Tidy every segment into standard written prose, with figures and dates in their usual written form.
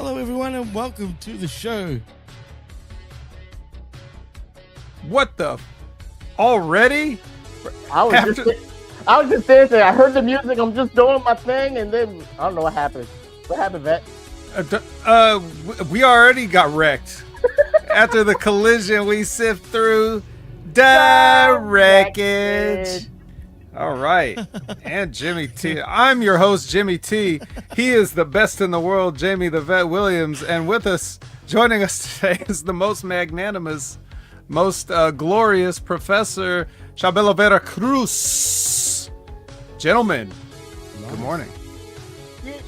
Hello, everyone, and welcome to the show. What the? Already? I was just there. I heard the music. I'm just doing my thing, and then I don't know what happened. What happened, Vet? We already got wrecked. After the collision, we sift through the wreckage. All right. And Jimmy T. I'm your host, Jimmy T. He is the best in the world, Jamie the Vet Williams. And with us, joining us today is the most magnanimous, most glorious Professor Chabelo Vera Cruz. Gentlemen, good morning.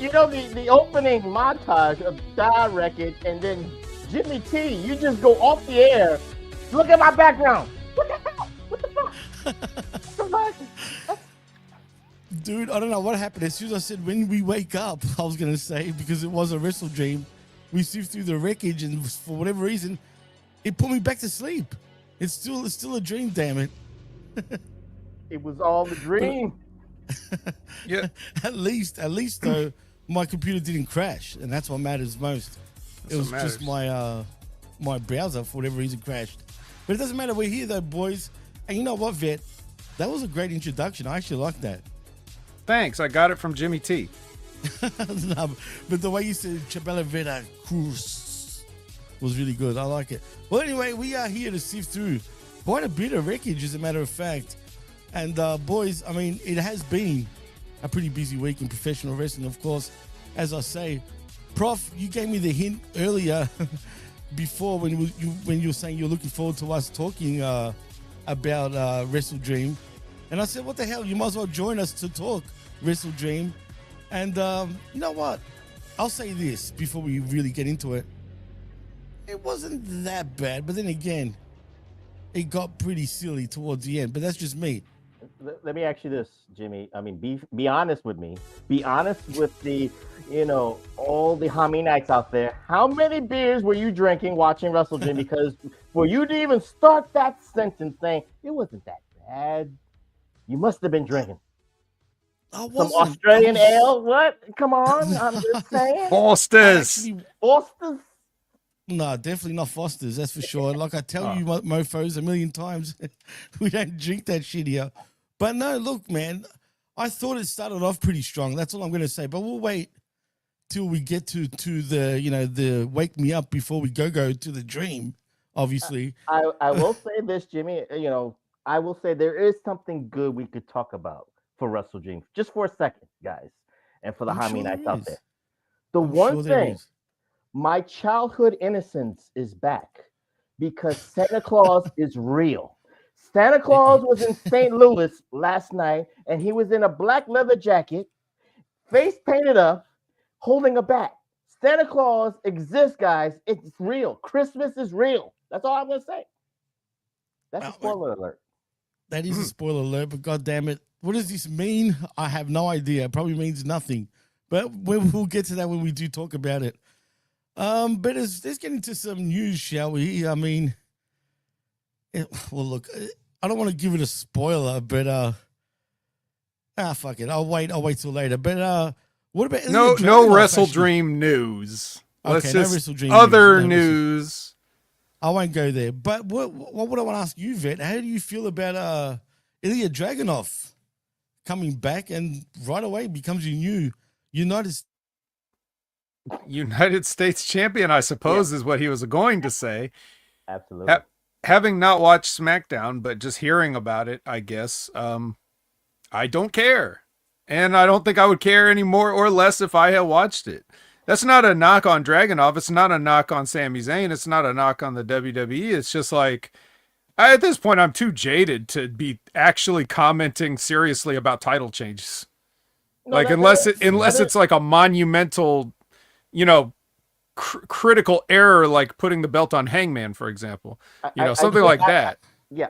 You know, the opening montage of the wreckage, and then Jimmy T, you just go off the air. Look at my background. What the hell? What the fuck? Dude, I don't know what happened. As soon as I said, when we wake up, I was going to say, because it was a WrestleDream, we sift through the wreckage, and for whatever reason, it put me back to sleep. It's still a dream, damn it. It was all the dream. Yeah. At least though, my computer didn't crash, and that's what matters most. It was just my browser, for whatever reason, crashed. But it doesn't matter. We're here, though, boys. And you know what, Vet? That was a great introduction. I actually like that. Thanks. I got it from Jimmy T. No, but the way you said Chabelo Vera Cruz was really good. I like it. Well, anyway, we are here to sift through quite a bit of wreckage, as a matter of fact. And boys, I mean, it has been a pretty busy week in professional wrestling, of course. As I say, Prof, you gave me the hint earlier before when you were saying you're looking forward to us talking about WrestleDream. And I said, what the hell? You might as well join us to talk WrestleDream. And you know what? I'll say this before we really get into it. It wasn't that bad, but then again, it got pretty silly towards the end. But that's just me. Let me ask you this, Jimmy. I mean, be honest with me. Be honest with the, all the Haminites out there. How many beers were you drinking watching WrestleDream? Because for you to even start that sentence saying it wasn't that bad, you must have been drinking some Australian ale. What? Come on, I'm just saying. Foster's. Foster's. No, definitely not Foster's. That's for sure. Like I tell you, mofos, a million times, we don't drink that shit here. But no, look, man, I thought it started off pretty strong. That's all I'm going to say. But we'll wait till we get to the the wake me up before we go to the dream. Obviously, I will say this, Jimmy. I will say there is something good we could talk about for WrestleDream, just for a second, guys, and for the Haminites out there. The one thing. My childhood innocence is back because Santa Claus is real. Santa Claus was in St. Louis last night, and he was in a black leather jacket, face painted up, holding a bat. Santa Claus exists, guys. It's real. Christmas is real. That's all I'm going to say. That's a spoiler alert. That is a spoiler alert, but God damn it. What does this mean? I have no idea. It probably means nothing. But we'll get to that when we do talk about it. But let's get into some news, shall we? I mean, look, I don't want to give it a spoiler, but fuck it. I'll wait till later. But what about no WrestleDream news? Okay, no WrestleDream other news. I won't go there. But what would I want to ask you, Vet? How do you feel about Ilya Dragunov coming back and right away becomes your new United States champion, I suppose, is what he was going to say. Absolutely. Having not watched SmackDown, but just hearing about it, I guess, I don't care. And I don't think I would care any more or less if I had watched it. That's not a knock on Dragunov. It's not a knock on Sami Zayn. It's not a knock on the WWE. It's just like, at this point, I'm too jaded to be actually commenting seriously about title changes. No, unless it's like a monumental, critical error, like putting the belt on Hangman, for example, something like that.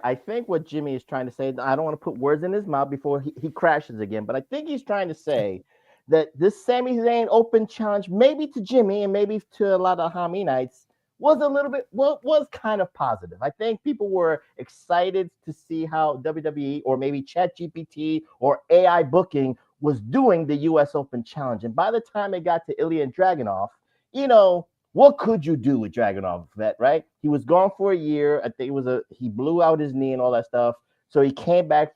I think what Jimmy is trying to say, I don't want to put words in his mouth before he crashes again, but I think he's trying to say that this Sami Zayn open challenge, maybe to Jimmy and maybe to a lot of Haminites, was kind of positive. I think people were excited to see how WWE or maybe ChatGPT or AI booking was doing the U.S. Open Challenge. And by the time it got to Ilya Dragunov, what could you do with Dragunov, Vet, right? He was gone for a year. I think he blew out his knee and all that stuff. So he came back,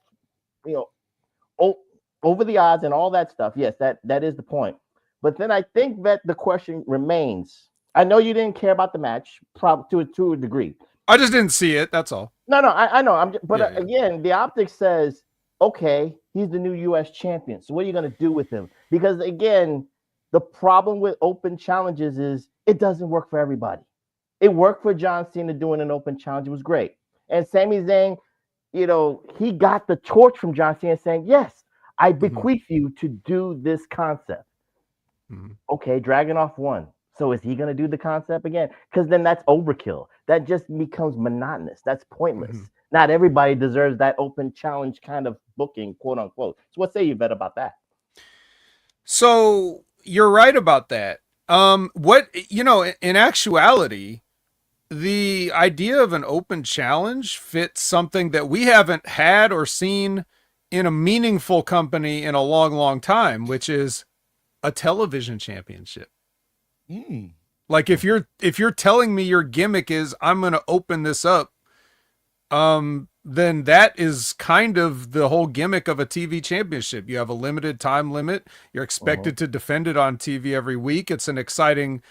over the odds and all that stuff. Yes, that is the point. But then I think that the question remains. I know you didn't care about the match, probably to a degree. I just didn't see it. That's all. No, I know. Again, the optics says, okay, he's the new U.S. champion. So what are you going to do with him? Because again, the problem with open challenges is it doesn't work for everybody. It worked for John Cena doing an open challenge. It was great. And Sami Zayn, he got the torch from John Cena saying, yes, I bequeath you to do this concept. Okay, Dragunov won. So is he going to do the concept again? Because then that's overkill. That just becomes monotonous. That's pointless. Not everybody deserves that open challenge kind of booking, quote unquote. So what say you, Bet, about that? So you're right about that. In actuality, the idea of an open challenge fits something that we haven't had or seen in a meaningful company in a long, long time, which is a television championship. Like if you're telling me your gimmick is I'm going to open this up, then that is kind of the whole gimmick of a TV championship. You have a limited time limit. You're expected to defend it on TV every week. It's an exciting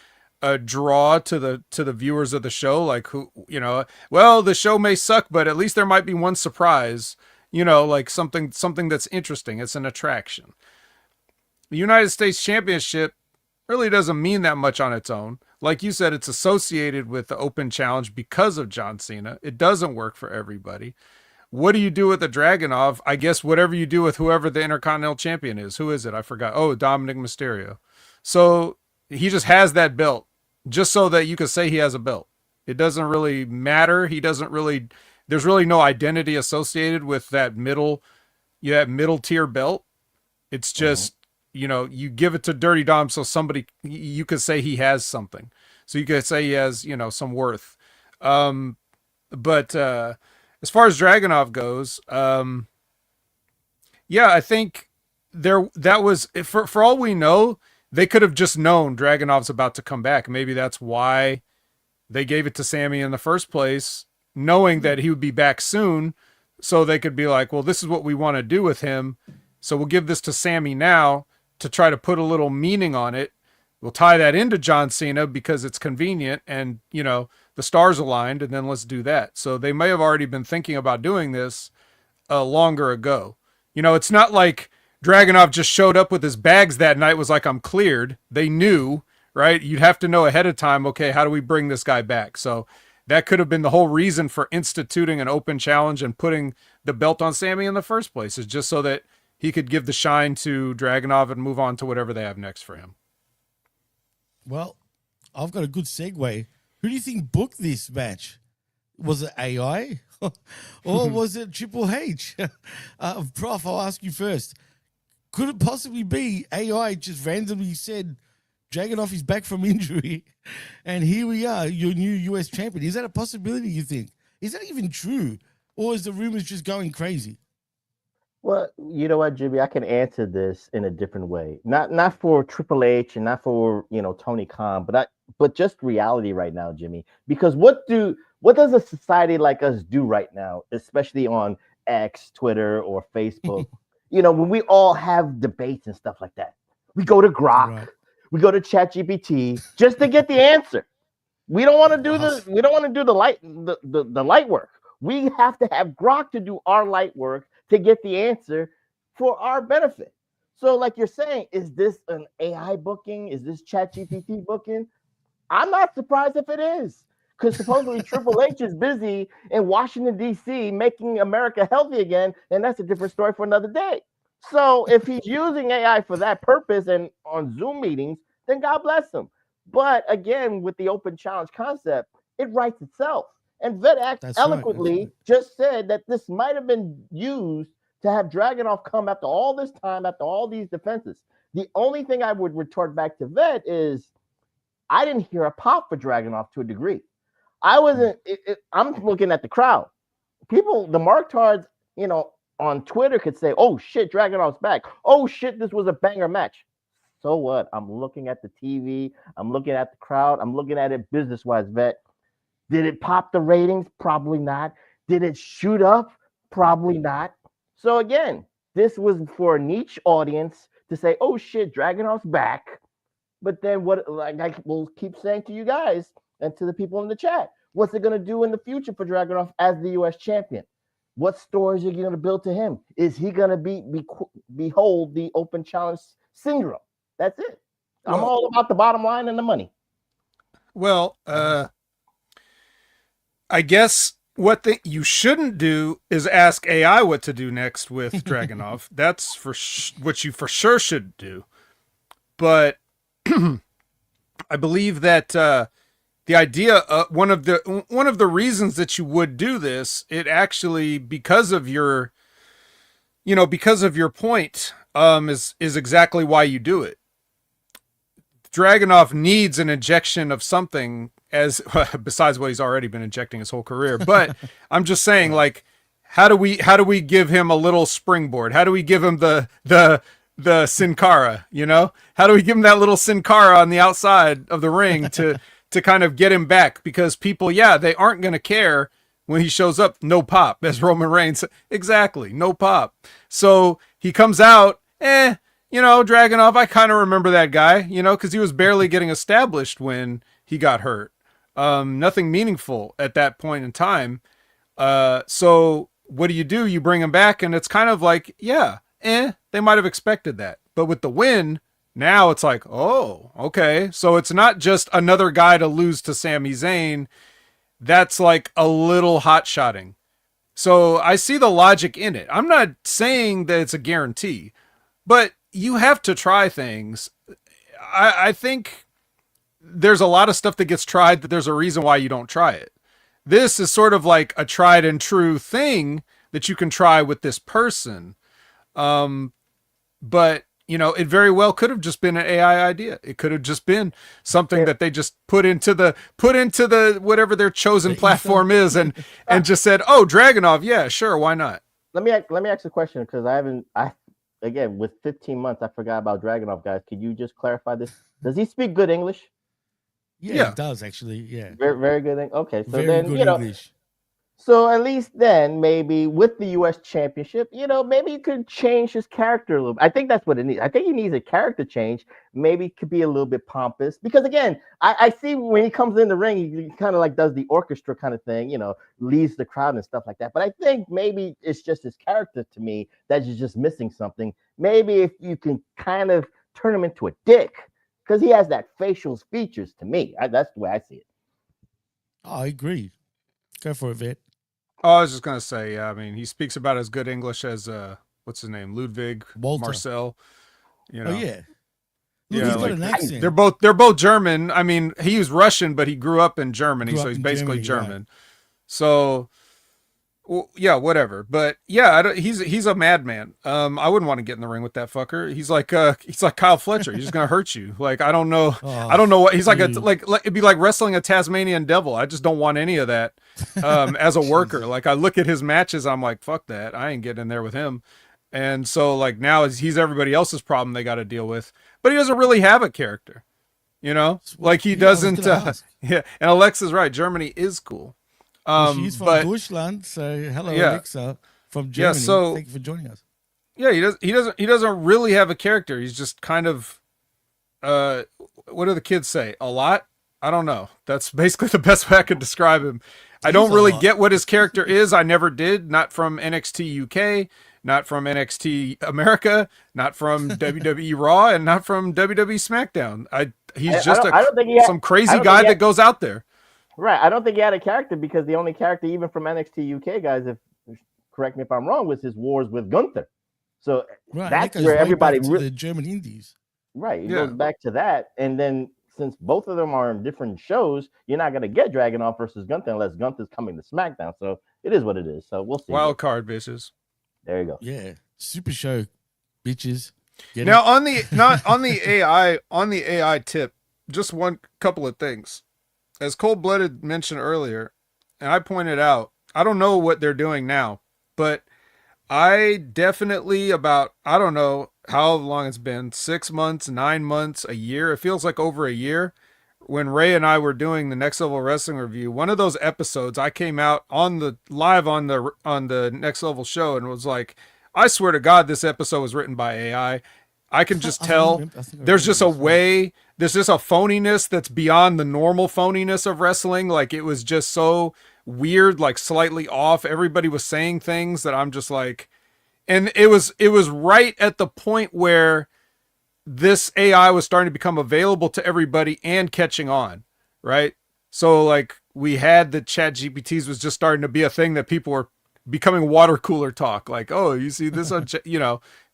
draw to the viewers of the show. Like the show may suck, but at least there might be one surprise, like something that's interesting. It's an attraction. The United States Championship really doesn't mean that much on its own. Like you said, it's associated with the open challenge because of John Cena. It doesn't work for everybody. What do you do with the Dragunov? I guess whatever you do with whoever the Intercontinental Champion is. Who is it? I forgot. Oh, Dominic Mysterio. So he just has that belt just so that you could say he has a belt. It doesn't really matter. There's really no identity associated with that middle tier belt. It's just, you give it to Dirty Dom so you could say he has something. So you could say he has, some worth. But as far as Dragunov goes, I think that was, for all we know, they could have just known Dragunov's about to come back. Maybe that's why they gave it to Sami in the first place, knowing that he would be back soon. So they could be like, well, this is what we want to do with him. So we'll give this to Sami now to try to put a little meaning on it. We'll tie that into John Cena because it's convenient and, the stars aligned, and then let's do that. So they may have already been thinking about doing this longer ago. It's not like Dragunov just showed up with his bags that night, was like, I'm cleared. They knew, right? You'd have to know ahead of time, okay, how do we bring this guy back? So that could have been the whole reason for instituting an open challenge and putting the belt on Sami in the first place, is just so that he could give the shine to Dragunov and move on to whatever they have next for him. Well, I've got a good segue. Who do you think booked this match? Was it AI or was it Triple H? Prof, I'll ask you first. Could it possibly be AI just randomly said Dragunov is back from injury and here we are, your new US champion? Is that a possibility, you think? Is that even true? Or is the rumors just going crazy? Well, you know what, Jimmy? I can answer this in a different way. Not for Triple H and not for Tony Khan, but just reality right now, Jimmy. Because what does a society like us do right now, especially on X, Twitter, or Facebook? When we all have debates and stuff like that, we go to Grok, we go to ChatGPT just to get the answer. We don't want to do the light work. We have to have Grok to do our light work to get the answer for our benefit. So like you're saying, is this an AI booking? Is this ChatGPT booking? I'm not surprised if it is, because supposedly Triple H is busy in Washington, D.C. making America healthy again, and that's a different story for another day. So if he's using AI for that purpose and on Zoom meetings, then God bless him. But again, with the open challenge concept, it writes itself. And Vet eloquently just said that this might have been used to have Dragunov come after all this time, after all these defenses. The only thing I would retort back to Vet is I didn't hear a pop for Dragunov to a degree. I wasn't. I'm looking at the crowd. People, the Marktards, on Twitter could say, "Oh shit, Dragunov's back. Oh shit, this was a banger match." So what? I'm looking at the TV. I'm looking at the crowd. I'm looking at it business-wise, vet. Did it pop the ratings? Probably not. Did it shoot up? Probably not. So again, this was for a niche audience to say, "Oh shit, Dragunov's back." But then what? Like I will keep saying to you guys and to the people in the chat, what's it going to do in the future for Dragunov as the U.S. champion? What stories are you going to build to him? Is he going to behold the open challenge syndrome? That's it. I'm all about the bottom line and the money. Well, I guess what you shouldn't do is ask AI what to do next with Dragunov. That's what you for sure should do. But I believe that the idea, one of the reasons that you would do this, it actually because of your point, is exactly why you do it. Dragunov needs an injection of something besides what he's already been injecting his whole career. But I'm just saying, like, how do we give him a little springboard? How do we give him the Sin Cara, How do we give him that little Sin Cara on the outside of the ring to kind of get him back? Because people, they aren't going to care when he shows up. No pop, as Roman Reigns. Exactly. No pop. So he comes out, Dragunov, I kind of remember that guy, because he was barely getting established when he got hurt. Nothing meaningful at that point in time. So what do? You bring him back, and it's kind of like, they might have expected that. But with the win, now it's like, oh, okay. So it's not just another guy to lose to Sami Zayn. That's like a little hot-shotting. So I see the logic in it. I'm not saying that it's a guarantee, but you have to try things. I think there's a lot of stuff that gets tried that there's a reason why you don't try it. This is sort of like a tried and true thing that you can try with this person. But it very well could have just been an AI idea. It could have just been something that they just put into the whatever their chosen platform is and just said, "Oh, Dragunov, yeah, sure, why not?" Let me ask a question, because again, with 15 months, I forgot about Dragunov, guys. Could you just clarify this? Does he speak good English? Yeah, he does actually. Yeah, very, very good. Okay, so very then good English. So at least then, maybe with the U.S. Championship, maybe you could change his character a little bit. I think that's what it needs. I think he needs a character change. Maybe it could be a little bit pompous. Because again, I see when he comes in the ring, he kind of like does the orchestra kind of thing, leads the crowd and stuff like that. But I think maybe it's just his character to me that is just missing something. Maybe if you can kind of turn him into a dick, because he has that facial features to me. That's the way I see it. Oh, I agree. Go for it, Vic. Oh, I was just gonna say, I mean, he speaks about as good English as what's his name, Ludwig Walter. Marcel. Oh yeah, yeah. Got an accent. They're both German. I mean, he was Russian, but he grew up in Germany, so he's basically German. Right. So, yeah, whatever. But yeah, he's a madman. I wouldn't want to get in the ring with that fucker. He's like Kyle Fletcher. He's just gonna hurt you. Like I don't know what he's like. It'd be like wrestling a Tasmanian devil. I just don't want any of that. As a worker, like I look at his matches, I'm like, fuck that. I ain't getting in there with him. And so like now he's everybody else's problem they got to deal with. But he doesn't really have a character, like he doesn't. Yeah, and Alexa's right. Germany is cool. She's from Deutschland, so hello, Alexa from Germany. Yeah, so thank you for joining us. Yeah, he doesn't really have a character. He's just kind of, what do the kids say? A lot? I don't know. That's basically the best way I could describe him. I don't really get what his character is. I never did. Not from NXT UK, not from NXT America, not from WWE Raw, and not from WWE SmackDown. He's just some crazy guy that goes out there. Right. I don't think he had a character, because the only character, even from NXT UK, guys, correct me if I'm wrong, was his wars with Gunther. So that's where everybody the German Indies. Right. It goes back to that. And then since both of them are in different shows, you're not going to get Dragunov versus Gunther unless Gunther's coming to SmackDown. So it is what it is. So we'll see. Wild card, bitches. There you go. Yeah. Super show, bitches. Now on the AI tip, just one couple of things. As Cold Blooded mentioned earlier, and I pointed out, I don't know what they're doing now, but I definitely about, I don't know how long it's been, 6 months, 9 months, a year. It feels like over a year. When Ray and I were doing the Next Level Wrestling review, one of those episodes, I came out on the live on the Next Level show and was like, I swear to God, this episode was written by AI. I can just tell there's just a way, there's just a phoniness that's beyond the normal phoniness of wrestling. Like it was just so weird, like slightly off. Everybody was saying things that I'm just like, and it was right at the point where this AI was starting to become available to everybody and catching on, right? So like we had the chat GPTs was just starting to be a thing that people were becoming water cooler talk. Like, oh, you see this on,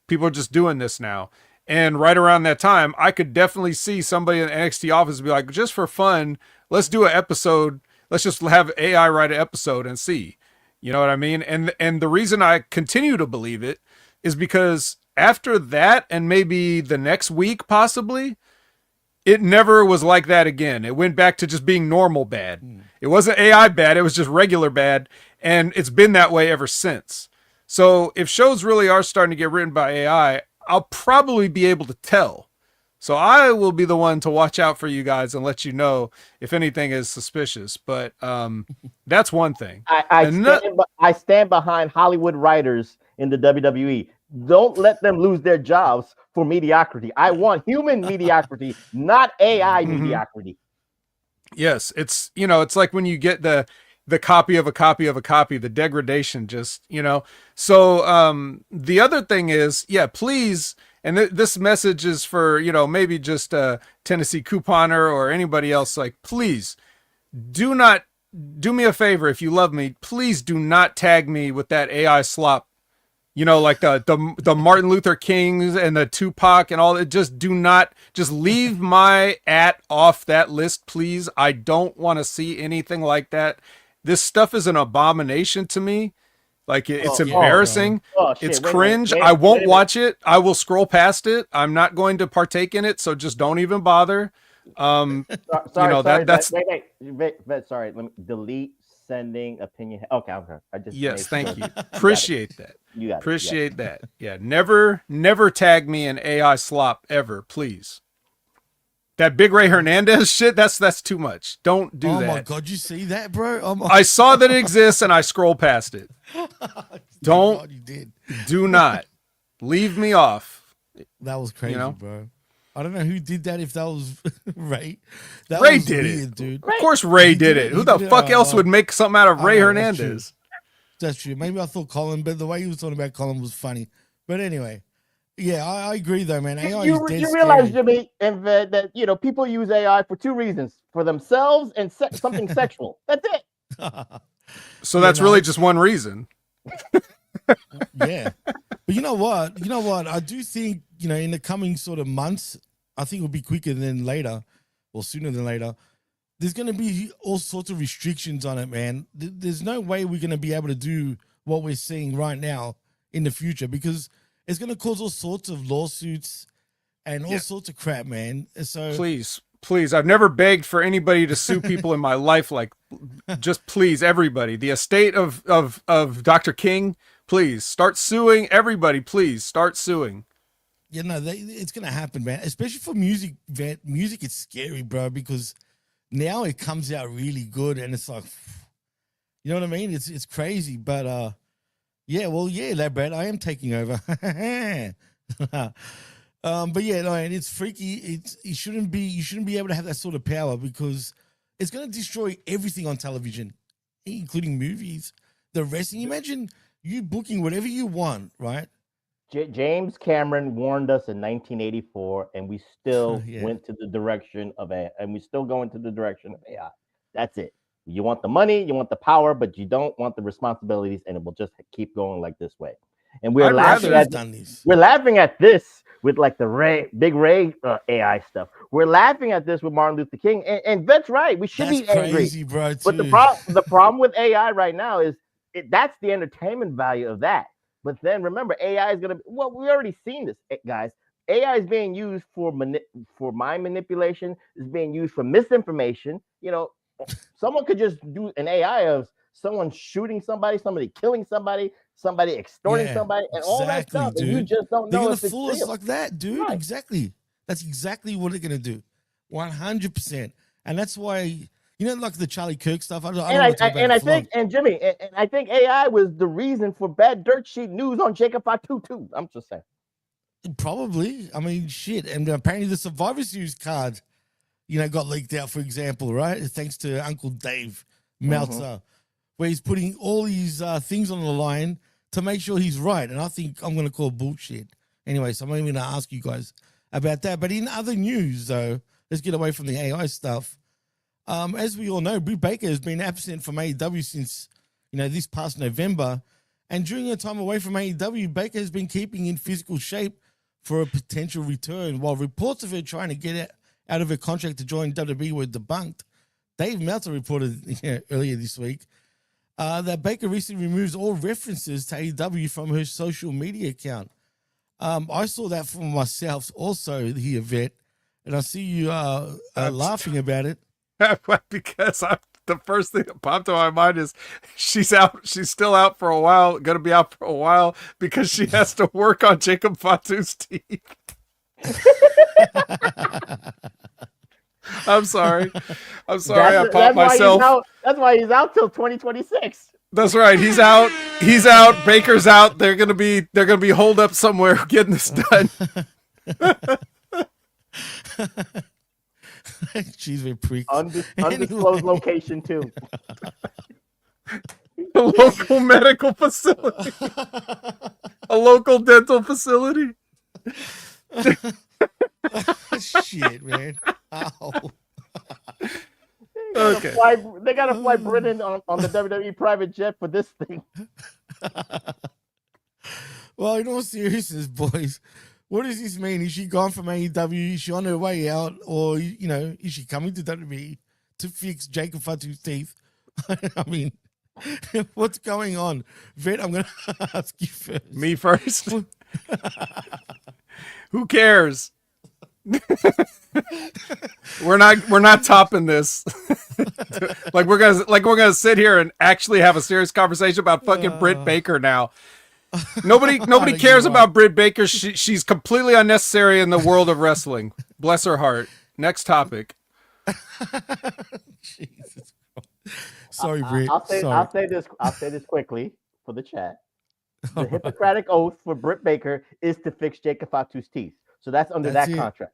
people are just doing this now. And right around that time, I could definitely see somebody in the NXT office be like, just for fun, let's do an episode. Let's just have AI write an episode and see. You know what I mean? And the reason I continue to believe it is because after that, and maybe the next week, possibly, it never was like that again. It went back to just being normal bad. It wasn't AI bad. It was just regular bad. And it's been that way ever since. So if shows really are starting to get written by AI, I'll probably be able to tell. So I will be the one to watch out for you guys and let you know if anything is suspicious. But that's one thing. I stand behind Hollywood writers in the WWE. Don't let them lose their jobs for mediocrity. I want human mediocrity, not AI mediocrity. Yes, it's it's like when you get the copy of a copy of a copy, the degradation just, So the other thing is, please, and this message is for, maybe just a Tennessee couponer or anybody else, like, please do me a favor. If you love me, please do not tag me with that AI slop. Like the Martin Luther Kings and the Tupac and all that. Just leave my off that list, please. I don't want to see anything like that. This stuff is an abomination to me. Like it's embarrassing. It's cringe. I won't watch it. I will scroll past it. I'm not going to partake in it. So just don't even bother. Sorry. Sorry. Let me delete sending opinion. Okay. Thank you. Appreciate that. Appreciate that. Yeah. Never tag me in AI slop ever, please. That Big Ray Hernandez shit, that's too much. Don't do that. Oh my God, you see that, bro? I saw that it exists and I scrolled past it. Don't. You did. Do not. Leave me off. That was crazy, bro. I don't know who did that, if that was Ray. Ray did weird, it, dude. Of course Ray did it. Who the fuck else would make something out of Ray Hernandez? That's true. Maybe I thought Colin, but the way he was talking about Colin was funny. But anyway, yeah, I agree though, man. AI you realize, Jimmy, and that people use AI for two reasons: for themselves and something sexual. That's it. So that's really just one reason. Yeah, but you know what? I do think in the coming sort of months, I think it'll be quicker than later, or sooner than later. There's going to be all sorts of restrictions on it, man. There's no way we're going to be able to do what we're seeing right now in the future, because it's going to cause all sorts of lawsuits and all sorts of crap, man. So please, I've never begged for anybody to sue people in my life. Like, just please, everybody, the estate of Dr. King, please start suing everybody. Please start suing. Yeah, no, it's going to happen, man. Especially for music, music is scary, bro, because now it comes out really good, and it's like, you know what I mean? It's crazy, but that Brad, I am taking over. But yeah, no, and it's freaky. You shouldn't be able to have that sort of power, because it's going to destroy everything on television, including movies, the wrestling. Imagine you booking whatever you want, right? James Cameron warned us in 1984, and we still went to the direction of AI, and we still go into the direction of AI. That's it. You want the money, you want the power, but you don't want the responsibilities, and it will just keep going like this way. And we're laughing at this with like the Big Ray AI stuff. We're laughing at this with Martin Luther King, and that's right. We should be angry, crazy, bro, but the problem with AI right now is that's the entertainment value of that. But then remember, AI is going to we already seen this, guys. AI is being used for mind manipulation, is being used for misinformation. Someone could just do an AI of someone shooting somebody killing somebody, somebody extorting somebody, and all that stuff, dude. and you just don't They're know gonna if it's fool us real. like that, dude. Right. Exactly. That's exactly what they're gonna do. 100%. And that's why, like the Charlie Kirk stuff. I don't want to talk about it. And Jimmy, and I think AI was the reason for bad dirt sheet news on Jacob Fatu too. I'm just saying. Probably. I mean, shit. And apparently the Survivor Series card, got leaked out, for example, right? Thanks to Uncle Dave Meltzer, where he's putting all these things on the line to make sure he's right. And I think I'm going to call bullshit. Anyway, so I'm not even going to ask you guys about that. But in other news, though, let's get away from the AI stuff. As we all know, Britt Baker has been absent from AEW since, this past November. And during her time away from AEW, Baker has been keeping in physical shape for a potential return, while reports of her trying to get out of her contract to join WWE were debunked. Dave Meltzer reported earlier this week that Baker recently removes all references to AEW from her social media account. I saw that for myself also here, Vet, and I see you laughing about it. Because the first thing that popped to my mind is she's out. She's still out for a while, going to be out for a while because she has to work on Jacob Fatu's teeth. I'm sorry. I popped myself. That's why he's out till 2026. That's right. He's out. Baker's out. They're gonna be holed up somewhere getting this done. Jeez, we preach. Undisclosed location too. A local medical facility. A local dental facility. Shit, man. Ow. Okay. They gotta fly Britain on the WWE private jet for this thing. Well, in all seriousness, boys, what does this mean? Is she gone from AEW? Is she on her way out? Or, is she coming to WWE to fix Jacob Fatu's teeth? I mean, what's going on? Vet, I'm going to ask you first. Me first? Who cares? We're not topping this. like we're gonna sit here and actually have a serious conversation about fucking Britt Baker now. Nobody cares about Britt Baker. She's completely unnecessary in the world of wrestling. Bless her heart. Next topic. Jesus. Sorry, Britt. I'll say this quickly for the chat. The Hippocratic oath for Britt Baker is to fix Jacob Fatu's teeth. So that's under that contract.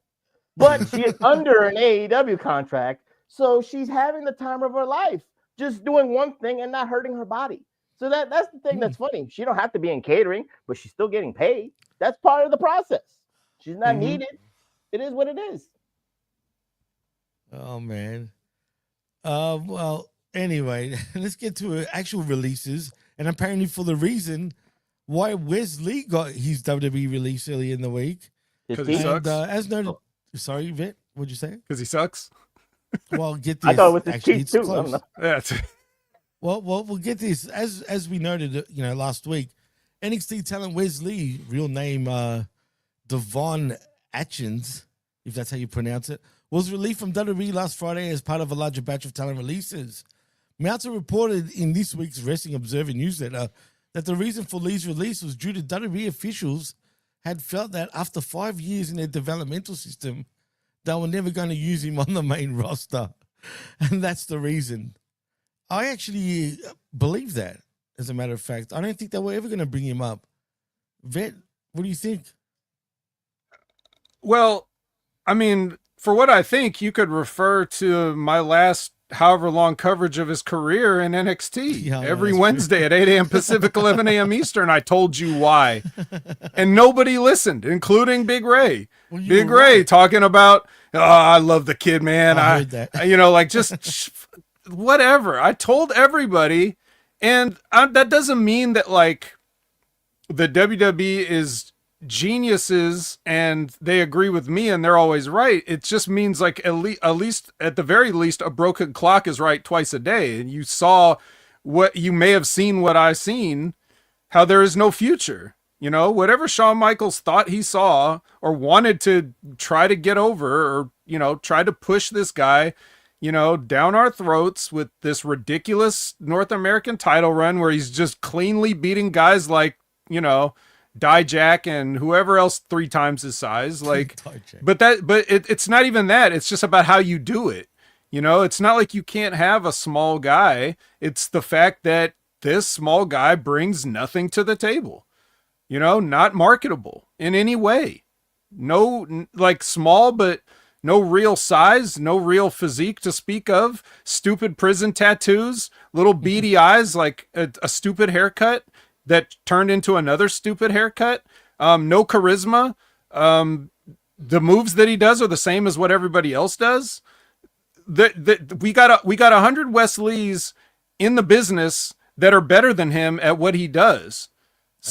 But she is under an AEW contract, so she's having the time of her life, just doing one thing and not hurting her body. So that's the thing that's funny. She don't have to be in catering, but she's still getting paid. That's part of the process. She's not needed. It is what it is. Oh, man. Well, anyway, let's get to actual releases. And apparently for the reason why Wes Lee got his WWE release early in the week. Because he sucks? As noted, sorry, Vet, what'd you say? Because he sucks? Well, get this. I thought it was actually, it's too. close. Yeah. Well, we'll get this. As we noted, last week, NXT talent Wes Lee, real name Devon Atchins, if that's how you pronounce it, was released from WWE last Friday as part of a larger batch of talent releases. Meltzer reported in this week's Wrestling Observer newsletter that the reason for Lee's release was due to WWE officials had felt that after 5 years in their developmental system, they were never going to use him on the main roster. And that's the reason. I actually believe that, as a matter of fact. I don't think they were ever going to bring him up. Vet, what do you think? Well, I mean, for what I think, you could refer to my last however long coverage of his career in NXT. Yeah, every Wednesday at 8 a.m. Pacific, 11 a.m. Eastern. I told you why. And nobody listened, including Big Ray. Well, Big Ray right. Talking about, I love the kid, man. I heard that. Just whatever. I told everybody. And that doesn't mean that, the WWE is geniuses and they agree with me and they're always right. It just means at the very least a broken clock is right twice a day. And you saw what you may have seen, what I seen, how there is no future. Whatever Shawn Michaels thought he saw or wanted to try to get over or try to push this guy, down our throats with this ridiculous North American title run where he's just cleanly beating guys like, Dijak and whoever else 3 times his size. Like, but it's not even that. It's just about how you do it. It's not like you can't have a small guy. It's the fact that this small guy brings nothing to the table, not marketable in any way. No, like small, but no real size, no real physique to speak of, stupid prison tattoos, little beady eyes, like a stupid haircut that turned into another stupid haircut. No charisma. The moves that he does are the same as what everybody else does. We got 100 Wes Lees in the business that are better than him at what he does.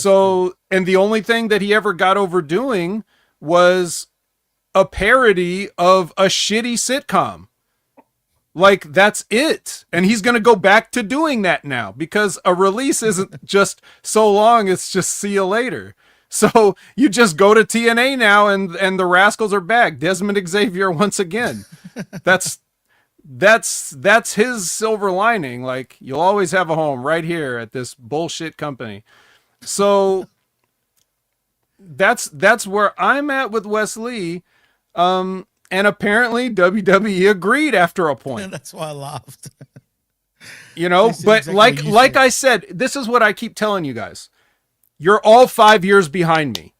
And the only thing that he ever got over doing was a parody of a shitty sitcom. Like, that's it. And he's going to go back to doing that now because a release isn't just so long. It's just see you later. So you just go to TNA now and the Rascals are back. Desmond Xavier once again. That's his silver lining. Like, you'll always have a home right here at this bullshit company. So that's where I'm at with Wes Lee. And apparently WWE agreed after a point. That's why I laughed. But exactly like I said, this is what I keep telling you guys. You're all 5 years behind me.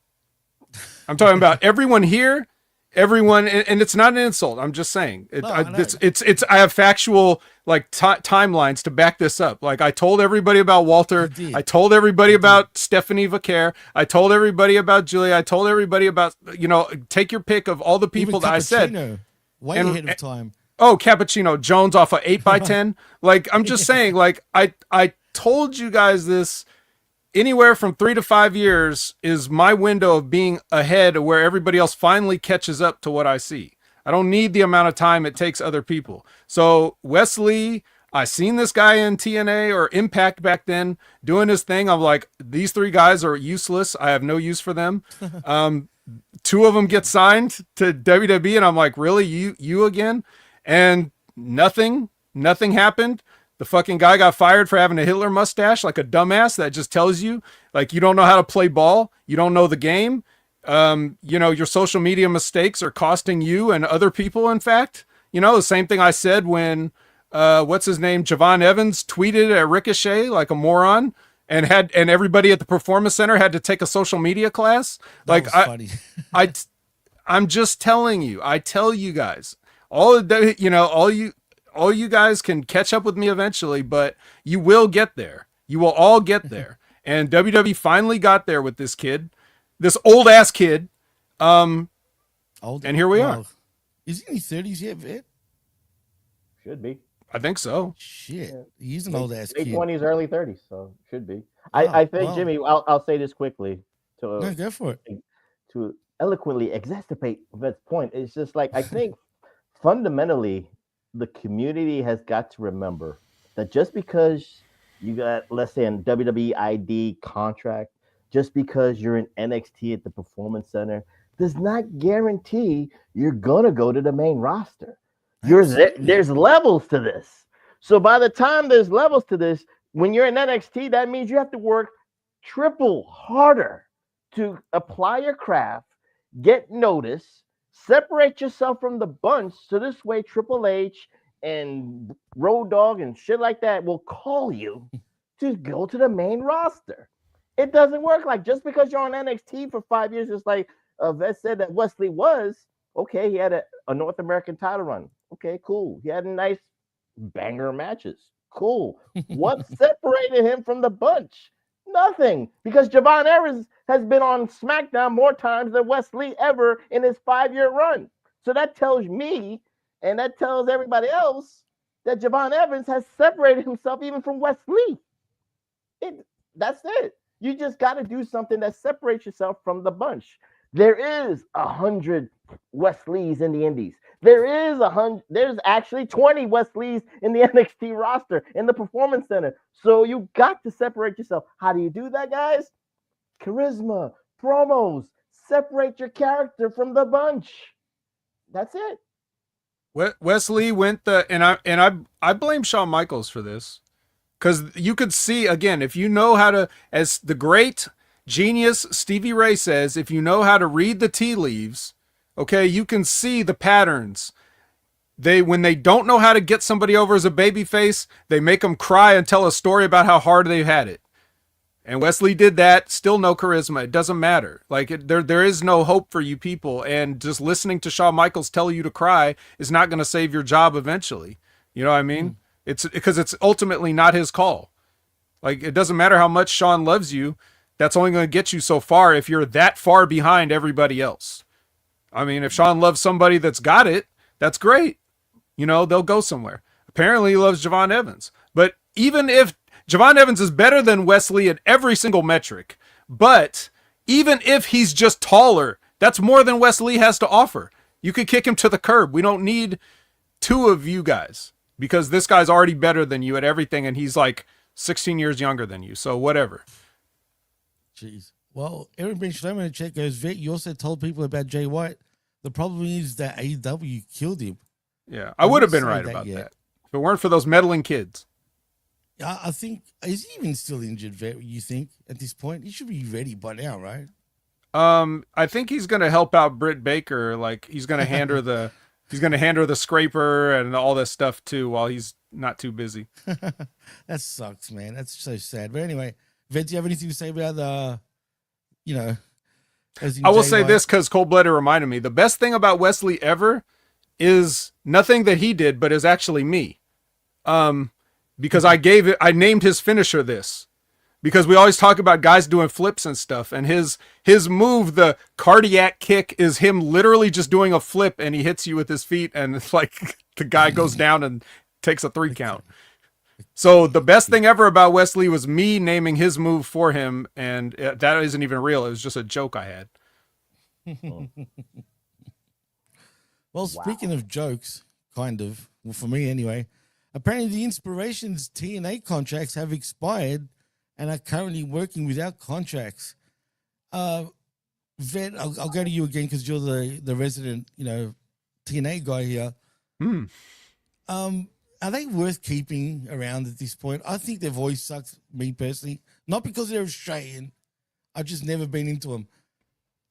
I'm talking about everyone here, everyone, and it's not an insult. I'm just saying I have factual timelines to back this up. Like, I told everybody about Walter. I told everybody about Stephanie Vaquer. I told everybody about Julia. I told everybody about, take your pick of all the people that I said. Way ahead of time. Oh, Cappuccino Jones off of 8x10. Like, I'm just saying, like, I told you guys this. Anywhere from 3 to 5 years is my window of being ahead of where everybody else finally catches up to what I see. I don't need the amount of time it takes other people. So Wes Lee, I seen this guy in TNA or Impact back then doing his thing. I'm like, these 3 guys are useless. I have no use for them. 2 of them get signed to WWE, and I'm like, really, you again? And nothing happened. The fucking guy got fired for having a Hitler mustache, like a dumbass. That just tells you, like, you don't know how to play ball. You don't know the game. Your social media mistakes are costing you and other people, in fact. The same thing I said when, what's his name? Javon Evans tweeted at Ricochet like a moron and everybody at the Performance Center had to take a social media class. That was funny. I'm just telling you, I tell you guys, all you guys can catch up with me eventually, but you will get there. You will all get there. And WWE finally got there with this kid, this old ass kid. And here we are. Is he in his 30s yet, Vet? Should be. I think so. Shit. He's an old ass kid. Late 20s, early 30s, so should be. I think, Jimmy, I'll say this quickly no, go for it. To eloquently exacerbate Vet's point. It's just like, I think fundamentally, the community has got to remember that just because you got, let's say, a WWE ID contract, just because you're in NXT at the Performance Center, does not guarantee you're going to go to the main roster. There's levels to this. So by the time there's levels to this, when you're in NXT, that means you have to work triple harder to apply your craft, get notice, separate yourself from the bunch, so this way Triple H and Road Dogg and shit like that will call you to go to the main roster. It doesn't work like just because you're on NXT for 5 years, just like Vet said that Wes Lee was. Okay, he had a North American title run. Okay, cool. He had nice banger matches. Cool. What separated him from the bunch? Nothing. Because Javon Evans has been on SmackDown more times than Wes Lee ever in his 5-year run. So that tells me, and that tells everybody else, that Javon Evans has separated himself even from Wes Lee. That's it. You just got to do something that separates yourself from the bunch. There is 100 Wes Lees in the Indies. There's actually 20 Wes Lees in the NXT roster in the Performance Center. So you got to separate yourself. How do you do that, guys? Charisma, promos, separate your character from the bunch. That's it. Wesley went I blame Shawn Michaels for this, because you could see, again, if you know how to, as the great genius Stevie Ray says, if you know how to read the tea leaves, okay, you can see the patterns. When they don't know how to get somebody over as a babyface, they make them cry and tell a story about how hard they had it. And Wesley did that. Still no charisma. It doesn't matter. Like there is no hope for you people. And just listening to Shawn Michaels tell you to cry is not going to save your job eventually. You know what I mean? It's because it's ultimately not his call. Like, it doesn't matter how much Shawn loves you. That's only going to get you so far if you're that far behind everybody else. I mean, if Shawn loves somebody that's got it, that's great. You know, they'll go somewhere. Apparently he loves Javon Evans. But even if Javon Evans is better than Wesley at every single metric, but even if he's just taller, that's more than Wesley has to offer. You could kick him to the curb. We don't need two of you guys, because this guy's already better than you at everything, and he's like 16 years younger than you. So whatever. Jeez. Well, Aaron Ben Schlemmer in the chat goes, Vic, you also told people about Jay White. The problem is that AEW killed him. Yeah, I would have been right about that. If it weren't for those meddling kids. I think, is he even still injured, Vic, you think, at this point? He should be ready by now, right? I think he's going to help out Britt Baker. Like, he's going to hand her the scraper and all this stuff too, while he's not too busy. That sucks, man. That's so sad. But anyway, Vet, do you have anything to say about I will say this, because Cold Blooded reminded me, the best thing about Wesley ever is nothing that he did, but is actually me. Because I named his finisher this, because we always talk about guys doing flips and stuff, and his move, the cardiac kick, is him literally just doing a flip, and he hits you with his feet, and it's like the guy goes down and takes a 3 count. So the best thing ever about Wesley was me naming his move for him, and that isn't even real. It was just a joke I had. Well, speaking of jokes, kind of, well, for me anyway, apparently the Inspirations TNA contracts have expired and are currently working without contracts. Vet, I'll go to you again because you're the resident, TNA guy here. Are they worth keeping around at this point? I think their voice sucks, me personally. Not because they're Australian. I've just never been into them.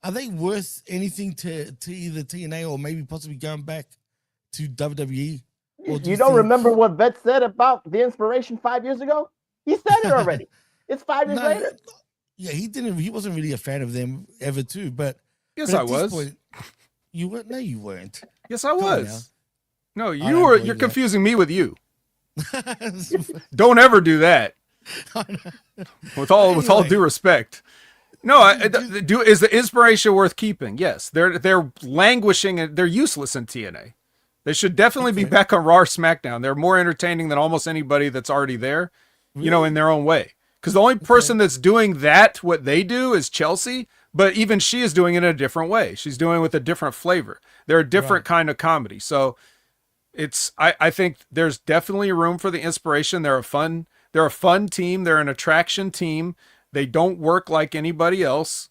Are they worth anything to either TNA or maybe possibly going back to WWE? You don't remember what Vet said about the Inspiration 5 years ago? He said it already. It's 5 years later. Yeah, he wasn't really a fan of them ever too, but yes, I was. Point, you weren't. No, you weren't. Yes, I was. No, you're confusing me with you. Don't ever do that. With all due respect. No, is the Inspiration worth keeping? Yes, they're languishing and they're useless in TNA. They should definitely be back on Raw or SmackDown. They're more entertaining than almost anybody that's already there, in their own way. Because the only person that's doing what they do is Chelsea, but even she is doing it in a different way. She's doing it with a different flavor. They're a different kind of comedy. So I think there's definitely room for the Inspiration. They're a fun team. They're an attraction team. They don't work like anybody else.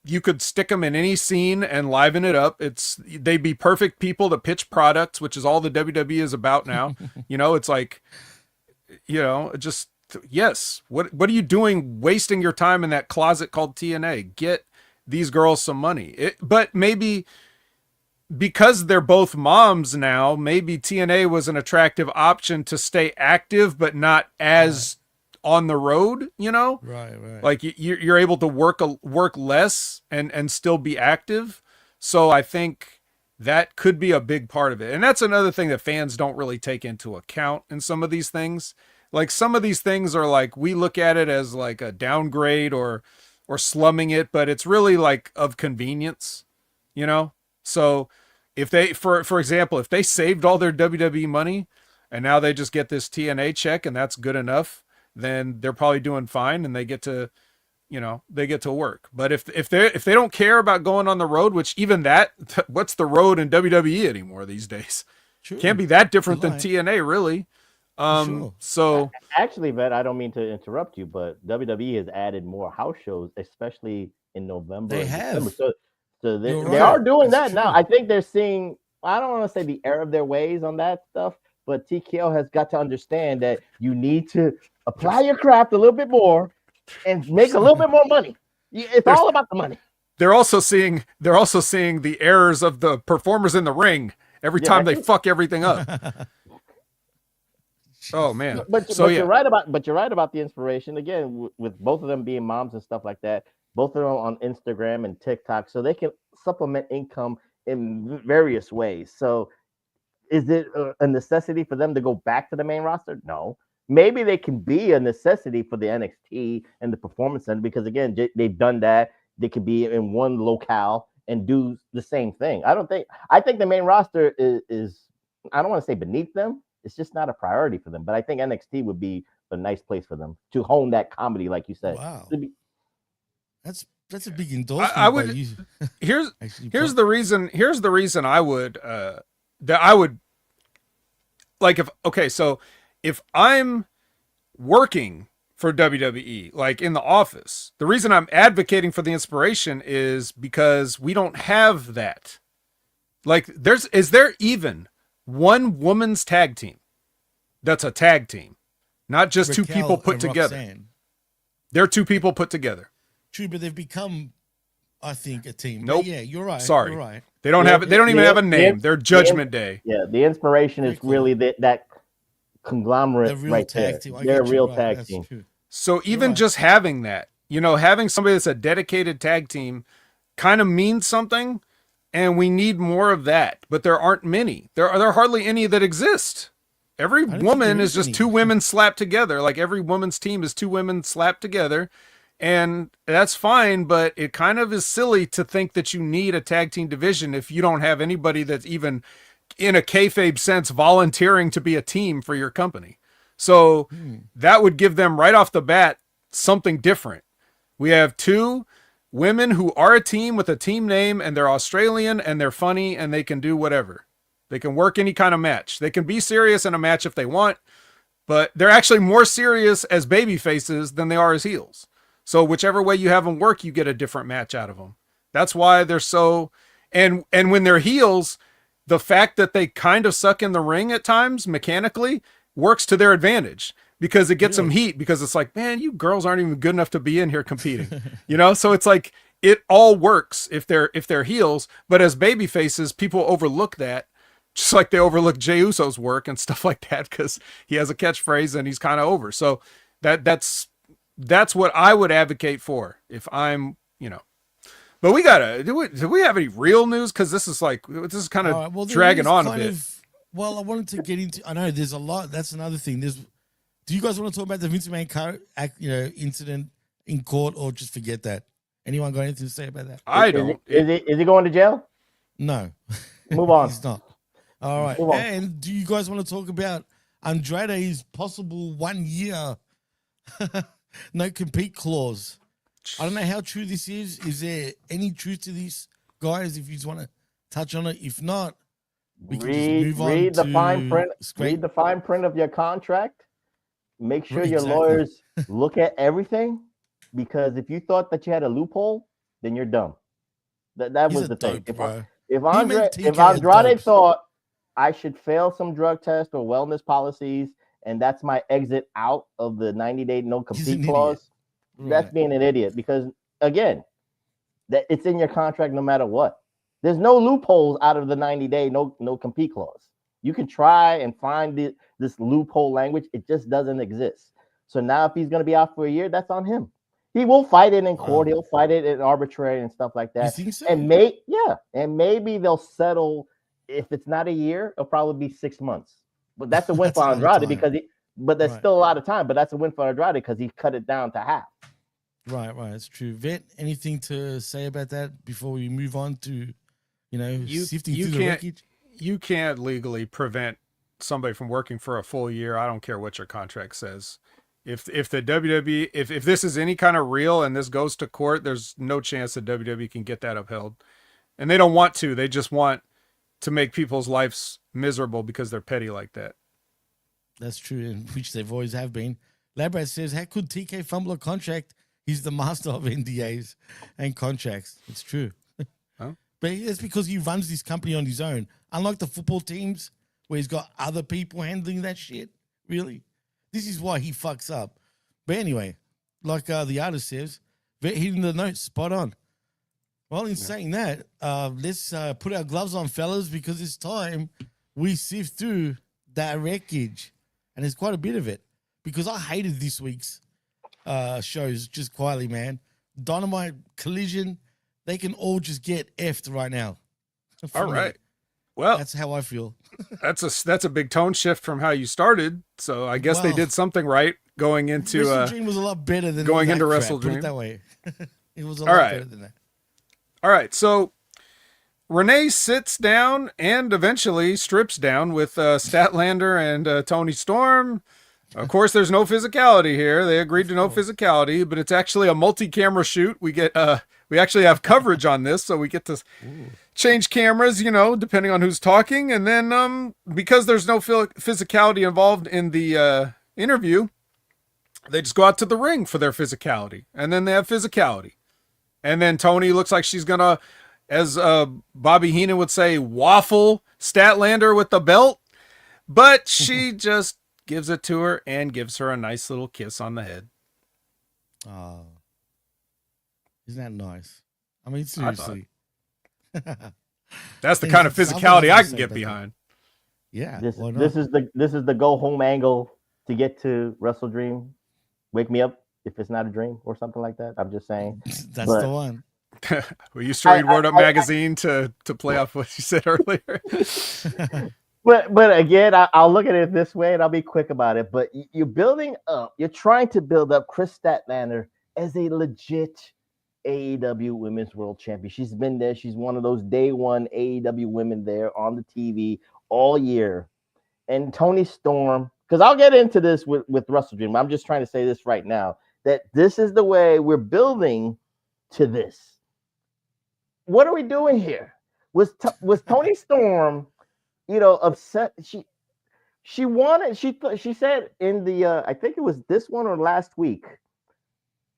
You could stick them in any scene and liven it up. They'd be perfect people to pitch products, which is all the WWE is about now. It's like, just, yes. What are you doing wasting your time in that closet called TNA? Get these girls some money. But maybe because they're both moms now, maybe TNA was an attractive option to stay active, but not as on the road, Right. Like you're able to work less and still be active. So I think that could be a big part of it. And that's another thing that fans don't really take into account in some of these things. Like some of these things are like, we look at it as like a downgrade or slumming it, but it's really like of convenience, So if they, for example, if they saved all their WWE money and now they just get this TNA check and that's good enough, then they're probably doing fine and they get to work. But if they don't care about going on the road, which even what's the road in WWE anymore these days? True. Can't be that different than TNA, really. Sure. So actually, Vet, I don't mean to interrupt you, but WWE has added more house shows, especially in November. They have. So they are doing that now. I think they're seeing I don't want to say the error of their ways on that stuff, but TKO has got to understand that you need to apply your craft a little bit more and make a little bit more money. It's all about the money. They're also seeing the errors of the performers in the ring every time they fuck everything up. Oh man! But you're right about the inspiration again with both of them being moms and stuff like that. Both of them on Instagram and TikTok, so they can supplement income in various ways. So, is it a necessity for them to go back to the main roster? No. Maybe they can be a necessity for the NXT and the Performance Center because again, they've done that. They could be in one locale and do the same thing. I think the main roster is I don't want to say beneath them. It's just not a priority for them. But I think NXT would be a nice place for them to hone that comedy, like you said. Wow, that's a big endorsement. I would. Here's the reason I would like if I'm working for WWE, like in the office, the reason I'm advocating for the inspiration is because we don't have that. Like, is there even one woman's tag team that's a tag team, not just Raquel two people put together? Roxanne. They're two people put together. True, but they've become, I think, a team. Nope. But yeah, you're right. Sorry, you're right. They don't even have a name. They're Judgment Day. Yeah, the inspiration is really that conglomerate right there. They're a real tag team. True. So even just having that, having somebody that's a dedicated tag team kind of means something, and we need more of that. But there aren't many. There are hardly any that exist. Every woman is just two women slapped together. Like every woman's team is two women slapped together, and that's fine. But it kind of is silly to think that you need a tag team division if you don't have anybody that's even in a kayfabe sense volunteering to be a team for your company. So that would give them right off the bat something different. We have two women who are a team with a team name, and they're Australian and they're funny and they can do whatever. They can work any kind of match. They can be serious in a match if they want, but they're actually more serious as baby faces than they are as heels. So whichever way you have them work, you get a different match out of them. That's why they're so, and when they're heels, the fact that they kind of suck in the ring at times mechanically works to their advantage because it gets them heat because it's like, man, you girls aren't even good enough to be in here competing, So it's like, it all works if they're heels, but as baby faces, people overlook that just like they overlook Jey Uso's work and stuff like that because he has a catchphrase and he's kind of over. So that's what I would advocate for if I'm, But we gotta do we have any real news? Because this is kind of dragging on a bit. I wanted to get into. I know there's a lot. That's another thing. Do you guys want to talk about the Vince McMahon incident in court, or just forget that? Anyone got anything to say about that? I don't. Is he going to jail? No. Move on. He's not. All right. And do you guys want to talk about Andrade's possible 1 year no compete clause? I don't know how true this is. Is there any truth to this, guys? If you just want to touch on it, if not, we can just move on. Read the fine print. Read the fine print of your contract. Make sure your lawyers look at everything, because if you thought that you had a loophole, then you're dumb. That was the thing. If Andrade thought I should fail some drug test or wellness policies, and that's my exit out of the 90-day no compete clause. That's being an idiot, because again, that it's in your contract no matter what. There's no loopholes out of the 90-day no compete clause. You can try and find this loophole language. It just doesn't exist. So now if he's going to be out for a year, that's on him. He will fight it in court. He'll fight it in arbitrary and stuff like that. You think so? And maybe they'll settle. If it's not a year, it'll probably be 6 months. But that's a win for Andrade because there's still a lot of time. But that's a win for Andrade because he cut it down to half. Right. It's true. Vet, anything to say about that before we move on to, sifting through the wreckage? You can't legally prevent somebody from working for a full year. I don't care what your contract says. If the WWE, if this is any kind of real and this goes to court, there's no chance that WWE can get that upheld. And they don't want to. They just want to make people's lives miserable because they're petty like that. That's true, and which they've always have been. Labrat says, how could TK fumble a contract? He's the master of NDAs and contracts. It's true. Huh? But it's because he runs this company on his own. Unlike the football teams where he's got other people handling that shit. Really. This is why he fucks up. But anyway, like the artist says, hitting the note spot on. Well, in saying that, let's put our gloves on, fellas, because it's time we sift through that wreckage. And there's quite a bit of it. Because I hated this week's shows, just quietly, man. Dynamite, Collision, they can all just get effed right now. All right. Well, that's how I feel. that's a big tone shift from how you started. So I guess they did something right going into WrestleDream was a lot better than going that into crap, WrestleDream. Put it that way. It was a lot better than that. All right. So Renee sits down and eventually strips down with Statlander and Toni Storm. Of course, there's no physicality here. They agreed to no physicality, but it's actually a multi-camera shoot. We get we actually have coverage on this, so we get to change cameras, depending on who's talking. And then because there's no physicality involved in the interview, they just go out to the ring for their physicality. And then they have physicality. And then Toni looks like she's going to, as Bobby Heenan would say, waffle Statlander with the belt. But she just gives it to her and gives her a nice little kiss on the head. Oh, isn't that nice? I mean, seriously. That's the kind of physicality I can get behind. Yeah. This is the go home angle to get to WrestleDream. Wake me up if it's not a dream or something like that. I'm just saying. That's the one. We used to read Word Up magazine to play off what you said earlier. But again, I'll look at it this way and I'll be quick about it. But you're building up, you're trying to build up Kris Statlander as a legit AEW Women's World Champion. She's been there. She's one of those day one AEW women there on the TV all year. And Toni Storm, because I'll get into this with WrestleDream. I'm just trying to say this right now, that this is the way we're building to this. What are we doing here? Was Toni Storm, upset? She wanted. She said in the I think it was this one or last week,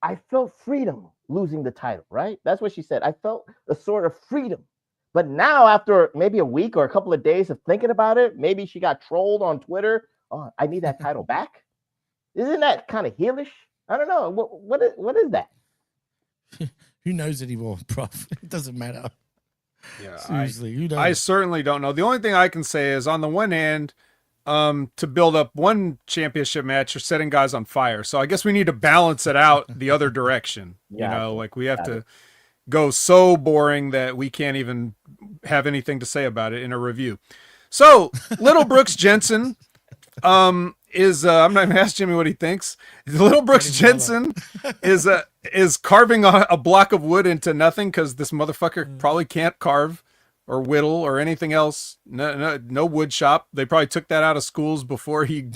I felt freedom losing the title. Right? That's what she said. I felt a sort of freedom. But now, after maybe a week or a couple of days of thinking about it, maybe she got trolled on Twitter. Oh, I need that title back. Isn't that kind of heelish? I don't know. What is that? Who knows anymore, Prof? It doesn't matter. Yeah, seriously, who knows? I certainly don't know. The only thing I can say is, on the one hand, to build up one championship match, you're setting guys on fire. So I guess we need to balance it out the other direction. Yeah, we have to go so boring that we can't even have anything to say about it in a review. So Little Brooks Jensen is I'm not even asking Jimmy what he thinks. Little Brooks Jensen is carving a block of wood into nothing because this motherfucker probably can't carve or whittle or anything else. No wood shop. They probably took that out of schools before he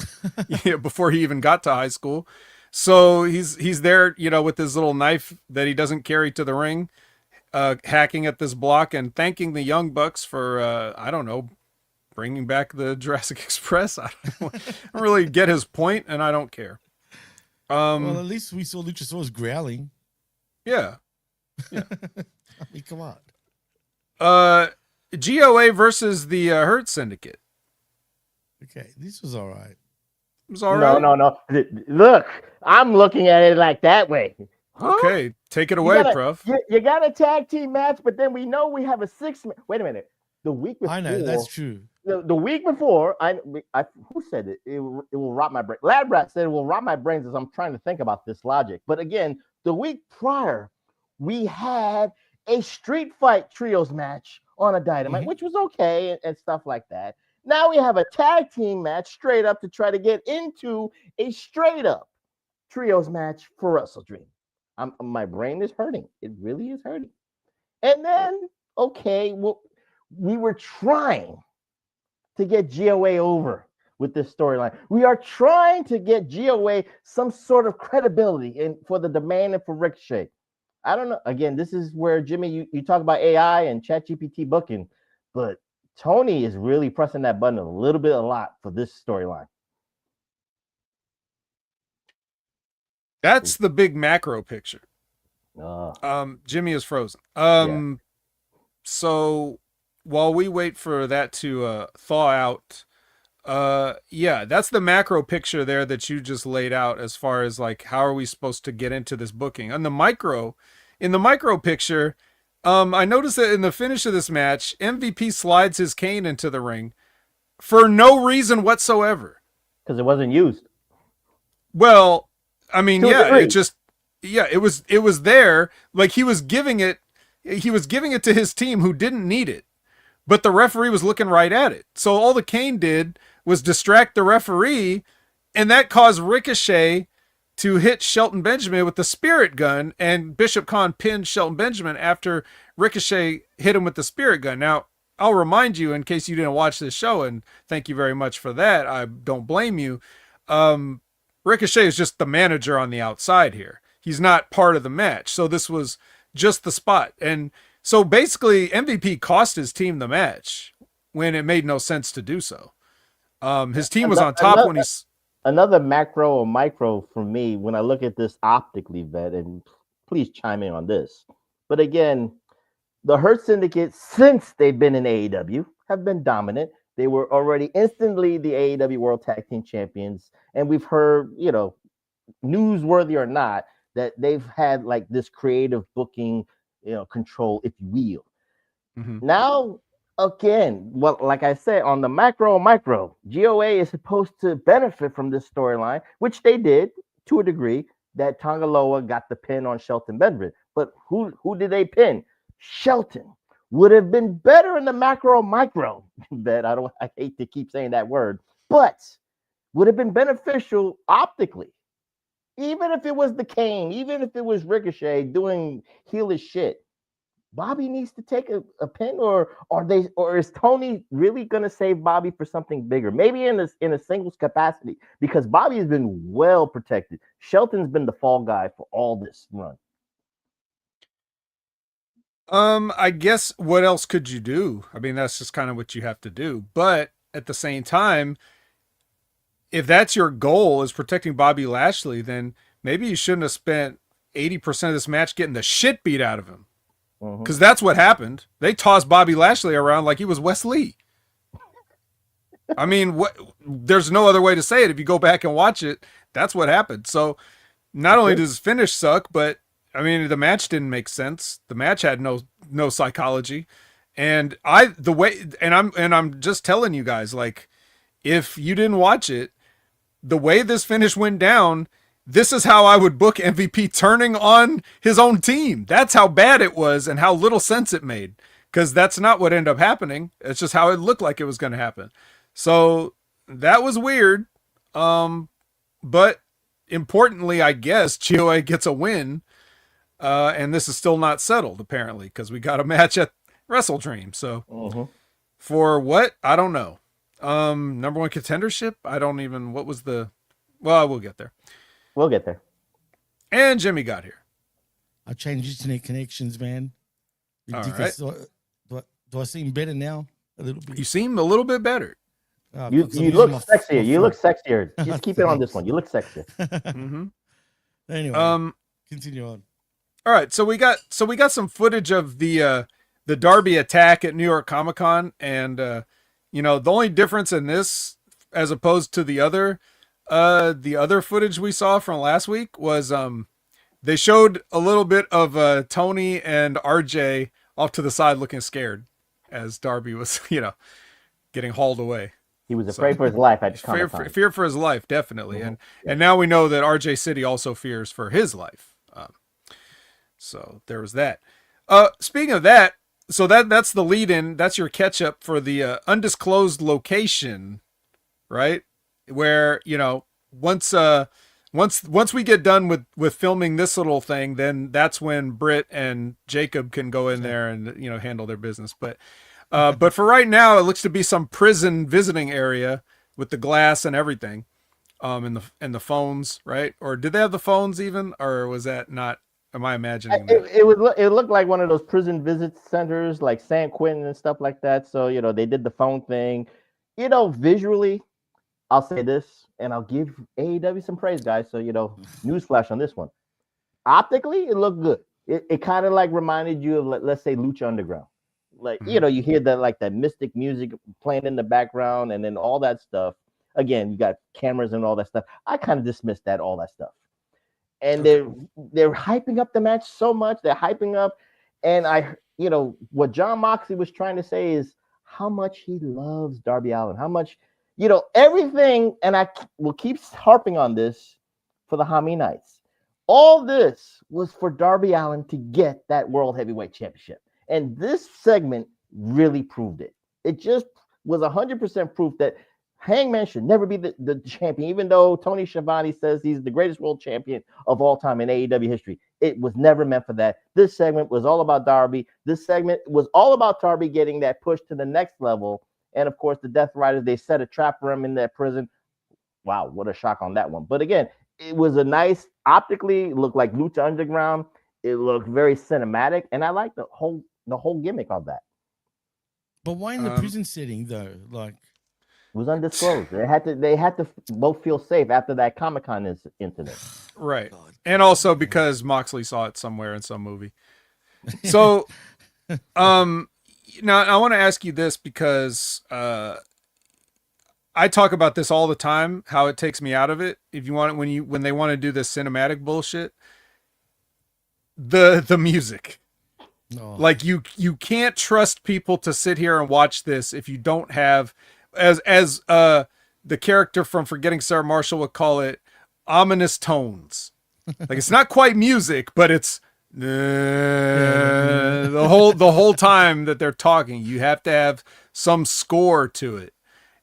even got to high school. So he's there, with his little knife that he doesn't carry to the ring, hacking at this block and thanking the Young Bucks for I don't know, bringing back the Jurassic Express. I don't really get his point, and I don't care. Well, at least we saw Luchasaurus growling. Yeah. I mean, come on. GOA versus the Hurt Syndicate. Okay, this was all right. It was all right. No. Look, I'm looking at it like that way. Huh? Okay, take it away, Prof. You got a tag team match, but then we know we have a Wait a minute. The week before, I know that's true. The week before, who said it? It will rot my brain. Lab Rat said it will rot my brains as I'm trying to think about this logic. But again, the week prior, we had a street fight trios match on a Dynamite, which was okay and stuff like that. Now we have a tag team match straight up to try to get into a straight up trios match for WrestleDream. My brain is hurting. It really is hurting. And then, okay, well, we were trying to get GOA over with this storyline. We are trying to get GOA some sort of credibility for the demand and for Ricochet. I don't know. Again, this is where, Jimmy, you talk about AI and ChatGPT booking, but Tony is really pressing that button a lot for this storyline. That's the big macro picture. Jimmy is frozen. Yeah. So while we wait for that to thaw out, yeah, that's the macro picture there that you just laid out as far as like how are we supposed to get into this booking. On the micro, in the micro picture, I noticed that in the finish of this match, MVP slides his cane into the ring for no reason whatsoever. Because it wasn't used. Well, I mean, yeah, it was there. Like he was giving it to his team who didn't need it, but the referee was looking right at it. So all the cane did was distract the referee, and that caused Ricochet to hit Shelton Benjamin with the spirit gun, and Bishop Khan pinned Shelton Benjamin after Ricochet hit him with the spirit gun. Now, I'll remind you in case you didn't watch this show, and thank you very much for that. I don't blame you. Ricochet is just the manager on the outside here. He's not part of the match. So this was just the spot. And so basically MVP cost his team the match when it made no sense to do so. His team was on top when he's... Another macro or micro for me, when I look at this optically, Vet, and please chime in on this. But again, the Hurt Syndicate, since they've been in AEW, have been dominant. They were already instantly the AEW World Tag Team Champions. And we've heard, you know, newsworthy or not, that they've had like this creative booking, you know, control, if you will. Mm-hmm. Now, again, well, like I said, on the micro, GOA is supposed to benefit from this storyline, which they did to a degree, that Tonga Loa got the pin on Shelton Benjamin. But who did they pin? Shelton. Would have been better in the micro that I hate to keep saying that word, but would have been beneficial optically. Even if it was the Kane, even if it was Ricochet doing heelish shit, Bobby needs to take a pin, or is Tony really gonna save Bobby for something bigger? Maybe in a singles capacity, because Bobby has been well protected. Shelton's been the fall guy for all this run. I guess what else could you do? I mean, that's just kind of what you have to do. But at the same time, if that's your goal is protecting Bobby Lashley, then maybe you shouldn't have spent 80% of this match getting the shit beat out of him. Because that's what happened. They tossed Bobby Lashley around like he was Wes Lee. I mean, there's no other way to say it. If you go back and watch it, that's what happened. So not only does his finish suck, but I mean, the match didn't make sense. The match had no psychology. And I'm just telling you guys, like, if you didn't watch it, the way this finish went down, this is how I would book MVP turning on his own team. That's how bad it was and how little sense it made. Because that's not what ended up happening. It's just how it looked like it was going to happen. So that was weird. But importantly, I guess, GOA gets a win. And this is still not settled, apparently, because we got a match at WrestleDream. So for what? I don't know. Number one contendership? Well, we'll get there. We'll get there. And Jimmy got here. I changed internet connections, man. Ridiculous. All right. Do I seem better now? A little bit. You seem a little bit better. You look sexier. You look sexier. Just keep it on this one. You look sexier. Anyway, continue on. All right, so we got some footage of the Darby attack at New York Comic Con, and the only difference in this, as opposed to the other footage we saw from last week, was they showed a little bit of Tony and RJ off to the side looking scared as Darby was getting hauled away. He was afraid for his life at Comic Con. Fear for his life, definitely, and now we know that RJ City also fears for his life. So there was that. Speaking of that, so that's the lead in. That's your catch up for the undisclosed location, right? Where, once we get done with filming this little thing, then that's when Britt and Jacob can go in there and, handle their business. But for right now, it looks to be some prison visiting area with the glass and everything, and the phones, right? Or did they have the phones even, or was that not? Am I imagining that? It looked like one of those prison visit centers, like San Quentin and stuff like that. So, they did the phone thing. Visually, I'll say this, and I'll give AEW some praise, guys. So, newsflash on this one. Optically, it looked good. It kind of like reminded you of, let's say, Lucha Underground. Like, you hear that mystic music playing in the background, and then all that stuff. Again, you got cameras and all that stuff. I kind of dismissed all that stuff. And they're hyping up the match so much. They're hyping up, and what John Moxley was trying to say is how much he loves Darby Allin, how much, everything. And I will keep harping on this for the Haminites. All this was for Darby Allin to get that World Heavyweight Championship. And this segment really proved it. It just was 100% proof that Hangman should never be the champion, even though Tony Schiavone says he's the greatest world champion of all time in AEW history. It was never meant for that. This segment was all about Darby. This segment was all about Darby getting that push to the next level. And, of course, the Death Riders, they set a trap for him in that prison. Wow, what a shock on that one. But, again, it was a nice, optically, looked like Lucha Underground. It looked very cinematic, and I like the whole gimmick of that. But why in the prison setting, though? Like, it was undisclosed. They had to both feel safe after that Comic-Con incident. Right. And also because Moxley saw it somewhere in some movie. So, now I want to ask you this because I talk about this all the time, how it takes me out of it. If you want it, when they want to do this cinematic bullshit, the music. No. Like you can't trust people to sit here and watch this if you don't have, as the character from Forgetting Sarah Marshall would call it, ominous tones. Like it's not quite music, but it's the whole time that they're talking. You have to have some score to it,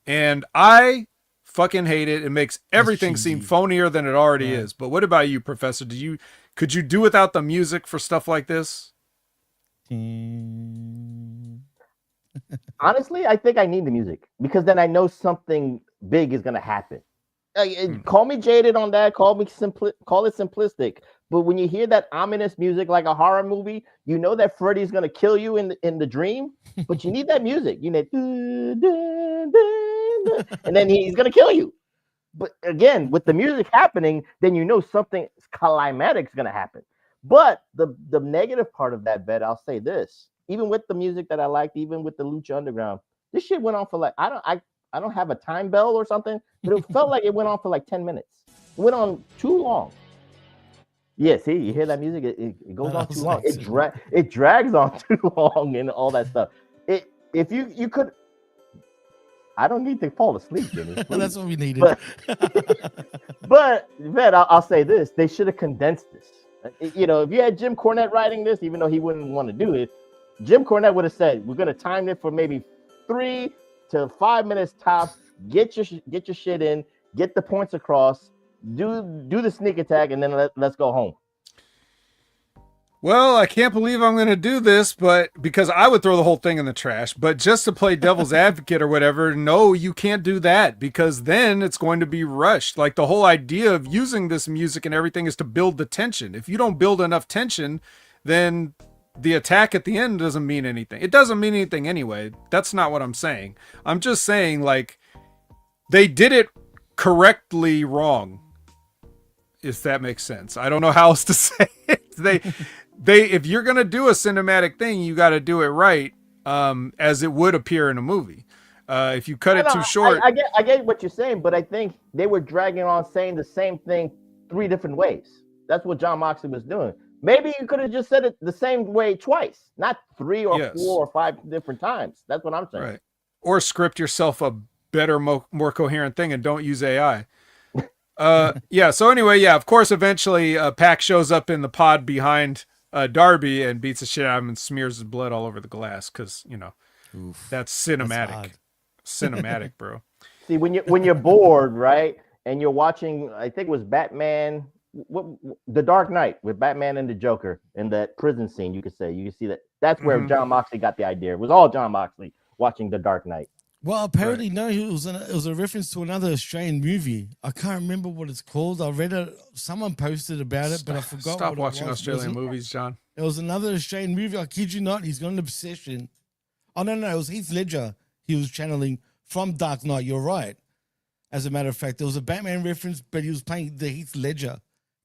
and I fucking hate it. It makes everything seem phonier than it already is. But what about you, Professor? Could you do without the music for stuff like this? Honestly, I think I need the music because then I know something big is gonna happen. Call me jaded on that. Call it simplistic. But when you hear that ominous music like a horror movie, you know that Freddy's gonna kill you in the dream. But you need that music. You need, and then he's gonna kill you. But again, with the music happening, then you know something climatic is gonna happen. But the negative part of that bet, I'll say this: even with the music that I liked, even with the Lucha Underground, this shit went on for like I don't have a time bell or something, but it felt like it went on for like 10 minutes. It went on too long. Yeah, see, you hear that music? It goes on too long. It drags on too long and all that stuff. If you could, I don't need to fall asleep, Jimmy. That's what we needed. But Vet, I'll say this: they should have condensed this. If you had Jim Cornette writing this, even though he wouldn't want to do it, Jim Cornette would have said, "We're going to time it for maybe 3 to 5 minutes tops. Get your shit in, get the points across, do the sneak attack, and then let's go home." Well, I can't believe I'm going to do this, but because I would throw the whole thing in the trash, but just to play devil's advocate or whatever, no, you can't do that because then it's going to be rushed. Like the whole idea of using this music and everything is to build the tension. If you don't build enough tension, then the attack at the end doesn't mean anything. It doesn't mean anything anyway. That's not what I'm saying. I'm just saying like they did it correctly wrong. If that makes sense. I don't know how else to say it. If you're going to do a cinematic thing, you got to do it right. As it would appear in a movie. If you cut it too short. I get what you're saying, but I think they were dragging on saying the same thing 3 different ways. That's what John Moxley was doing. Maybe you could have just said it the same way twice, not 3 or 4 or 5 different times. That's what I'm saying. Right. Or script yourself a better, more coherent thing and don't use AI. So anyway, of course, eventually Pac shows up in the pod behind Darby and beats the shit out of him and smears his blood all over the glass because, that's cinematic. Cinematic, bro. See, when you're bored, right, and you're watching, I think it was Batman, The Dark Knight with Batman and the Joker in that prison scene, you could see that. That's where John Moxley got the idea. It was all John Moxley watching The Dark Knight. Well, apparently, no, it was a reference to another Australian movie. I can't remember what it's called. I read it. Someone posted about it, but I forgot. Stop watching Australian movies, John. It was another Australian movie. I kid you not. He's got an obsession. Oh, no. It was Heath Ledger. He was channeling from Dark Knight. You're right. As a matter of fact, there was a Batman reference, but he was playing the Heath Ledger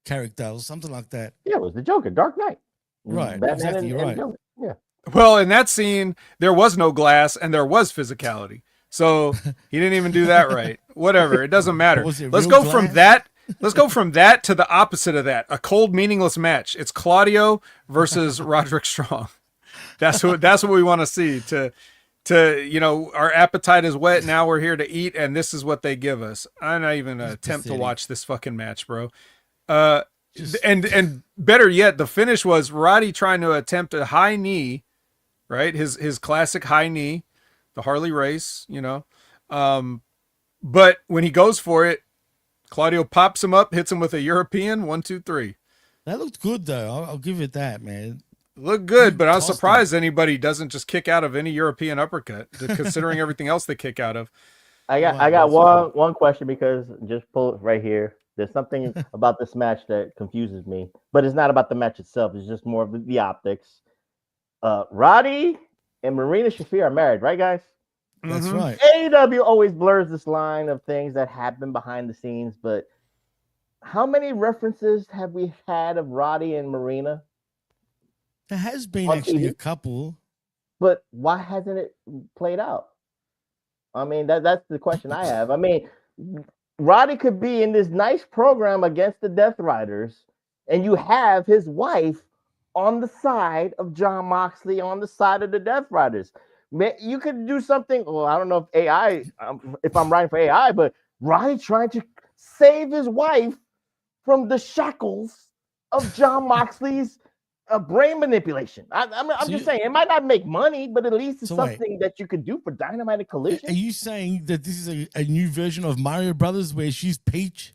character or something like that. Yeah, it was the Joker, Dark Knight. Right. Batman exactly. and You're right. Joker. Yeah. Well, in that scene, there was no glass and there was physicality. So he didn't even do that right. Whatever. It doesn't matter. Let's go from that. Let's go from that to the opposite of that. A cold, meaningless match. It's Claudio versus Roderick Strong. That's what we want to see. To our appetite is wet. Now we're here to eat, and this is what they give us. I'm not even gonna attempt to watch this fucking match, bro. And better yet, the finish was Roddy trying to attempt a high knee, right? His classic high knee, the Harley race, but when he goes for it, Claudio pops him up, hits him with a European 1, 2, 3. That looked good though. I'll give it that, man. Looked good, but I was surprised anybody doesn't just kick out of any European uppercut, considering everything else they kick out of. I got one question, because just pull it right here. There's something about this match that confuses me, but it's not about the match itself. It's just more of the optics. Roddy and Marina Shafir are married, right, guys? That's right. AEW always blurs this line of things that happen behind the scenes, but how many references have we had of Roddy and Marina? There has been actually a couple. But why hasn't it played out? I mean, that's the question I have. I mean, Roddy could be in this nice program against the Death Riders, and you have his wife on the side of Jon Moxley, on the side of the Death Riders. You could do something. Well, I don't know if I'm writing for AI, but Roddy trying to save his wife from the shackles of Jon Moxley's brain manipulation. I'm just saying, it might not make money, but at least it's something that you could do for Dynamite and Collision. Are you saying that this is a new version of Mario Brothers where she's Peach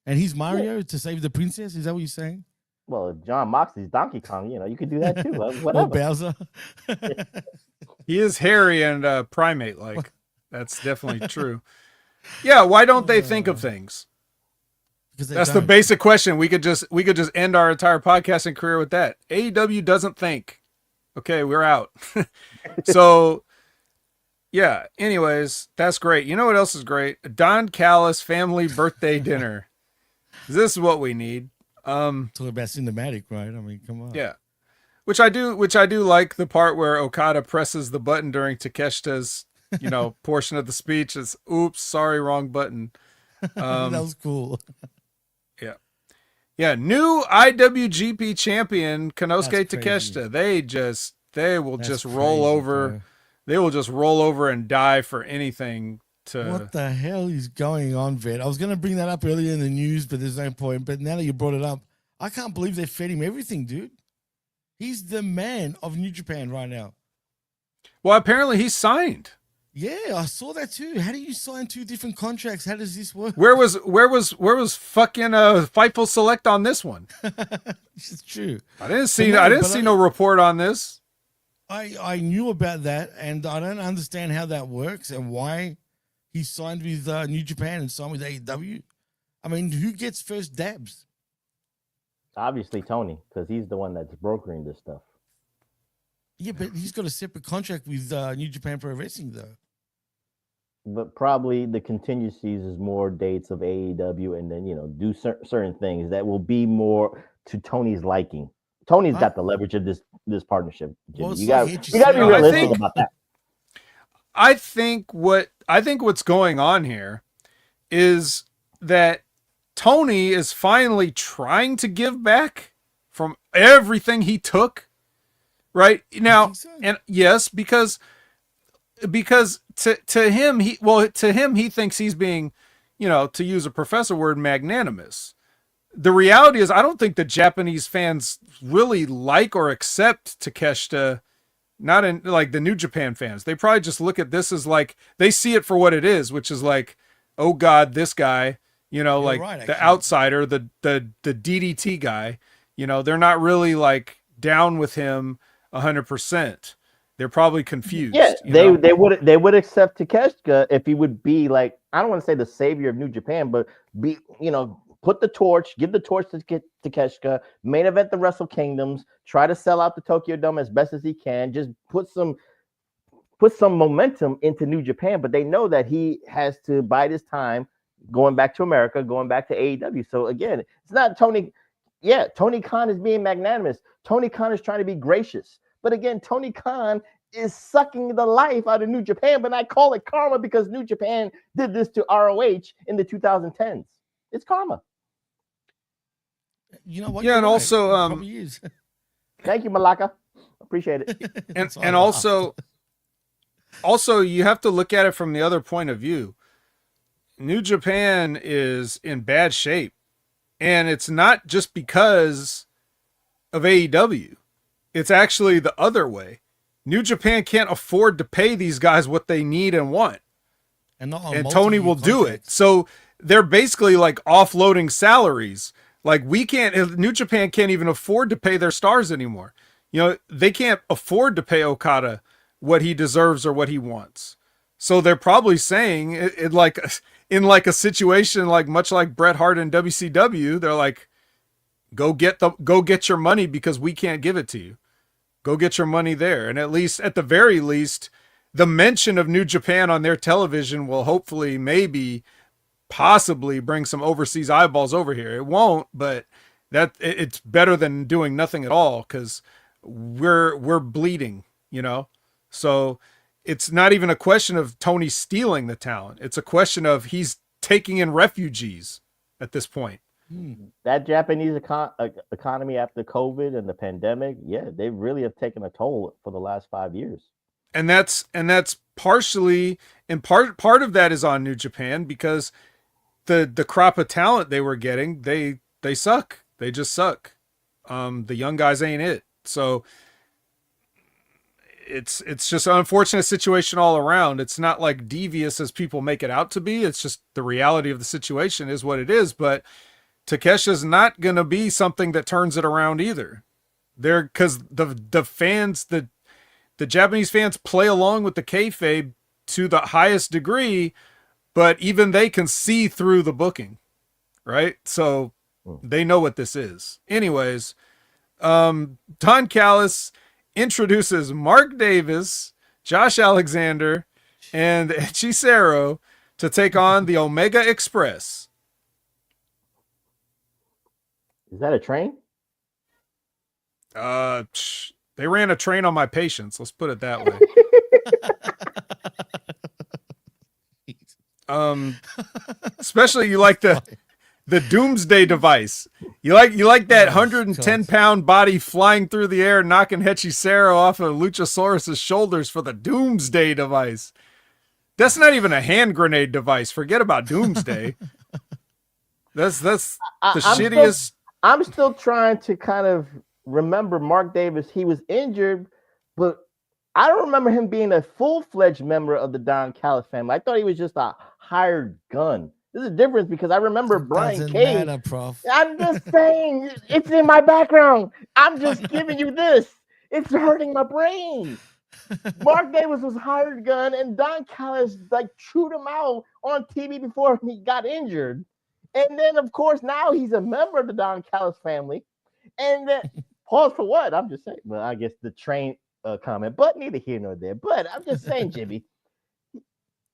and he's Mario to save the princess? Is that what you're saying? Well, Jon Moxley's Donkey Kong, you could do that too. Whatever. Or Bowser. He is hairy and primate-like. That's definitely true. Yeah, why don't they think of things? That's the basic question. We could just end our entire podcasting career with that. AEW doesn't think. Okay, we're out. So, yeah. Anyways, that's great. You know what else is great? Don Callis family birthday dinner. This is what we need. Talk about cinematic, right? I mean, come on. Yeah. Which I do like the part where Okada presses the button during Takeshita's, portion of the speech. It's oops, sorry, wrong button. That was cool. Yeah, new IWGP champion Konosuke Takeshita. They will just roll over. Bro. They will just roll over and die for anything to. What the hell is going on, Vet? I was going to bring that up earlier in the news, but there's no point. But now that you brought it up, I can't believe they fed him everything, dude. He's the man of New Japan right now. Well, apparently he's signed. Yeah, I saw that too. How do you sign 2 different contracts? How does this work? Where was fucking Fightful Select on this one? It's true. I didn't see no report on this. I knew about that, and I don't understand how that works and why he signed with New Japan and signed with AEW. I mean, who gets first dabs? Obviously Tony, because he's the one that's brokering this stuff. Yeah, but he's got a separate contract with New Japan Pro Wrestling, though. But probably the contingencies is more dates of AEW, and then do certain things that will be more to Tony's liking. Tony's got the leverage of this partnership. Well, you got to be realistic about that. I think what's going on here is that Tony is finally trying to give back from everything he took. Right now, so. And yes, because to him he thinks he's being, to use a professor word, magnanimous. The reality is, I don't think the Japanese fans really like or accept Takeshita. Not in like the New Japan fans. They probably just look at this as like they see it for what it is, which is like, oh God, this guy, like right, the outsider, the DDT guy. They're not really like down with him 100%. They're probably confused. Yeah, they would accept Takeshita if he would be like, I don't want to say the savior of New Japan, but be give the torch to Takeshita, main event the Wrestle Kingdoms, try to sell out the Tokyo Dome as best as he can, just put some momentum into New Japan. But they know that he has to bide his time, going back to America, going back to AEW. So again, it's not Tony. Yeah, Tony Khan is being magnanimous. Tony Khan is trying to be gracious. But again, Tony Khan is sucking the life out of New Japan, but I call it karma because New Japan did this to ROH in the 2010s. It's karma. You know what? Yeah, and right. also, thank you, Malaka. Appreciate it. and also you have to look at it from the other point of view. New Japan is in bad shape, and it's not just because of AEW. It's actually the other way. New Japan can't afford to pay these guys what they need and want. And Tony will do it. So they're basically like offloading salaries. Like New Japan can't even afford to pay their stars anymore. You know, they can't afford to pay Okada what he deserves or what he wants. So they're probably saying in like a situation like much like Bret Hart and WCW, they're like, go get your money because we can't give it to you. Go get your money there. And at the very least, the mention of New Japan on their television will hopefully possibly bring some overseas eyeballs over here. It won't, but it's better than doing nothing at all because we're bleeding, you know? So it's not even a question of Tony stealing the talent. It's a question of he's taking in refugees at this point. That Japanese economy after COVID and the pandemic, yeah, they really have taken a toll for the last 5 years. And that's partially, and part of that is on New Japan because the crop of talent they were getting, they suck. They just suck. The young guys ain't it. So it's just an unfortunate situation all around. It's not like devious as people make it out to be. It's just the reality of the situation is what it is. But Takesha's not going to be something that turns it around either. Because the fans, the Japanese fans play along with the kayfabe to the highest degree, but even they can see through the booking, right? So they know what this is. Anyways, Don Callis introduces Mark Davis, Josh Alexander, and Hechicero to take on the Omega Express. Is that a train? They ran a train on my patience. Let's put it that way. Especially you like the Doomsday device. You like that 110-pound body flying through the air, knocking Hechicero off of Luchasaurus's shoulders for the Doomsday device. That's not even a hand grenade device. Forget about Doomsday. That's the shittiest. I'm still trying to kind of remember Mark Davis. He was injured, but I don't remember him being a full-fledged member of the Don Callis family. I thought he was just a hired gun. There's a difference because I remember Brian Cage. I'm just saying, it's in my background. I'm just giving you this. It's hurting my brain. Mark Davis was hired gun, and Don Callis like chewed him out on TV before he got injured. And then, of course, now he's a member of the Don Callis family. And then, pause for what? I'm just saying. Well, I guess the train comment, but neither here nor there. But I'm just saying, Jimmy,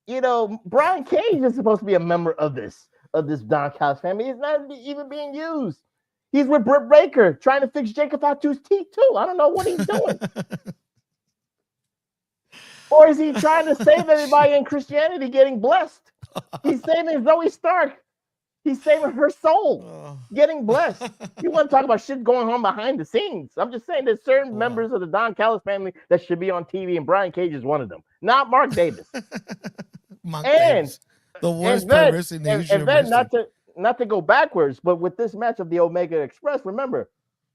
you know, Brian Cage is supposed to be a member of this Don Callis family. He's not even being used. He's with Britt Baker trying to fix Jacob Fatu's teeth, too. I don't know what he's doing. Or is he trying to save everybody in Christianity getting blessed? He's saving Zoe Stark. He's saving her soul, getting blessed. You want to talk about shit going on behind the scenes? I'm just saying there's certain members of the Don Callis family that should be on TV, and Brian Cage is one of them. Not Mark Davis. Davis. The worst person in the history of wrestling. Not to go backwards, but with this match of the Omega Express, remember,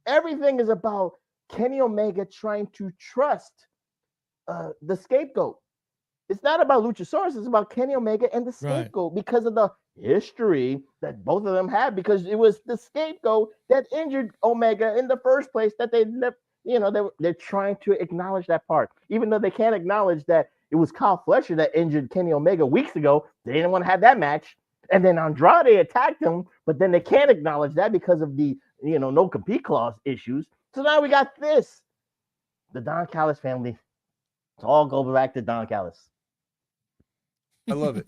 everything is about Kenny Omega trying to trust the scapegoat. It's not about Luchasaurus. It's about Kenny Omega and the scapegoat because of the history that both of them had, because it was the scapegoat that injured Omega in the first place that they never, they're trying to acknowledge that part. Even though they can't acknowledge that it was Kyle Fletcher that injured Kenny Omega weeks ago. They didn't want to have that match. And then Andrade attacked him, but then they can't acknowledge that because of the, no compete clause issues. So now we got this. The Don Callis family. It's all go back to Don Callis. I love it.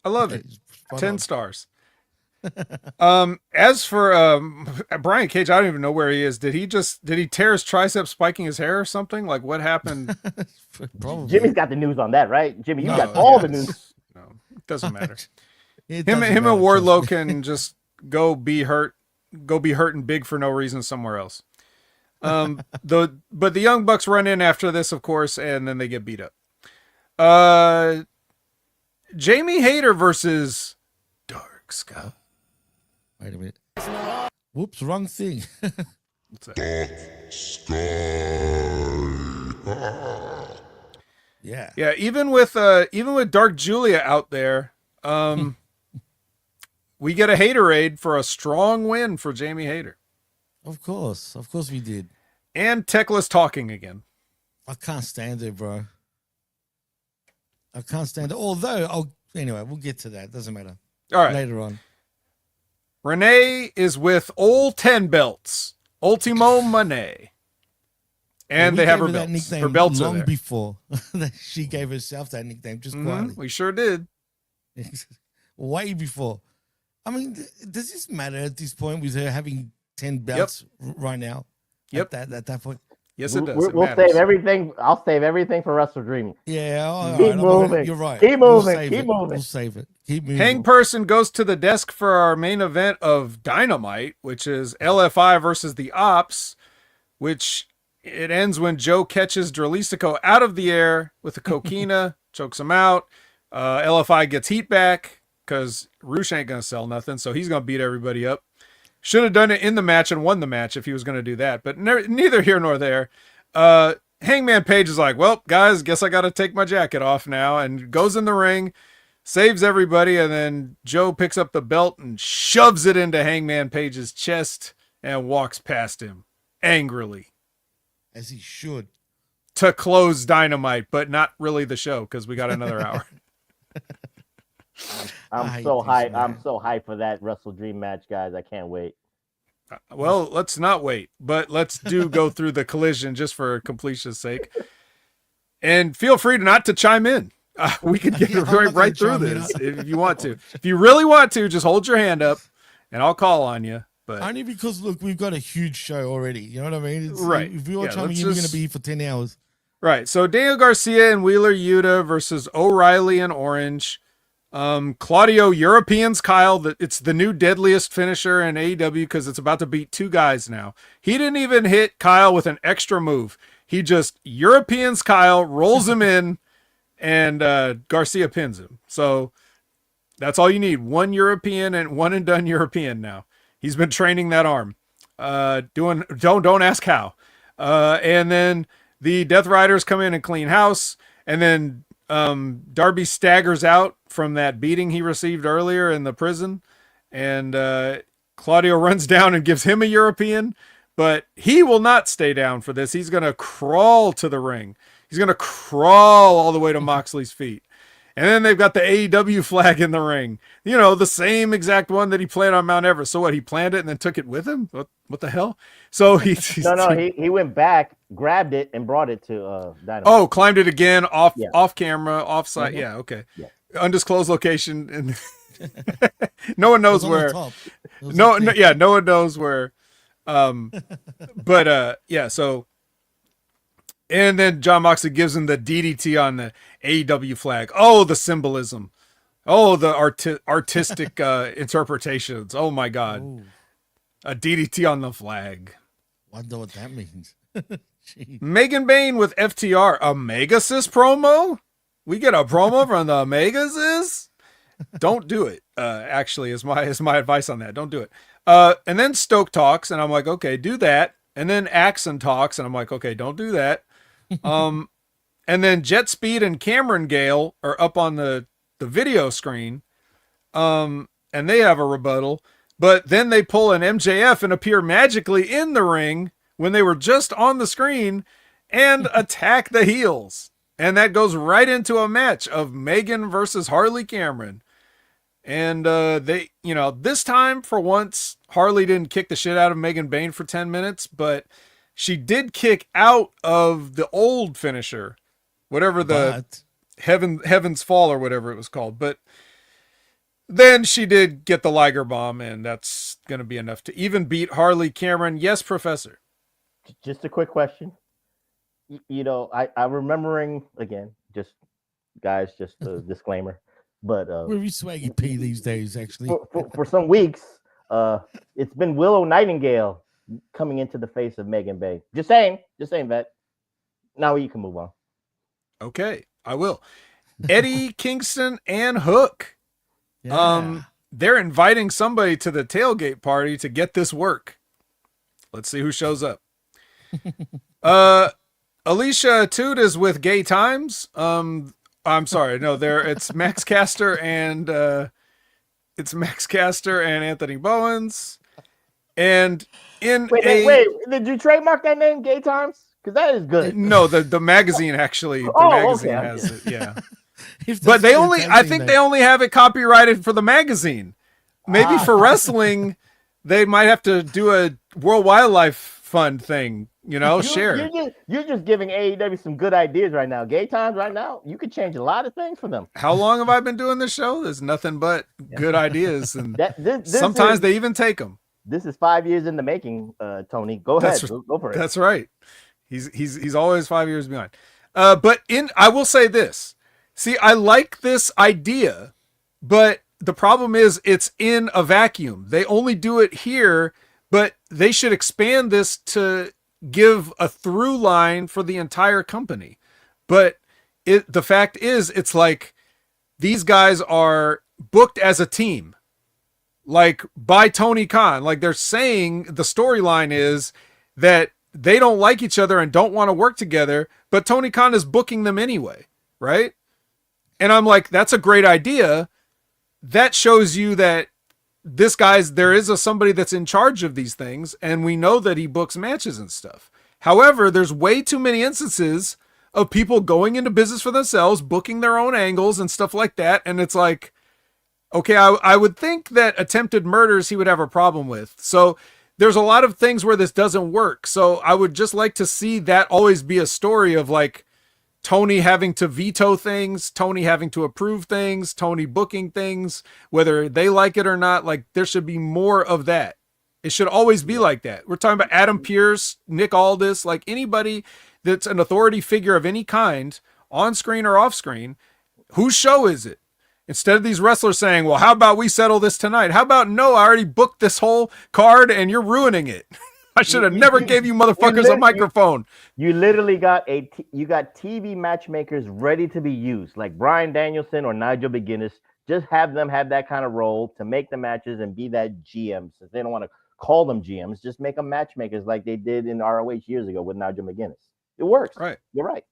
I love it. 10 stars. As for Brian Cage, I don't even know where he is. Did he tear his tricep spiking his hair or something? Like what happened? Probably. Jimmy's got the news on that, right? Jimmy, you got all the news. No, it doesn't matter. Him And Wardlow can just go be hurt and big for no reason somewhere else. But the Young Bucks run in after this, of course, and then they get beat up. Jamie Hayter versus Dark Sky. Wait a minute. Whoops, wrong thing. What's that? Yeah. Yeah, even with Dark Julia out there, we get a Haterade for a strong win for Jamie Hayter. Of course we did. And Tecla's talking again. I can't stand it, bro. I can't stand it. Although, anyway, we'll get to that. Doesn't matter. All right. Later on. Renee is with old 10 belts. Ultimo Money. And they have her belts. Her belts long are there. Before she gave herself that nickname, just quietly. We sure did. Way before. I mean, does this matter at this point with her having 10 belts right now? Yep. At that point. Yes, it does. We'll save everything. I'll save everything for WrestleDream. Yeah. Keep moving. You're right. Keep moving. Keep moving. We'll save it. Keep moving. Hang Person goes to the desk for our main event of Dynamite, which is LFI versus the Ops, which it ends when Joe catches Dralistico out of the air with a coquina, chokes him out. LFI gets heat back because Roosh ain't going to sell nothing, so he's going to beat everybody up. Should have done it in the match and won the match if he was going to do that, but neither here nor there. Hangman Page is like, well, guys, guess I got to take my jacket off now, and goes in the ring, saves everybody, and then Joe picks up the belt and shoves it into Hangman Page's chest and walks past him angrily. As he should. To close Dynamite, but not really the show because we got another hour. I'm so hyped for that WrestleDream match, guys. I can't wait. Well, let's not wait, but let's go through the collision just for completion's sake. And feel free not to chime in. We can get right through this if you want to. If you really want to, just hold your hand up and I'll call on you. But only because, look, we've got a huge show already. You know what I mean? Right. If we all chime in, we're going to be here for 10 hours. Right. So Daniel Garcia and Wheeler Yuta versus O'Reilly and Orange. Claudio Europeans Kyle. It's the new deadliest finisher in AEW because it's about to beat two guys now. He didn't even hit Kyle with an extra move. He just Europeans Kyle, rolls him in, and Garcia pins him. So that's all you need. One European and one and done European now. He's been training that arm. Don't ask how. And then the Death Riders come in and clean house, and then Darby staggers out from that beating he received earlier in the prison, and Claudio runs down and gives him a European, but he will not stay down for this. He's going to crawl to the ring. He's going to crawl all the way to Moxley's feet. And then they've got the AEW flag in the ring. You know, the same exact one that he planted on Mount Everest. So what, he planned it and then took it with him? What the hell? So he went back, grabbed it, and brought it to Dynamite. Oh, climbed it again off camera, off site. Mm-hmm. Yeah, okay. Yeah. Undisclosed location, and no one knows where. No one knows where. So. And then John Moxley gives him the DDT on the AEW flag. Oh, the symbolism. Oh, the artistic interpretations. Oh, my God. Ooh. A DDT on the flag. Wonder what that means. Megan Bayne with FTR. A Megasis promo? We get a promo from the Megasis? Don't do it, actually, is my advice on that. Don't do it. And then Stoke talks, and I'm like, okay, do that. And then Axon talks, and I'm like, okay, don't do that. And then Jet Speed and Cameron Gale are up on the video screen, and they have a rebuttal, but then they pull an MJF and appear magically in the ring when they were just on the screen and attack the heels. And that goes right into a match of Megan versus Harley Cameron. And this time for once, Harley didn't kick the shit out of Megan Bayne for 10 minutes, but she did kick out of the old finisher, whatever the Heaven's Fall or whatever it was called. But Then she did get the Liger bomb, and that's going to be enough to even beat Harley Cameron. Yes, Professor. Just a quick question. I'm remembering again, just guys, just a disclaimer. But we're swaggy P these days, actually. For some weeks, it's been Willow Nightingale coming into the face of Megan Bay. Just saying, Vet. Now you can move on. Okay, I will. Eddie Kingston and Hook. Yeah. They're inviting somebody to the tailgate party to get this work. Let's see who shows up. Alicia Toot is with Gay Times. I'm sorry, no, it's Max Caster and Anthony Bowens. And wait, did you trademark that name, Gay Times? Because that is good. No, the magazine actually. The magazine has it. Yeah. But I think they only have it copyrighted for the magazine. Maybe for wrestling, they might have to do a World Wildlife Fund thing, share. You're just giving AEW some good ideas right now. Gay Times right now, you could change a lot of things for them. How long have I been doing this show? There's nothing but good ideas, and sometimes they even take them. This is 5 years in the making, Tony. Go ahead, go for it. That's right. He's always 5 years behind. But I will say this. See, I like this idea, but the problem is it's in a vacuum. They only do it here, but they should expand this to give a through line for the entire company. But the fact is, it's like these guys are booked as a team, like by Tony Khan. Like they're saying the storyline is that they don't like each other and don't want to work together, but Tony Khan is booking them anyway, right? And I'm like, that's a great idea. That shows you that there is somebody that's in charge of these things, and we know that he books matches and stuff. However, there's way too many instances of people going into business for themselves, booking their own angles and stuff like that, and it's like, okay, I would think that attempted murders he would have a problem with. So there's a lot of things where this doesn't work. So I would just like to see that always be a story of like Tony having to veto things, Tony having to approve things, Tony booking things, whether they like it or not. Like there should be more of that. It should always be like that. We're talking about Adam Pearce, Nick Aldis, like anybody that's an authority figure of any kind, on screen or off screen. Whose show is it? Instead of these wrestlers saying, well, how about we settle this tonight? How about, no, I already booked this whole card and you're ruining it. I should have never gave you motherfuckers a microphone. You literally got TV matchmakers ready to be used, like Bryan Danielson or Nigel McGuinness. Just have them have that kind of role to make the matches and be that GM. Since they don't want to call them GMs, just make them matchmakers like they did in ROH years ago with Nigel McGuinness. It works. Right. You're right.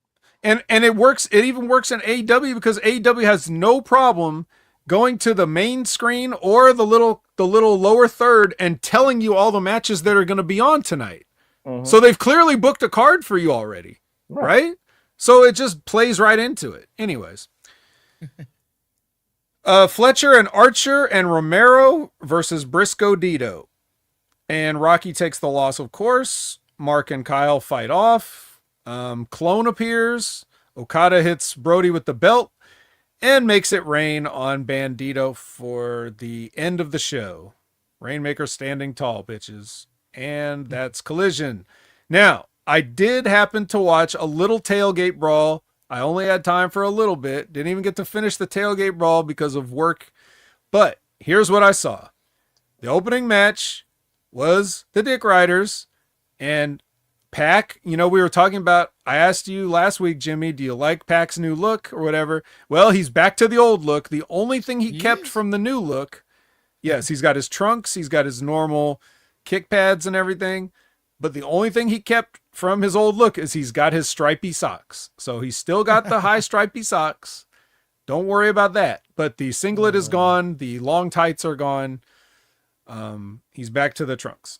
And it works. It even works in AEW because AEW has no problem going to the main screen or the little lower third and telling you all the matches that are going to be on tonight. Mm-hmm. So they've clearly booked a card for you already, right? So it just plays right into it. Anyways, Fletcher and Archer and Romero versus Briscoe Dido, and Rocky takes the loss. Of course, Mark and Kyle fight off. Clone appears. Okada hits Brody with the belt and makes it rain on Bandido for the end of the show. Rainmaker standing tall, bitches. And that's Collision. Now, I did happen to watch a little tailgate brawl. I only had time for a little bit. Didn't even get to finish the tailgate brawl because of work. But here's what I saw. The opening match was the Dick Riders and Pac. We were talking about, I asked you last week, Jimmy, do you like Pac's new look or whatever? Well, he's back to the old look. The only thing he kept from the new look, yes, he's got his trunks, he's got his normal kick pads and everything, but the only thing he kept from his old look is he's got his stripy socks. So he's still got the high stripy socks. Don't worry about that. But the singlet is gone. The long tights are gone. He's back to the trunks.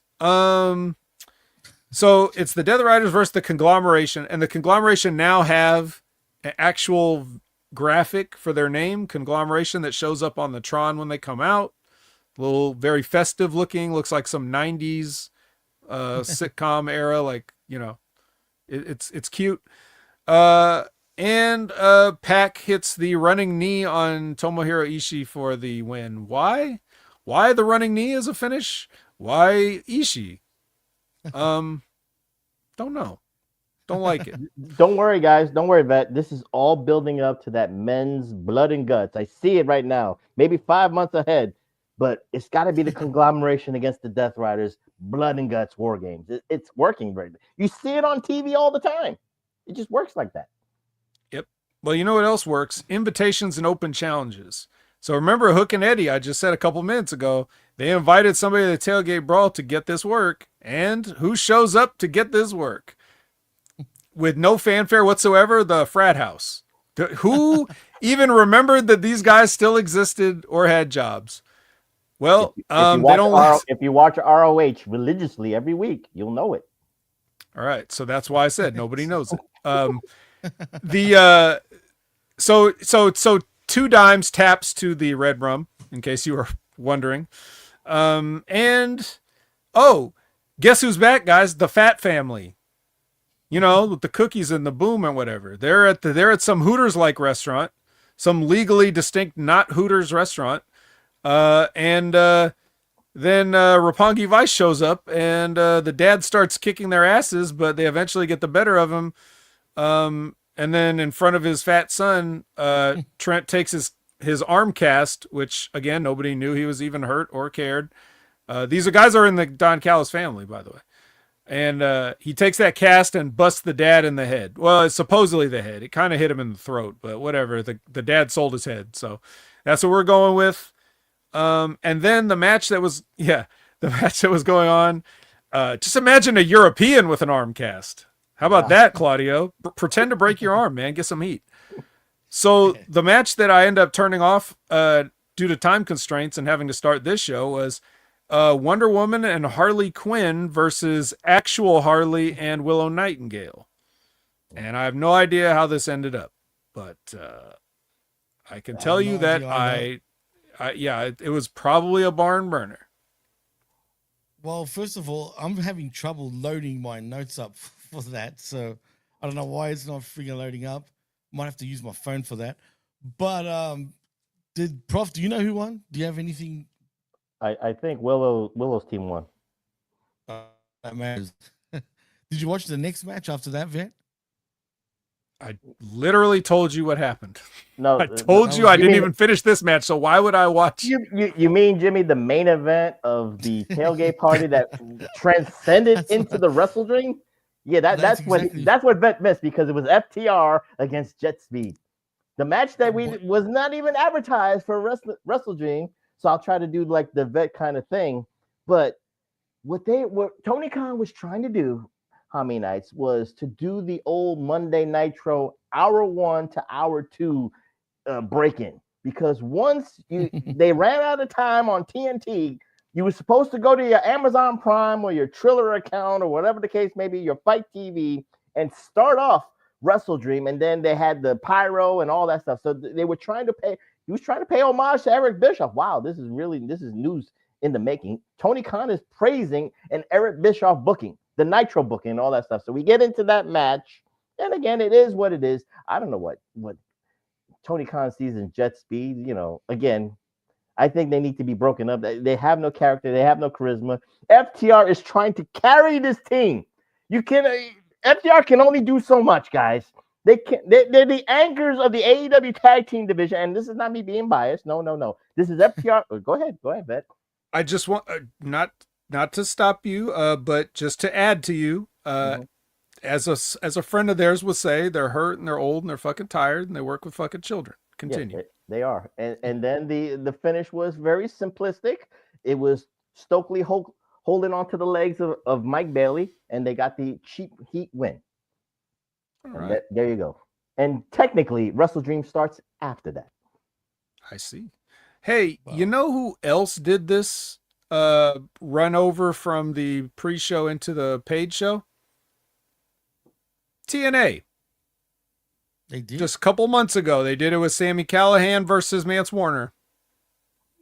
So it's the Death Riders versus the Conglomeration, and the Conglomeration now have an actual graphic for their name, Conglomeration, that shows up on the Tron when they come out. A little very festive looking, looks like some 90s sitcom era, like, it's cute. And Pac hits the running knee on Tomohiro Ishii for the win. Why? Why the running knee is a finish? Why Ishii? Don't know. Don't like it. Don't worry, guys. Don't worry, Vet. This is all building up to that men's blood and guts. I see it right now. Maybe 5 months ahead, but it's got to be the conglomeration against the Death Riders, blood and guts war games. It's working right. You see it on TV all the time. It just works like that. Yep. Well, you know what else works? Invitations and open challenges. So remember Hook and Eddie, I just said a couple minutes ago, they invited somebody to the Tailgate Brawl to get this work. And who shows up to get this work? With no fanfare whatsoever, the frat house. Who even remembered that these guys still existed or had jobs? Well, they don't. If you watch ROH religiously every week, you'll know it. All right, so that's why I said nobody knows it. So 2 dimes taps to the red rum, in case you were wondering. And guess who's back, guys? The Fat Family. You know, with the cookies and the boom and whatever. They're at some Hooters-like restaurant, some legally distinct not Hooters restaurant. Then Roppongi Vice shows up, and the dad starts kicking their asses, but they eventually get the better of him. And then in front of his fat son, Trent takes his arm cast, which again nobody knew he was even hurt or cared. These guys are in the Don Callis family, by the way. And he takes that cast and busts the dad in the head. Well, it's supposedly the head. It kind of hit him in the throat, but whatever. The dad sold his head, so that's what we're going with. And then the match that was going on. Just imagine a European with an arm cast. How about that, Claudio? Pretend to break your arm, man. Get some heat. So the match that I end up turning off due to time constraints and having to start this show was Wonder Woman and Harley Quinn versus actual Harley and Willow Nightingale. And I have no idea how this ended up, but I can tell you that it was probably a barn burner. Well, first of all, I'm having trouble loading my notes up for that, so I don't know why it's not freaking loading up. Might have to use my phone for that. But do you know who won? Do you have anything? I think Willow's team won. That matters. Did you watch the next match after that, Vet? I literally told you what happened. No, I told you I didn't even finish this match, so why would I watch? You mean, Jimmy, the main event of the tailgate party that transcended into the WrestleDream? Yeah, that's what Vet missed, because it was FTR against Jet Speed. The match that was not even advertised for WrestleDream. So I'll try to do like the Vet kind of thing. But what Tony Khan was trying to do, Hami Nights, was to do the old Monday Nitro hour 1 to hour 2 break-in. Because once they ran out of time on TNT, you were supposed to go to your Amazon Prime or your Triller account or whatever the case may be, your Fight TV, and start off WrestleDream. And then they had the pyro and all that stuff. So they were trying to pay. He was trying to pay homage to Eric Bischoff. Wow, this is news in the making. Tony Khan is praising an Eric Bischoff booking, the Nitro booking, and all that stuff. So we get into that match, and again, it is what it is. I don't know what Tony Khan sees in Jet Speed. You know, again, I think they need to be broken up. They have no character. They have no charisma. FTR is trying to carry this team. FTR can only do so much, guys. They're the anchors of the AEW tag team division, and this is not me being biased. No. This is FTR. Go ahead, Bet. I just want not to stop you, but just to add to you, as a friend of theirs would say, they're hurt and they're old and they're fucking tired and they work with fucking children. Continue. Yeah, they are, and then the finish was very simplistic. It was Stokely holding on to the legs of Mike Bailey, and they got the cheap heat win. Right. There you go. And technically, WrestleDream starts after that. I see. Hey, You know who else did this run over from the pre-show into the paid show? TNA. They did. Just a couple months ago, they did it with Sami Callihan versus Mance Warner.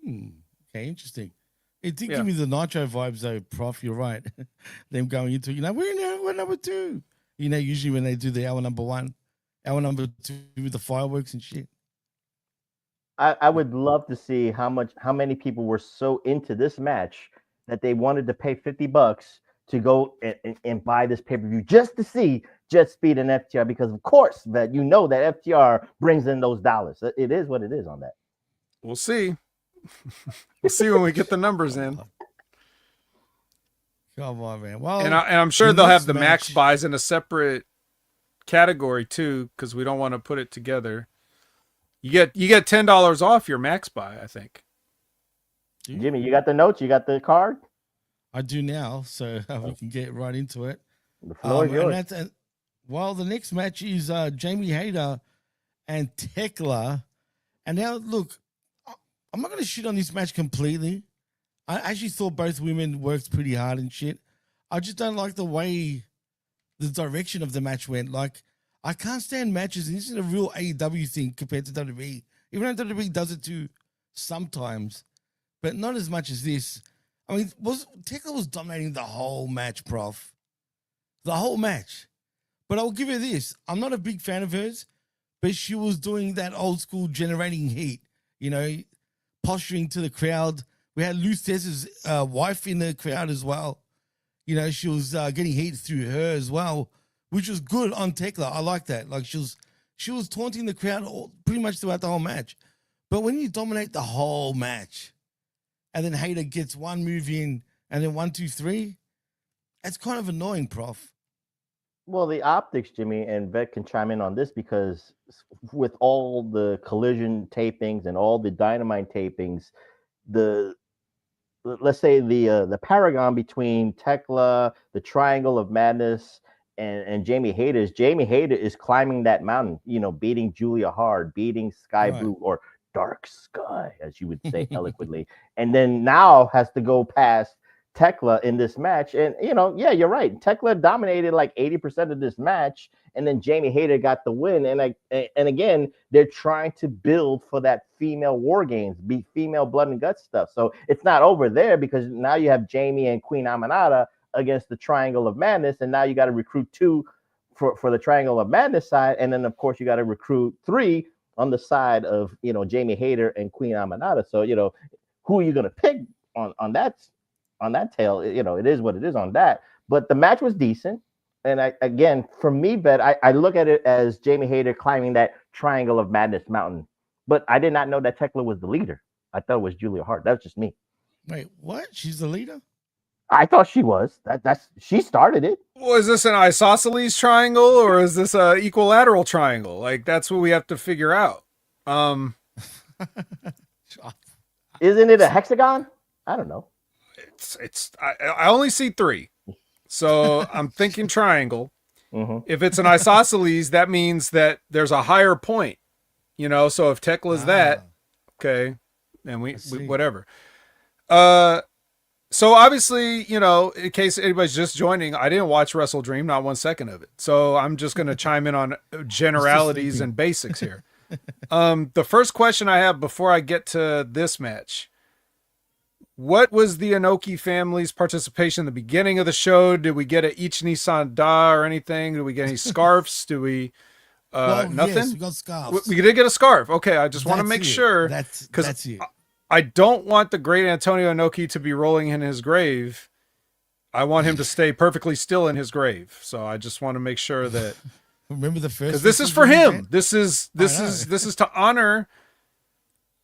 Okay, interesting. It did give me the Nitro vibes, though, Prof. You're right. Them going into, we're number 2. Usually when they do the hour number 1, hour number 2 with the fireworks and shit. I would love to see how many people were so into this match that they wanted to pay $50 to go and buy this pay-per-view just to see Jet Speed and FTR, because of course that that FTR brings in those dollars. It is what it is on that. We'll see. We'll see when we get the numbers in. Come on, man. Well, and I'm sure they'll have the max buys in a separate category too, because we don't want to put it together. You get $10 off your max buy, I think. Jimmy, you got the notes? You got the card? I do now, so we can get right into it. The floor is yours. The next match is Jamie Hayter and Tekla. And now, look, I'm not going to shit on this match completely. I actually thought both women worked pretty hard and shit. I just don't like the way the direction of the match went. Like, I can't stand matches, and this is a real AEW thing compared to WWE. Even though WWE does it too sometimes, but not as much as this. I mean, Tekla was dominating the whole match, Prof. The whole match. But I'll give her this. I'm not a big fan of hers, but she was doing that old school generating heat, posturing to the crowd. We had Lou Thesz's wife in the crowd as well. She was getting heat through her as well, which was good on Tekla. I like that. Like she was taunting the crowd pretty much throughout the whole match. But when you dominate the whole match, and then Hayter gets one move in, and then 1, 2, 3, that's kind of annoying, Prof. Well, the optics, Jimmy, and Vet can chime in on this, because with all the Collision tapings and all the Dynamite tapings, let's say the paragon between Tekla, the Triangle of Madness, and Jamie Hayter is climbing that mountain, beating Julia Hart, beating Sky Blue, or Dark Sky, as you would say eloquently, and then now has to go past Tekla in this match. And you're right, Tekla dominated like 80% of this match, and then Jamie Hayter got the win. And again, they're trying to build for that female war games, be female blood and guts stuff. So it's not over there, because now you have Jamie and Queen Aminata against the Triangle of Madness, and now you got to recruit 2 for the Triangle of Madness side, and then of course you got to recruit 3 on the side of Jamie Hayter and Queen Aminata. So who are you gonna pick on that tail? It is what it is on that. But the match was decent, and again, for me, Bet, I look at it as Jamie Hayter climbing that Triangle of Madness mountain. But I did not know that Tekla was the leader. I thought it was Julia Hart. That's just me. Wait, what? She's the leader? I thought she was. She started it. Well, is this an isosceles triangle, or is this a equilateral triangle? Like, that's what we have to figure out. Isn't it a hexagon? I don't know. I only see 3, so I'm thinking triangle. Mm-hmm. If it's an isosceles, that means that there's a higher point. So if Tekla's that, okay, and we whatever. So obviously, in case anybody's just joining, I didn't watch WrestleDream, not 1 second of it. So I'm just going to chime in on generalities and basics here. The first question I have before I get to this match: what was the Inoki family's participation in the beginning of the show? Did we get a Ichi-ni-san da or anything? Did we get any scarves? Do we... nothing? Yes, we got scarves. We did get a scarf. Okay, I just want to make sure. That's it. I don't want the great Antonio Inoki to be rolling in his grave. I want him to stay perfectly still in his grave. So I just want to make sure that... Remember the first... Because this is for him. This is to honor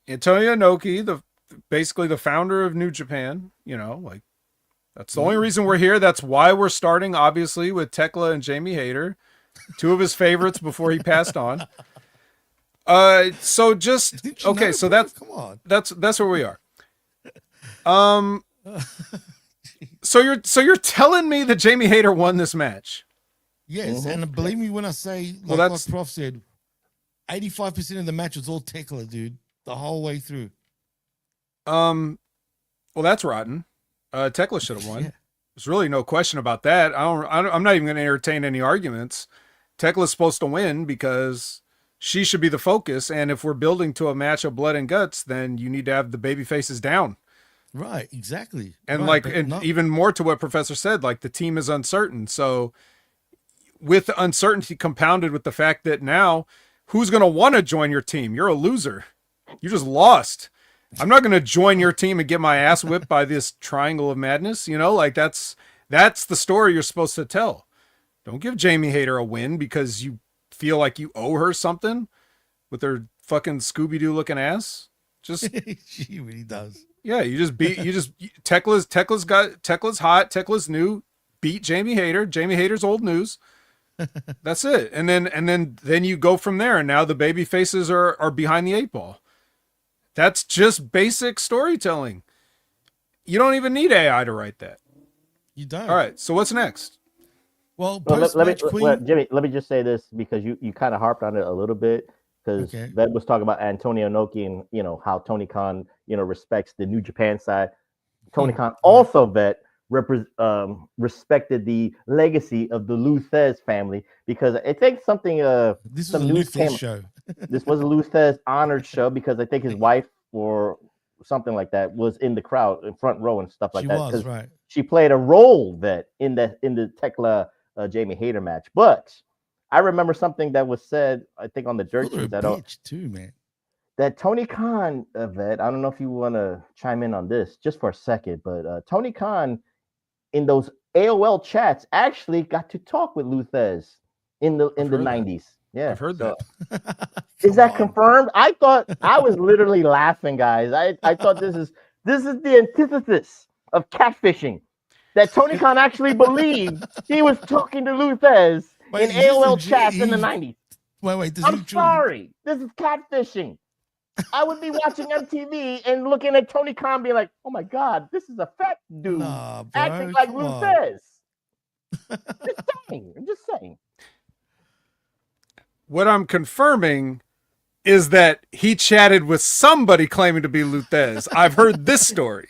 Antonio Inoki, basically the founder of New Japan. That's the only reason we're here. That's why we're starting, obviously, with Tekla and Jamie Hayter, 2 of his favorites before he passed on. So just okay. So come on. That's where we are. So you're telling me that Jamie Hayter won this match? Yes, and believe me when I say, like Prof said, 85% of the match was all Tekla, dude, the whole way through. Well, that's rotten. Tekla should have won. Yeah. There's really no question about that. I'm not even going to entertain any arguments. Tekla's supposed to win because she should be the focus. And if we're building to a match of blood and guts, then you need to have the baby faces down. Right, exactly. And even more to what Professor said, like the team is uncertain. So with uncertainty compounded with the fact that now who's going to want to join your team? You're a loser. You just lost. I'm not going to join your team and get my ass whipped by this triangle of madness. You know, like that's the story you're supposed to tell. Don't give Jamie Hayter a win because you feel like you owe her something with her fucking Scooby-Doo looking ass. Just she really does. Yeah, Tekla's hot, Tekla's new, beat Jamie Hayter. Jamie Hayter's old news. That's it. And then you go from there, and now the baby faces are behind the 8 ball. That's just basic storytelling. You don't even need AI to write that. You don't. All right, so what's next? Well, Jimmy, let me just say this because you kind of harped on it a little bit because Vet was talking about Antonio Inoki and how Tony Khan respects the New Japan side. Tony Khan also respected the legacy of the Luthez family because I think something this was a Luthez show. This was a Luthez honored show because I think his wife or something like that was in the crowd in front row and stuff like that. She was right. She played a role Vet in the Tekla Jamie Hayter match, but I remember something that was said I think on the Dirt Sheets that Tony Khan Vet. I don't know if you want to chime in on this just for a second, but Tony Khan in those AOL chats actually got to talk with Luthez in the 90s. Yeah, I've heard that. Is that confirmed? I thought I was literally laughing, guys. I thought this is the antithesis of catfishing. That Tony Khan actually believed he was talking to Luthez in AOL chats in the 90s. Wait. I'm sorry. This is catfishing. I would be watching MTV and looking at Tony Khan being like, oh my God, this is a fat dude acting like Luthez. I'm just saying. What I'm confirming is that he chatted with somebody claiming to be Luthez. I've heard this story.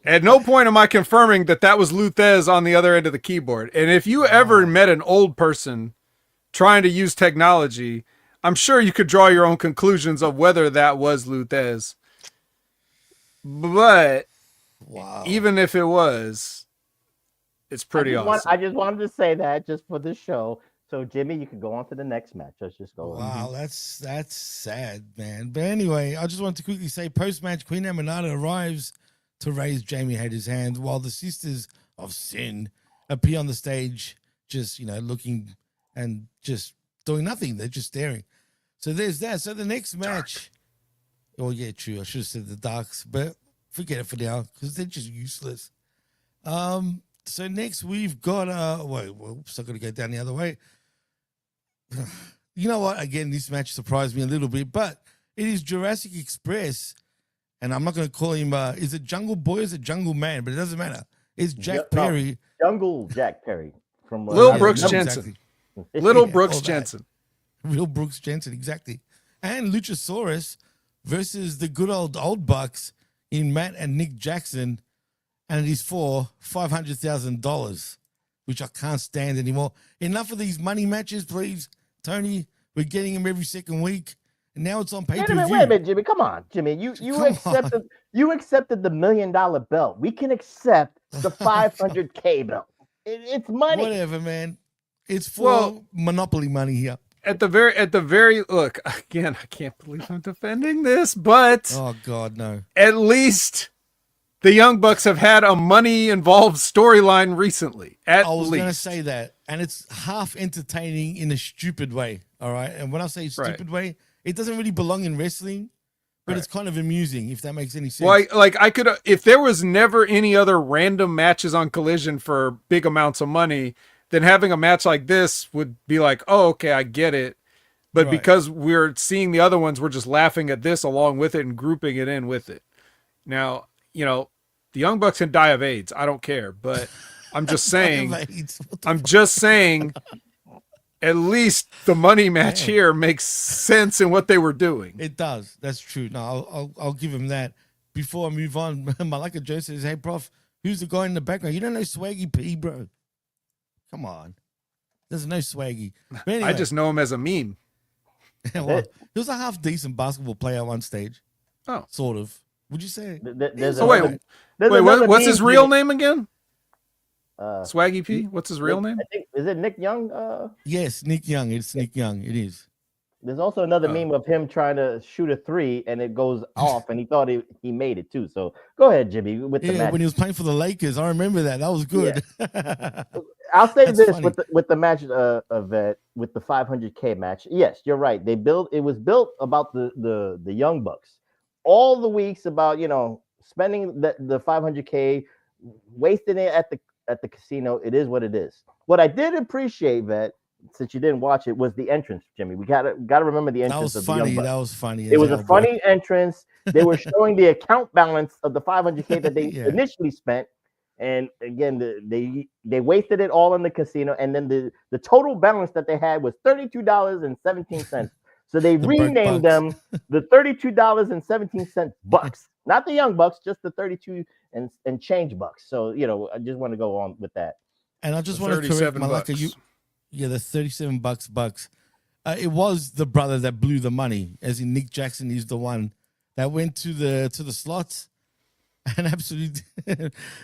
At no point am I confirming that was Luthez on the other end of the keyboard. And if you ever met an old person trying to use technology, I'm sure you could draw your own conclusions of whether that was Luthez. But even if it was, it's pretty awesome. I just wanted to say that just for this show. So, Jimmy, you can go on to the next match. Let's just go. Wow, that's sad, man. But anyway, I just want to quickly say, post-match, Queen Aminata arrives to raise Jamie Hayter's hand while the Sisters of Sin appear on the stage, just, looking and just doing nothing. They're just staring. So there's that. So the next match. Oh, yeah, true. I should have said the Darks, but forget it for now because they're just useless. So next we've got, whoops, I've got to go down the other way. You know what? Again, this match surprised me a little bit, but it is Jurassic Express, and I'm not going to call him, is it Jungle Boy or is it Jungle Man? But it doesn't matter. It's Jack Perry. Jungle Jack Perry. From Lil Brooks Jensen. Exactly. Little Brooks Jensen. Real Brooks Jensen, exactly. And Luchasaurus versus the good old Bucks in Matt and Nick Jackson, and it is for $500,000, which I can't stand anymore. Enough of these money matches, please. Tony, we're getting them every second week, and now it's on pay-per-view. Wait a minute, Jimmy. Come on, Jimmy. You accepted the $1 million belt. We can accept the $500K belt. It's money. Whatever, man. It's for Monopoly money here. At the very look, again, I can't believe I'm defending this, but oh God, no. At least the Young Bucks have had a money-involved storyline recently. I was going to say that, and it's half entertaining in a stupid way, all right? And when I say stupid way, it doesn't really belong in wrestling, but it's kind of amusing, if that makes any sense. Well, I could, if there was never any other random matches on Collision for big amounts of money, then having a match like this would be like, oh, okay, I get it. But because we're seeing the other ones, we're just laughing at this along with it and grouping it in with it. Now, the Young Bucks can die of AIDS. I don't care, but I'm just saying, at least the money match here makes sense in what they were doing. It does. That's true. No, I'll give him that. Before I move on, Malika Joe says, hey, Prof, who's the guy in the background? You don't know Swaggy P, bro. Come on. There's no Swaggy. But anyway, I just know him as a meme. Well, he was a half-decent basketball player on stage. Oh. Sort of. Would you say? Wait, what's his real name again? Swaggy P. What's his real name? I think, is it Nick Young? Yes, Nick Young. It's Nick Young. It is. There's also another meme of him trying to shoot a 3 and it goes off, and he thought he made it too. So go ahead, Jimmy, with the match. When he was playing for the Lakers, I remember that. That was good. Yeah. I'll say That's this funny. with the match with the 500K match. Yes, you're right. It was built about the Young Bucks. All the weeks about spending the 500K, wasting it at the casino. It is what it is. What I did appreciate, Vet, since you didn't watch it, was the entrance, Jimmy. We gotta remember the entrance. That was funny. That was funny. It was a funny entrance. They were showing the account balance of the 500K that they initially spent, and again, they wasted it all in the casino. And then the total balance that they had was $32.17. So they renamed them the $32.17 Bucks, not the Young Bucks, just the 32 and change Bucks. So I just want to go on with that. And I just want to correct Malaka. The $37 it was the brother that blew the money, as in Nick Jackson is the one that went to the slots and absolutely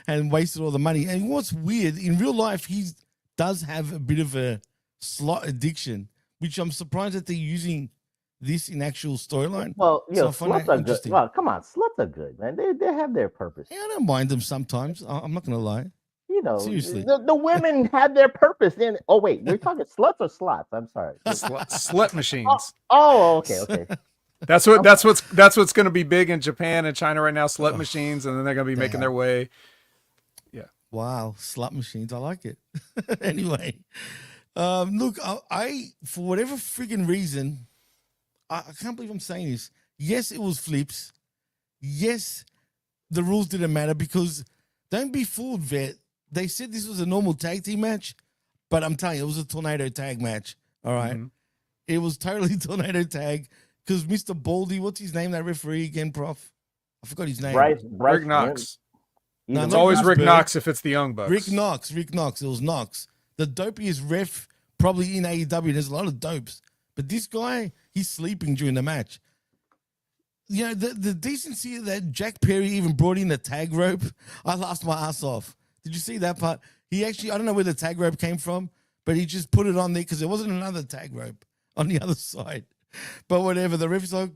and wasted all the money. And what's weird, in real life, he does have a bit of a slot addiction, which I'm surprised that they're using this in actual storyline. Well, slots are good. Well, come on, slots are good, man. They have their purpose. Yeah, I don't mind them sometimes. I'm not gonna lie. Seriously, the women had their purpose. Oh wait, we're talking sluts or slots? I'm sorry, slut machines. Oh, okay. That's what's going to be big in Japan and China right now. Slut machines, and then they're going to be making their way. Yeah. Wow, slut machines. I like it. Anyway, look, I for whatever freaking reason, I can't believe I'm saying this. Yes, it was flips. Yes, the rules didn't matter because don't be fooled, Vet. They said this was a normal tag team match, but I'm telling you, it was a tornado tag match. All right. Mm-hmm. It was totally tornado tag because Mr. Baldy, what's his name, that referee again, Prof? I forgot his name. Rick Knox. No, it's always Rick Knox if it's the Young Bucks. Rick Knox. It was Knox. The dopiest ref probably in AEW. There's a lot of dopes. But this guy, he's sleeping during the match. The decency that Jack Perry even brought in the tag rope, I laughed my ass off. Did you see that part? He actually, I don't know where the tag rope came from, but he just put it on there because there wasn't another tag rope on the other side. But whatever, the ref's like,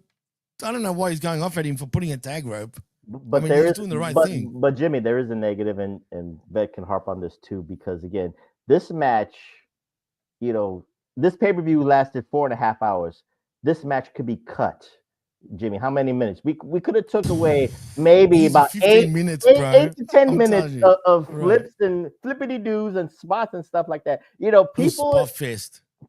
I don't know why he's going off at him for putting a tag rope. But he's doing the right thing. But Jimmy, there is a negative, and Vet can harp on this too, because again, this match, this pay-per-view lasted 4.5 hours. This match could be cut. Jimmy, how many minutes? We could have took away maybe about 8 minutes, 8 to 10 minutes of flips and flippity doos and spots and stuff like that.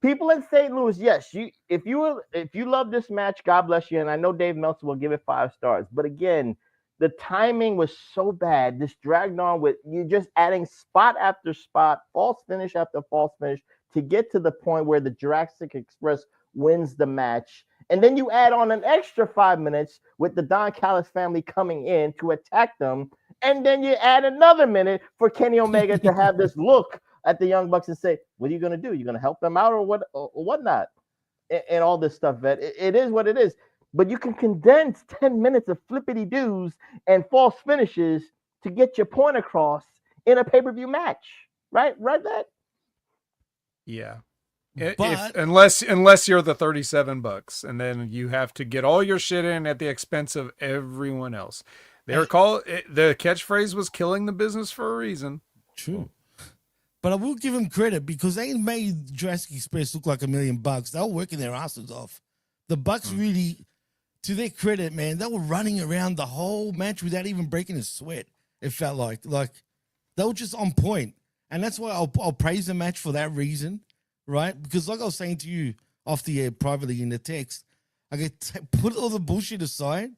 People in St. Louis, yes, if you love this match, God bless you. And I know Dave Meltzer will give it 5 stars. But again, the timing was so bad. This dragged on with you just adding spot after spot, false finish after false finish to get to the point where the Jurassic Express wins the match. And then you add on an extra 5 minutes with the Don Callis family coming in to attack them. And then you add another minute for Kenny Omega to have this look at the Young Bucks and say, what are you going to do? You're going to help them out or whatnot? And all this stuff, Vet. It is what it is. But you can condense 10 minutes of flippity-doos and false finishes to get your point across in a pay-per-view match. Right, Vet? Yeah. Unless you're the $37, and then you have to get all your shit in at the expense of everyone else. The catchphrase was killing the business for a reason. True. But I will give them credit because they made Jurassic Express look like $1 million. They were working their asses off. The Bucks really, to their credit, man, they were running around the whole match without even breaking a sweat. It felt like they were just on point. And that's why I'll praise the match for that reason. Right? Because like I was saying to you off the air privately in the text, I get put all the bullshit aside.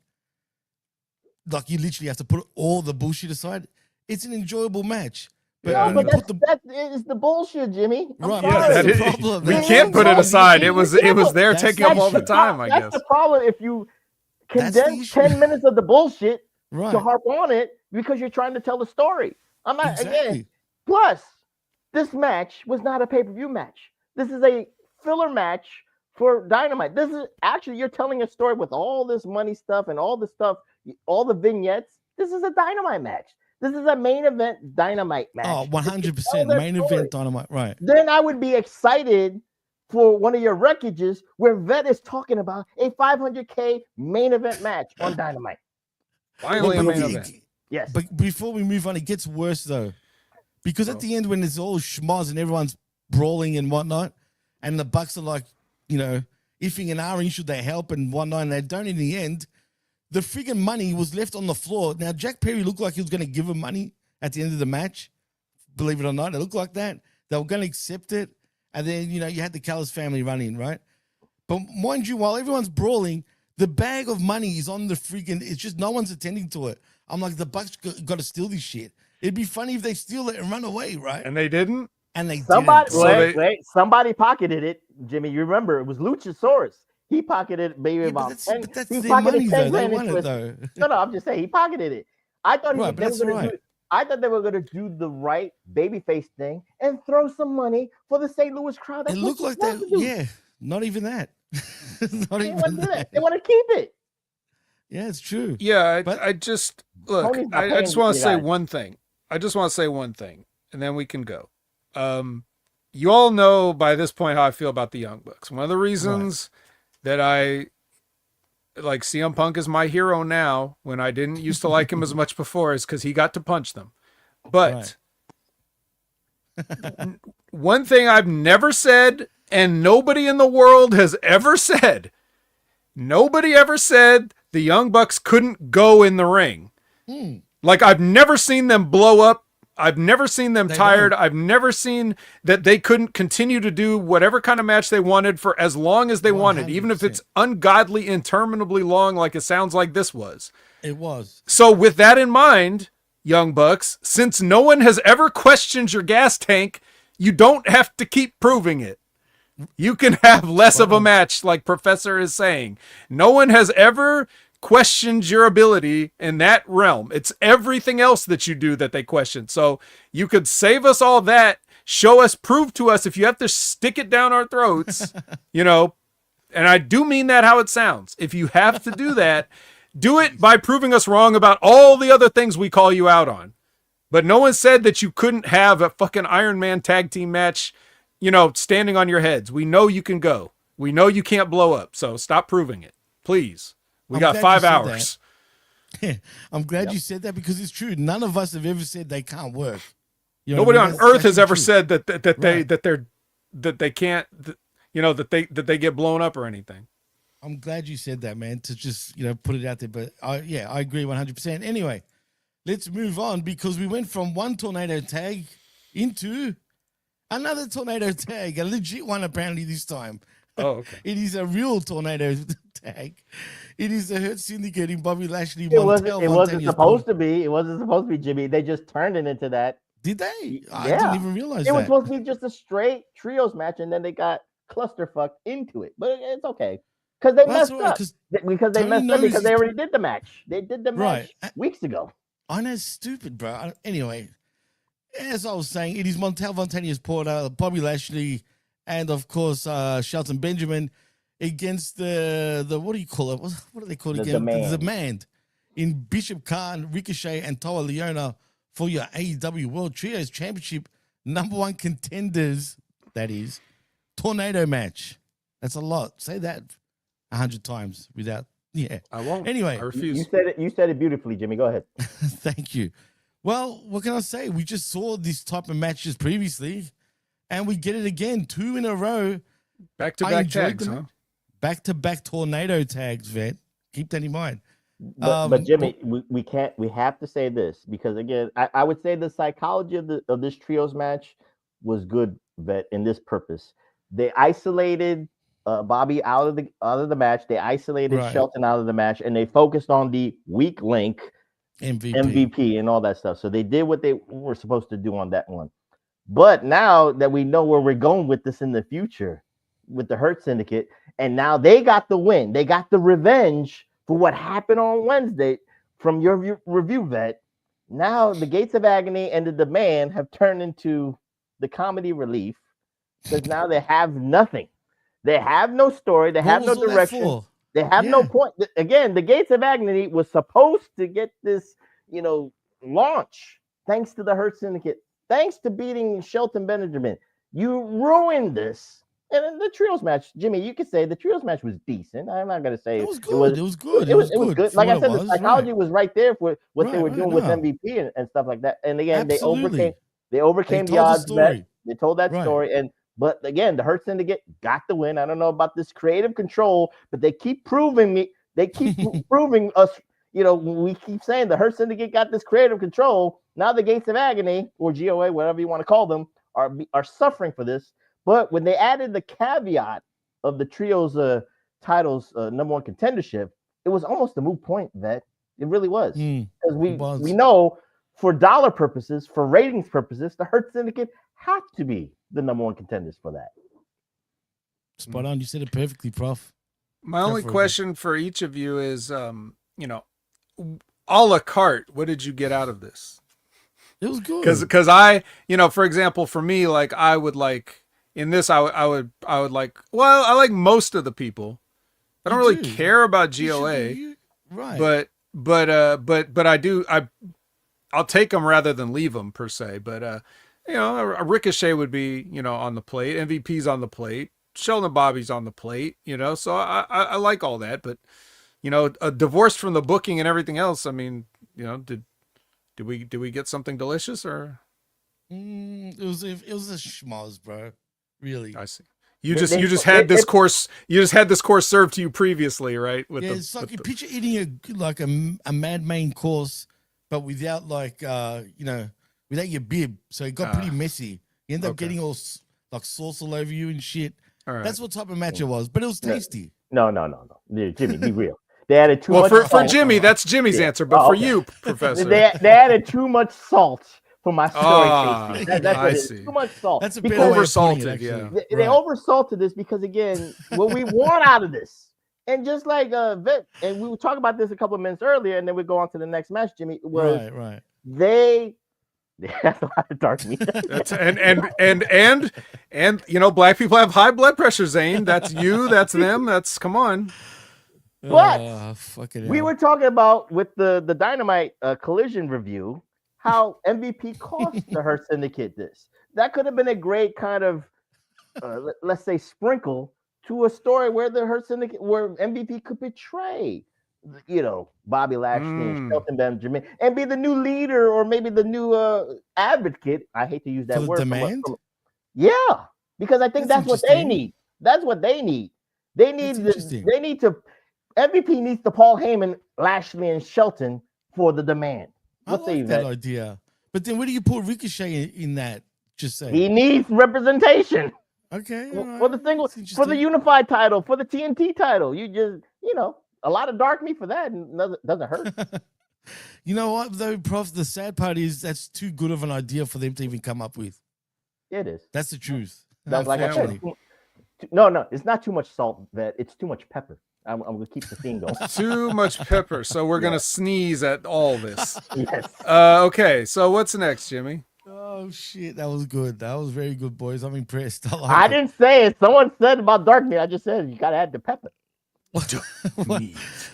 Like you literally have to put all the bullshit aside. It's an enjoyable match. But that is the bullshit, Jimmy. Right, that's the problem. We can't put it aside. It was there taking up all the time, I guess. That's the problem if you condense 10 minutes of the bullshit to harp on it because you're trying to tell the story. I'm not, again, plus, this match was not a pay-per-view match. This is a filler match for Dynamite. This is actually, you're telling a story with all this money stuff and all this stuff, all the vignettes. This is a Dynamite match. This is a main event Dynamite match. Oh, 100% main event Dynamite, right? Then I would be excited for one of your wreckages where Vet is talking about a $500K main event match on Dynamite. Finally, a main event. Yes. But before we move on, it gets worse though, because at the end when it's all schmoz and everyone's brawling and whatnot, and the Bucks are like, iffing and ahhing, should they help and whatnot, and they don't in the end. The friggin' money was left on the floor. Now, Jack Perry looked like he was going to give him money at the end of the match. Believe it or not, it looked like that. They were going to accept it. And then, you had the Callis family running, right? But mind you, while everyone's brawling, the bag of money is on the friggin', it's just no one's attending to it. I'm like, the Bucks got to steal this shit. It'd be funny if they steal it and run away, right? And they didn't? And they somebody, didn't. Wait, somebody pocketed it, Jimmy. You remember, it was Luchasaurus. He pocketed maybe about 10. But that's he their pocketed money, 10 though. They grand won into it, though. No, I'm just saying he pocketed it. I thought right, I thought they were going to do the right babyface thing and throw some money for the St. Louis crowd. It looked like that. Yeah, not even that. Not even that. They want to keep it. Yeah, it's true. Yeah, but I just look. I just want to say one thing. I just want to say one thing, and then we can go. You all know by this point how I feel about the Young Bucks. One of the reasons that I like CM Punk is my hero now, when I didn't used to like him as much before, is because he got to punch them. But one thing I've never said, and nobody in the world has ever said, nobody ever said the Young Bucks couldn't go in the ring. Like, I've never seen them blow up. I've never seen them tired. I've never seen that they couldn't continue to do whatever kind of match they wanted for as long as they 100%. Wanted, even if it's ungodly, interminably long, like it sounds like this was. It was. So with that in mind, Young Bucks, since no one has ever questioned your gas tank, you don't have to keep proving it. You can have less of a match, like Professor is saying. No one has ever questioned your ability in that realm. It's everything else that you do that they question. So you could save us all that, show us, prove to us if you have to stick it down our throats, and I do mean that how it sounds. If you have to do that, do it by proving us wrong about all the other things we call you out on. But no one said that you couldn't have a fucking Iron Man tag team match, standing on your heads. We know you can go. We know you can't blow up. So stop proving it, please. We got 5 hours. Yeah, I'm glad you said that, because it's true. None of us have ever said they can't work. Nobody on earth has ever said that they can't, that they get blown up or anything. I'm glad you said that, man, to just, put it out there. But I agree 100%. Anyway, let's move on, because we went from one tornado tag into another tornado tag, a legit one apparently this time. Oh, okay. It is a real tornado tag. It is the Hurt Syndicate in Bobby Lashley. It wasn't supposed to be. It wasn't supposed to be, Jimmy. They just turned it into that. Did they? I didn't even realize it was supposed to be just a straight trios match, and then they got clusterfucked into it. But it's okay, because they messed up. Because they messed up because they already did the match. They did the match weeks ago. I know, stupid, bro. Anyway, as I was saying, it is Montel Montanius Porter, Bobby Lashley, and of course Shelton Benjamin against the what do you call it? What do they call it again? The Demand in Bishop Khan, Ricochet, and Toa Leona for your AEW World Trios Championship #1 contenders. That is tornado match. That's a lot. Say that 100 times without. Yeah, I won't. Anyway, I refuse. You said it beautifully, Jimmy. Go ahead. Thank you. Well, what can I say? We just saw this type of matches previously, and we get it again, 2 in a row. Back-to-back tags, huh? Back-to-back tornado tags, Vet. Keep that in mind. But Jimmy, we have to say this, because again, I would say the psychology of this trios match was good, Vet, in this purpose. They isolated Bobby out of the match. They isolated Shelton out of the match, and they focused on the weak link MVP and all that stuff. So they did what they were supposed to do on that one. But now that we know where we're going with this in the future, with the Hurt Syndicate, and now they got the win. They got the revenge for what happened on Wednesday from your review, Vet. Now the Gates of Agony and the Demand have turned into the comedy relief, because now they have nothing. They have no story. They have no direction. They have no point. Again, the Gates of Agony was supposed to get this, launch, thanks to the Hurt Syndicate, thanks to beating Shelton Benjamin. You ruined this. And in the trios match, Jimmy, you could say the trios match was decent. I'm not going to say it was good. It was good. It was good. Like I said, the psychology right. was right there for what they were doing with MVP and stuff like that. And again, they overcame the odds. They told that story. But again, the Hurt Syndicate got the win. I don't know about this creative control, but they keep proving proving us. You know, we keep saying the Hurt Syndicate got this creative control. Now the Gates of Agony, or GOA, whatever you want to call them, are suffering for this. But when they added the caveat of the trios titles number one contendership, it was almost a moot point, Vet. It really was. Because we know for dollar purposes, for ratings purposes, the Hurt Syndicate have to be the number one contenders for that. Spot on. You said it perfectly, Prof. My only question for each of you is, you know, a la carte, what did you get out of this? It was good. Because I, you know, for example, for me, like I would like in this, I would like. Well, I like most of the people. I don't really care about GOA, right? But I do. I'll take them rather than leave them per se. But you know, a Ricochet would be, you know, on the plate. MVP's on the plate. Sheldon Bobby's on the plate. You know, so I like all that. But you know, divorced from the booking and everything else. I mean, you know, did we get something delicious or? It was a schmoz, bro. Really. I see. You just had this course served to you previously, right? It's like you picture eating a mad main course, but without without your bib. So it got pretty messy. You end up getting all like sauce all over you and shit. Right. That's what type of match it was, but it was tasty. No. Jimmy, be real. They added too much. Well, for Jimmy, that's Jimmy's answer, but for you, Professor, they added too much salt for my story. That's I see. Too much salt. That's a bit oversalted. They oversalted this because again, what we want out of this, and just like Vic, and we were talking about this a couple of minutes earlier, and then we go on to the next match. Jimmy was right. They have a lot of dark meat. and you know, black people have high blood pressure. Zane, that's you. That's them. That's come on. But we were talking about with the Dynamite collision review. How MVP cost the Hurt Syndicate this. That could have been a great kind of, let's say, sprinkle to a story where the Hurt Syndicate, where MVP could betray, you know, Bobby Lashley and Shelton Benjamin and be the new leader or maybe the new advocate. I hate to use that word. Demand? Yeah, because I think that's what they need. That's what they need. They need MVP needs to Paul Heyman, Lashley, and Shelton for the demand. I like that idea. But then where do you put Ricochet in that? Just say he needs representation. Okay. For the single, for the unified title, for the TNT title. You just, you know, a lot of dark meat for that doesn't hurt. You know what, though, Prof? The sad part is that's too good of an idea for them to even come up with. It is. That's the truth. Like I said, no, it's not too much salt, Vet. It's too much pepper. I'm going to keep the theme going. Too much pepper. So we're going to sneeze at all this. Yes. Okay. So what's next, Jimmy? Oh, shit. That was good. That was very good, boys. I'm impressed. I didn't say it. Someone said about dark meat. I just said you got to add the pepper.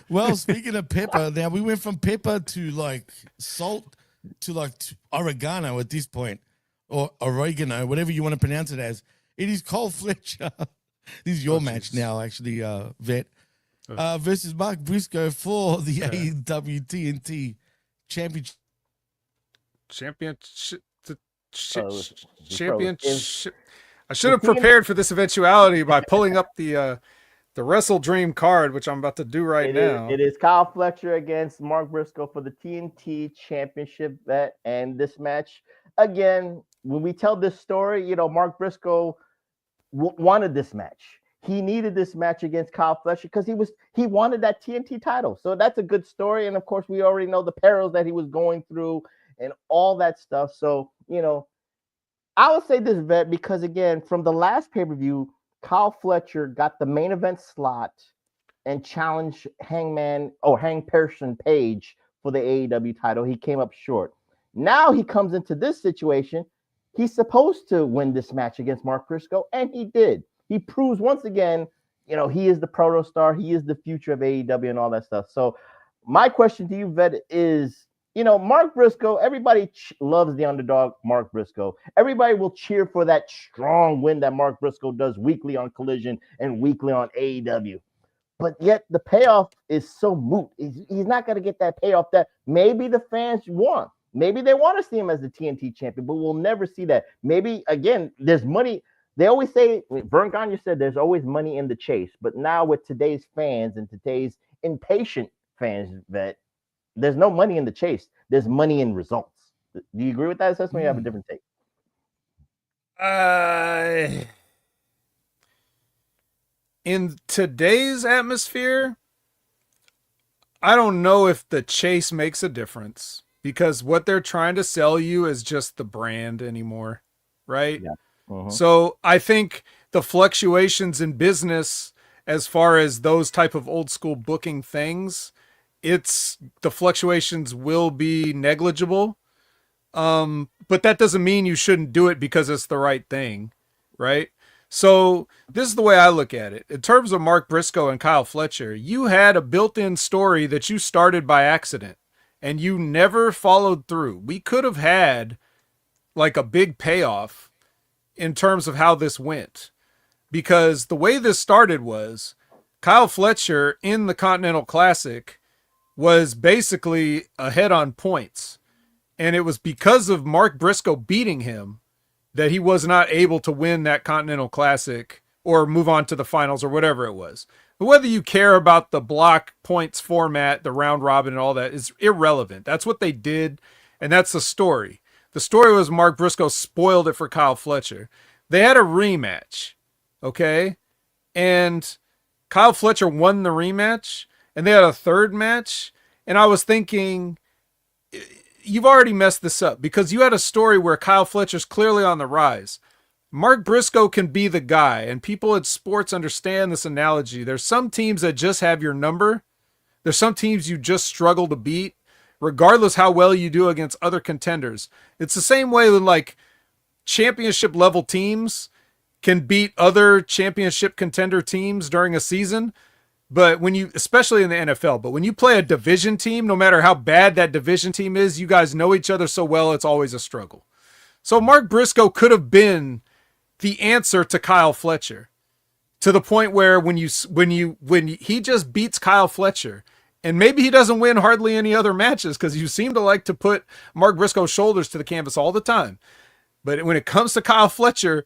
Well, speaking of pepper, now we went from pepper to like salt to like oregano at this point, or oregano, whatever you want to pronounce it as. It is Cole Fletcher. This is your match now, actually, Vet. Versus Mark Briscoe for the AEW TNT Championship. I should have prepared for this eventuality by pulling up the WrestleDream card, which I'm about to do right now. It is Kyle Fletcher against Mark Briscoe for the TNT Championship. And this match, again, when we tell this story, you know, Mark Briscoe wanted this match. He needed this match against Kyle Fletcher because he wanted that TNT title. So that's a good story. And of course, we already know the perils that he was going through and all that stuff. So, you know, I will say this, Vet, because again, from the last pay-per-view, Kyle Fletcher got the main event slot and challenged Hang Person Page for the AEW title. He came up short. Now he comes into this situation. He's supposed to win this match against Mark Briscoe, and he did. He proves once again, you know, he is the proto star. He is the future of AEW and all that stuff. So my question to you, Vet, is Mark Briscoe, everybody loves the underdog, Mark Briscoe. Everybody will cheer for that strong win that Mark Briscoe does weekly on Collision and weekly on AEW. But yet the payoff is so moot. He's not going to get that payoff that maybe the fans want. Maybe they want to see him as the TNT champion, but we'll never see that. Maybe, again, there's money. They always say, Vern Gagne said there's always money in the chase. But now with today's fans and today's impatient fans, that there's no money in the chase. There's money in results. Do you agree with that assessment? You have a different take. In today's atmosphere, I don't know if the chase makes a difference, because what they're trying to sell you is just the brand anymore, right? Yeah. Uh-huh. So I think the fluctuations in business, as far as those type of old school booking things, the fluctuations will be negligible. But that doesn't mean you shouldn't do it because it's the right thing, right? So this is the way I look at it. In terms of Mark Briscoe and Kyle Fletcher, you had a built-in story that you started by accident and you never followed through. We could have had like a big payoff in terms of how this went, because the way this started was Kyle Fletcher in the Continental Classic was basically ahead on points. And it was because of Mark Briscoe beating him that he was not able to win that Continental Classic or move on to the finals or whatever it was. But whether you care about the block points format, the round robin and all that is irrelevant. That's what they did. And that's the story. The story was Mark Briscoe spoiled it for Kyle Fletcher. They had a rematch. Okay. And Kyle Fletcher won the rematch. And they had a third match. And I was thinking, you've already messed this up, because you had a story where Kyle Fletcher's clearly on the rise. Mark Briscoe can be the guy, and people at sports understand this analogy. There's some teams that just have your number. There's some teams you just struggle to beat, regardless how well you do against other contenders. It's the same way with like championship level teams can beat other championship contender teams during a season. But when you, especially in the NFL, but when you play a division team, no matter how bad that division team is, you guys know each other so well, it's always a struggle. So Mark Briscoe could have been the answer to Kyle Fletcher, to the point where when he just beats Kyle Fletcher, and maybe he doesn't win hardly any other matches because you seem to like to put Mark Briscoe's shoulders to the canvas all the time. But when it comes to Kyle Fletcher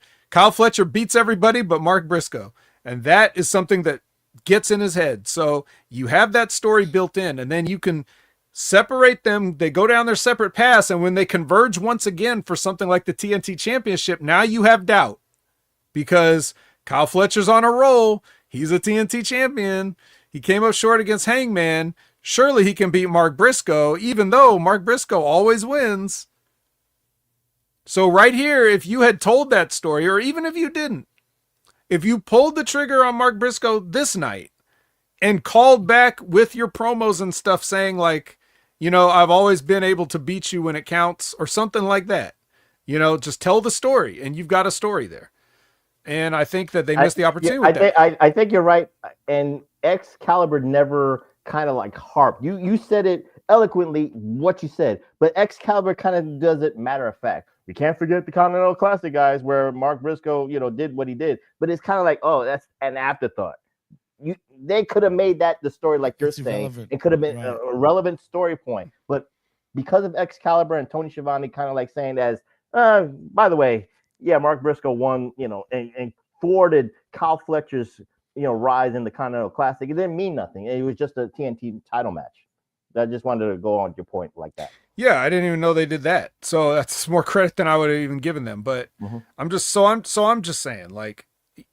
beats everybody but Mark Briscoe. And that is something that gets in his head. So you have that story built in, and then you can separate them. They go down their separate paths, and when they converge once again for something like the TNT Championship, now you have doubt, because Kyle Fletcher's on a roll. He's a TNT champion. He came up short against Hangman. Surely he can beat Mark Briscoe, even though Mark Briscoe always wins. So right here, if you had told that story, or even if you didn't, if you pulled the trigger on Mark Briscoe this night and called back with your promos and stuff saying like, I've always been able to beat you when it counts, or something like that, just tell the story, and you've got a story there. And I think that they missed the opportunity with that. I think you're right. And Excalibur never kind of like harped. You said it eloquently, what you said, but Excalibur kind of does it matter of fact. You can't forget the Continental Classic, guys, where Mark Briscoe, did what he did. But it's kind of like, oh, that's an afterthought. They could have made that the story, like you're saying. Irrelevant. It could have been a relevant story point. But because of Excalibur and Tony Schiavone kind of like saying as, by the way, yeah, Mark Briscoe won, and thwarted Kyle Fletcher's, rise in the Continental Classic. It didn't mean nothing. It was just a TNT title match. I just wanted to go on your point like that. Yeah, I didn't even know they did that. So that's more credit than I would have even given them. But I'm just saying, like,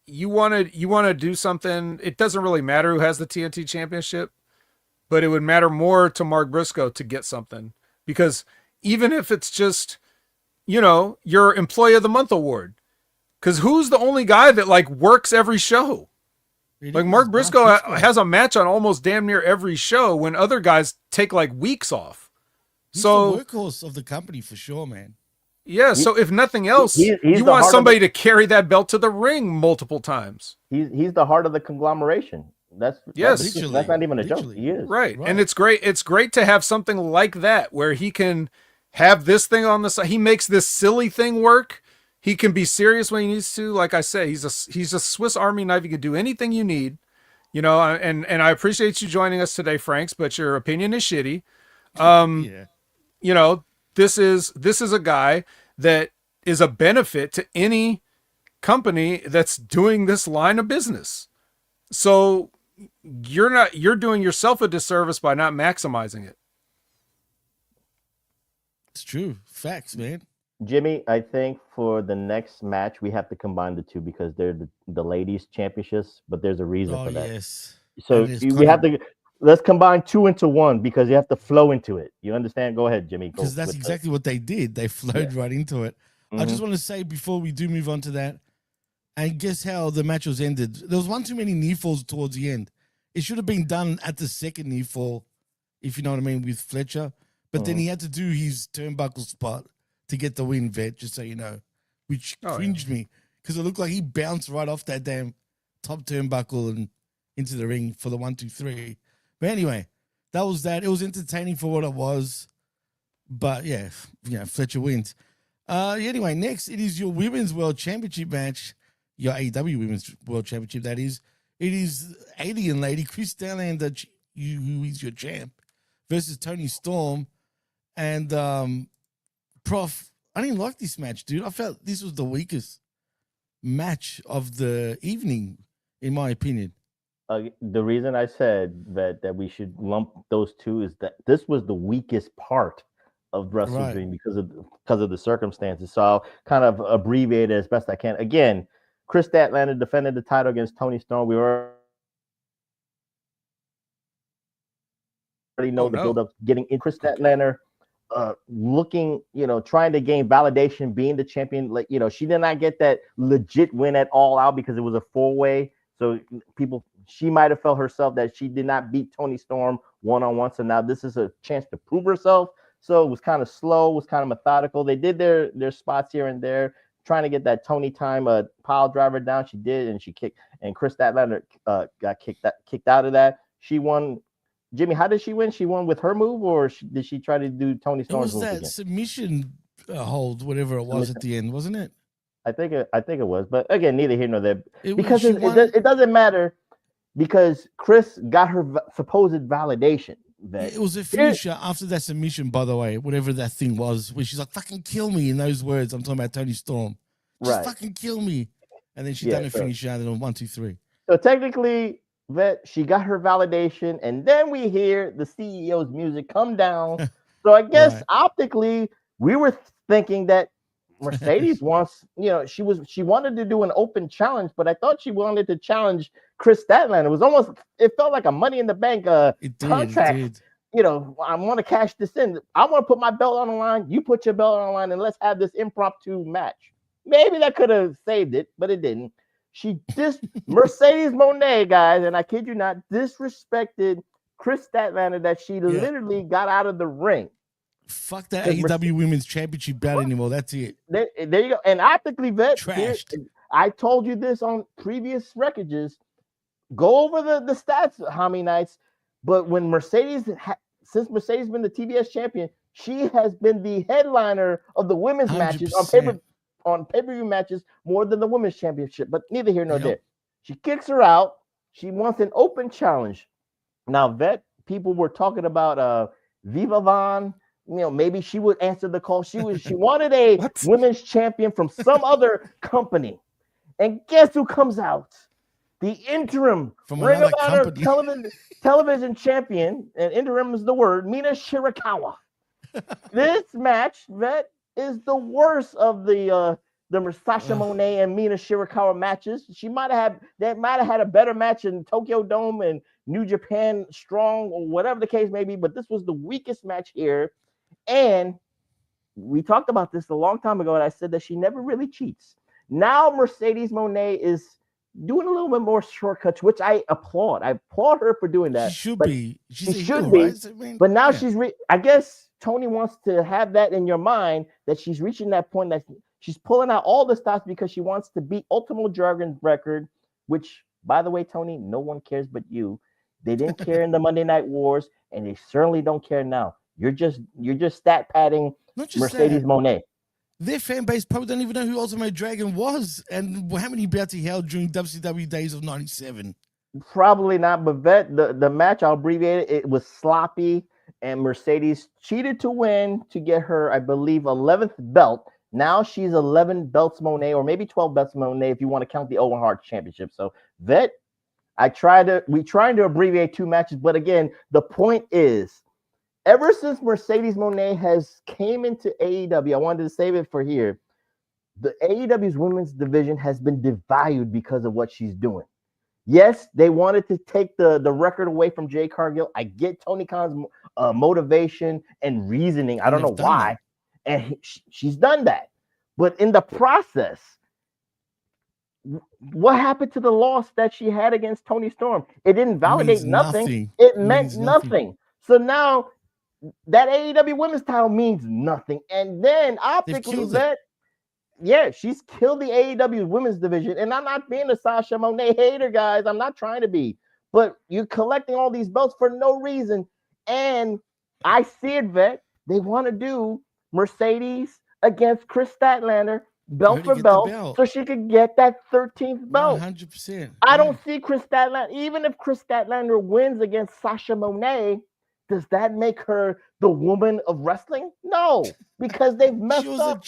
you want to do something. It doesn't really matter who has the TNT Championship, but it would matter more to Mark Briscoe to get something, because even if it's just, your Employee of the Month award, because who's the only guy that like works every show? Like Mark Briscoe has a match on almost damn near every show when other guys take like weeks off. He's the workhorse of the company for sure, man. Yeah, so if nothing else, you want somebody to carry that belt to the ring multiple times. He's the heart of the conglomeration. That's Yes. that's not even a joke. He is. Right. And it's great. It's great to have something like that where he can have this thing on the side. He makes this silly thing work. He can be serious when he needs to. Like I say, he's a Swiss Army knife. He can do anything you need. You know, and I appreciate you joining us today, Franks, but your opinion is shitty. You know, this is a guy that is a benefit to any company that's doing this line of business. So you're doing yourself a disservice by not maximizing it. It's true. Facts, man. Jimmy, I think for the next match we have to combine the two because they're the ladies championships, but there's a reason for that. Yes. So we have to let's combine two into one because you have to flow into it. You understand? Go ahead, Jimmy. Because that's exactly what they did. They flowed right into it. I just want to say before we do move on to that, and guess how the match was ended? There was one too many knee falls towards the end. It should have been done at the second knee fall, if you know what I mean, with Fletcher. But then he had to do his turnbuckle spot to get the win, Vet, just so you know, which cringed me because it looked like he bounced right off that damn top turnbuckle and into the ring for the 1, 2, 3. But anyway, that was that. It was entertaining for what it was. But yeah, Fletcher wins. Anyway, next it is your Women's World Championship match, your AEW Women's World Championship, that is. It is alien lady Kris Statlander, who is your champ, versus Toni Storm. And Prof, I didn't like this match, dude. I felt this was the weakest match of the evening, in my opinion. The reason I said that we should lump those two is that this was the weakest part of WrestleDream because of the circumstances. So I'll kind of abbreviate it as best I can. Again, Kris Statlander defended the title against Toni Storm. We already know the build-up getting in. Kris Statlander looking, trying to gain validation, being the champion. Like, she did not get that legit win at All Out because it was a 4-way. So she might have felt herself that she did not beat Toni Storm one-on-one. So now this is a chance to prove herself. So it was kind of slow, was kind of methodical. They did their spots here and there, trying to get that Toni time pile driver down. She did, and she kicked. And Kris Statlander got kicked out of that. She won. Jimmy, how did she win? She won with her move, or did she try to do Toni Storm's move again? It was that submission hold, whatever it was at the end, wasn't it? I think it was, but again, neither here nor there. Because it doesn't matter, because Kris got her supposed validation. It was a finisher after that submission, by the way, whatever that thing was, where she's like, fucking kill me, in those words. I'm talking about Toni Storm. Just fucking kill me. And then she done a finisher and then 1, 2, 3. So technically, she got her validation, and then we hear the CEO's music come down. So I guess optically, we were thinking that Mercedes wants, she wanted to do an open challenge, but I thought she wanted to challenge Kris Statlander. It felt like a Money in the Bank contract. I want to cash this in. I want to put my belt on the line. You put your belt on the line, and let's have this impromptu match. Maybe that could have saved it, but it didn't. Mercedes Moné, guys, and I kid you not, disrespected Kris Statlander that she literally got out of the ring. Fuck that AEW Women's Championship belt anymore. That's it. There you go. And optically, Vet, trashed. I told you this on previous Wreckages. Go over the stats, Hami Nights. But when since Mercedes been the TBS champion, she has been the headliner of the women's 100%. Matches on pay-per-view matches more than the women's championship. But neither here nor there. She kicks her out. She wants an open challenge. Now, Vet, people were talking about Viva Von. Maybe she would answer the call. She wanted a women's champion from some other company. And guess who comes out? The interim from Ring of Honor television champion, and interim is the word, Mina Shirakawa. This match, Vet, is the worst of the Sasha Moné and Mina Shirakawa matches. They might have had a better match in Tokyo Dome and New Japan Strong or whatever the case may be, but this was the weakest match here. And we talked about this a long time ago, and I said that she never really cheats. Now Mercedes Moné is doing a little bit more shortcuts, which I applaud. I applaud her for doing that. She should be. She should be. Right? But now I guess Toni wants to have that in your mind that she's reaching that point that she's pulling out all the stops because she wants to beat Ultimo Dragon's record, which By the way, Tony, no one cares but you. They didn't care in the Monday Night Wars, and they certainly don't care now. You're just stat padding Mercedes Moné. Their fan base probably don't even know who Ultimate Dragon was and how many bouts he held during WCW days of '97. Probably not, but Vet, the match, I'll abbreviate it, it was sloppy, and Mercedes cheated to win to get her, I believe, 11th belt. Now she's 11 belts Monet, or maybe 12 belts Monet if you want to count the Owen Hart Championship. So, Vet, we trying to abbreviate 2 matches, but again, the point is, ever since Mercedes Moné has came into AEW, I wanted to save it for here, the AEW's women's division has been devalued because of what she's doing. Yes, they wanted to take the record away from Jay Cargill. I get Tony Khan's motivation and reasoning. I don't know why. And she's done that. But in the process, what happened to the loss that she had against Toni Storm? It didn't validate nothing. It meant nothing. So now that AEW women's title means nothing. And then optically, yeah, she's killed the AEW women's division. And I'm not being a Sasha Moné hater, guys. I'm not trying to be. But you're collecting all these belts for no reason. And I see it, Vet. They want to do Mercedes against Kris Statlander, belt for belt, so she could get that 13th belt. 100%. I don't see Kris Statlander. Even if Kris Statlander wins against Sasha Moné, does that make her the woman of wrestling? No, because they've messed up.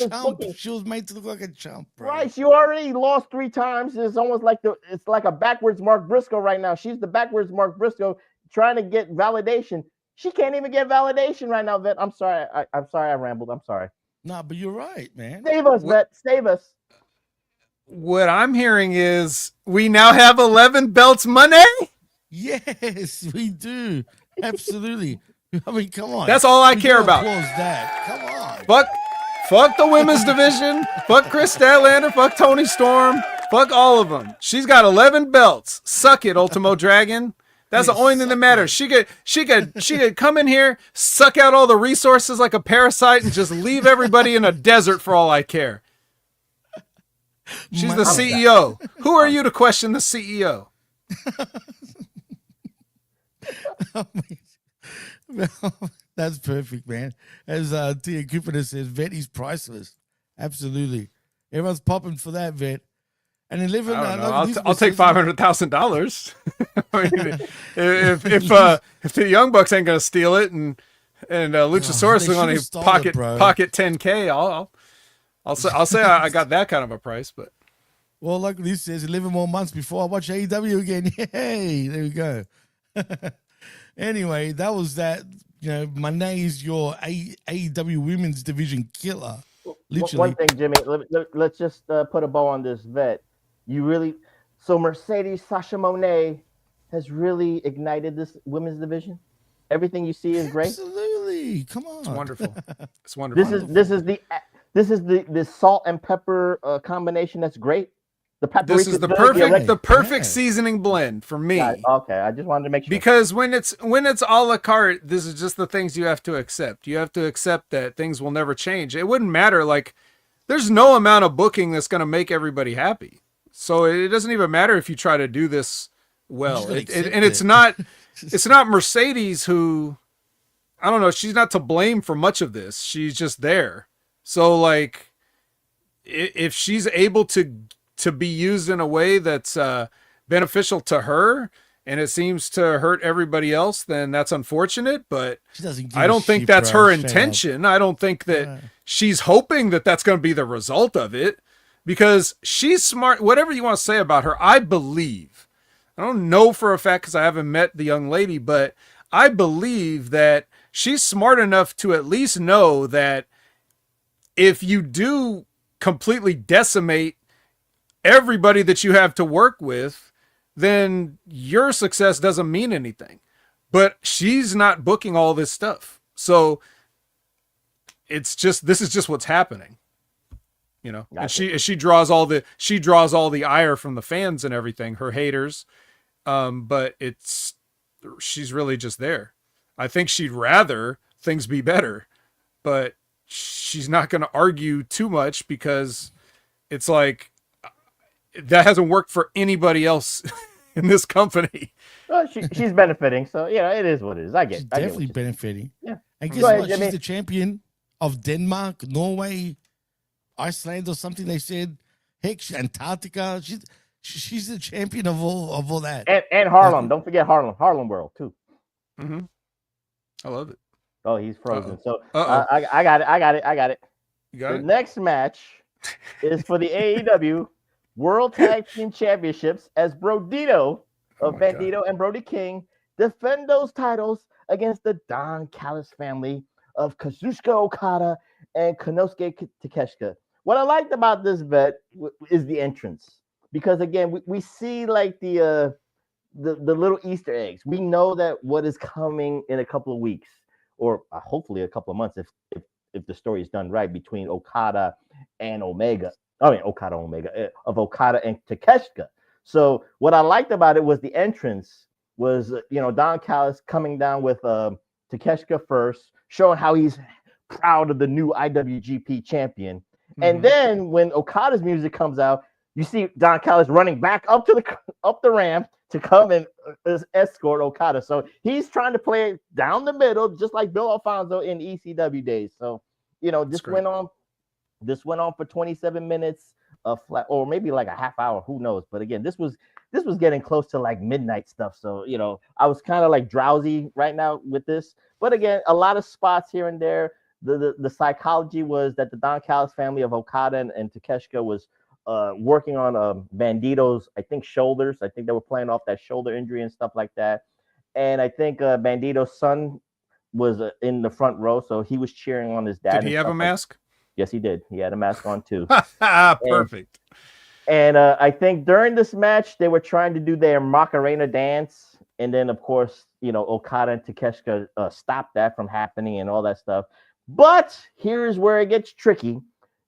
She was made to look like a chump, bro. Right. She already lost 3 times. It's almost like it's like a backwards Mark Briscoe right now. She's the backwards Mark Briscoe trying to get validation. She can't even get validation right now, Vet. I'm sorry. I'm sorry I rambled. I'm sorry. Nah, but you're right, man. Save us, Vet. Save us. What I'm hearing is we now have 11 belts money. Yes, we do. Absolutely. I mean, come on. That's all I care about. That. Come on. Fuck the women's division. Fuck Kris Statlander. Fuck Toni Storm. Fuck all of them. She's got 11 belts. Suck it, Ultimo Dragon. That's the only thing that matters. She could come in here, suck out all the resources like a parasite, and just leave everybody in a desert for all I care. She's the CEO. Who are you to question the CEO? That's perfect, man. As Tia Cooper says, Vet is priceless. Absolutely. Everyone's popping for that, Vet. And 11, I'll take $500,000. I mean, if the Young Bucks ain't gonna steal it, and Luchasaurus is gonna pocket $10K, I'll say I got that kind of a price. But well, like this says, 11 more months before I watch AEW again. Yay! There we go. Anyway, that was that. You know, Moné is your AEW women's division killer. Literally. One thing, Jimmy. Let's just put a bow on this, Vet. So Mercedes Sasha Moné has really ignited this women's division. Everything you see is great. Absolutely, come on, it's wonderful. It's wonderful. This is the salt and pepper combination. That's great. This is the perfect seasoning blend for me. Okay, I just wanted to make sure. Because when it's a la carte, this is just the things you have to accept. You have to accept that things will never change. It wouldn't matter. Like, there's no amount of booking that's going to make everybody happy. So it doesn't even matter if you try to do this well. It's not Mercedes who, I don't know, she's not to blame for much of this. She's just there. So like, if she's able to be used in a way that's beneficial to her, and it seems to hurt everybody else, then that's unfortunate. But I don't think that's her intention. I don't think that she's hoping that that's going to be the result of it, because she's smart. Whatever you want to say about her, I believe. I don't know for a fact because I haven't met the young lady, but I believe that she's smart enough to at least know that if you do completely decimate everybody that you have to work with, then your success doesn't mean anything. But she's not booking all this stuff. So this is just what's happening. You know, gotcha. And she draws all the ire from the fans and everything, her haters. But she's really just there. I think she'd rather things be better, but she's not going to argue too much, because it's like, that hasn't worked for anybody else in this company. Well, she's benefiting, so it is what it is. She's definitely benefiting. Yeah. And guess what? She's the champion of Denmark, Norway, Iceland, or something. They said, heck, Antarctica. She's the champion of all that. And Harlem. Don't forget Harlem World too. Mm-hmm. I love it. Oh, he's frozen. Uh-oh. So I got it. You got it. Next match is for the AEW World Tag Team Championships as Brodido of Bandido and Brody King defend those titles against the Don Callis family of Kazuchika Okada and Konosuke Takeshita. What I liked about this bet is the entrance, because again we see like the little Easter eggs. We know that what is coming in a couple of weeks, or hopefully a couple of months if the story is done right, between Okada and Omega. I mean Okada and Takeshita. So what I liked about it was the entrance was Don Callis coming down with Takeshita first, showing how he's proud of the new IWGP champion. Mm-hmm. And then when Okada's music comes out, you see Don Callis running back up the ramp to come and escort Okada. So he's trying to play it down the middle, just like Bill Alfonso in ECW days. So this went on for 27 minutes. Flat, or maybe like a half hour, who knows? But again, this was getting close to like midnight stuff. So I was kind of like drowsy right now with this. But again, a lot of spots here and there. The psychology was that the Don Callis family of Okada and Takeshita was working on Bandido's, I think, shoulders. I think they were playing off that shoulder injury and stuff like that. And I think Bandido's son was in the front row, so he was cheering on his dad. Did he have a mask? Yes, he did. He had a mask on too. Perfect. And I think during this match, they were trying to do their Macarena dance. And then, of course, Okada and Takeshita stopped that from happening and all that stuff. But here's where it gets tricky.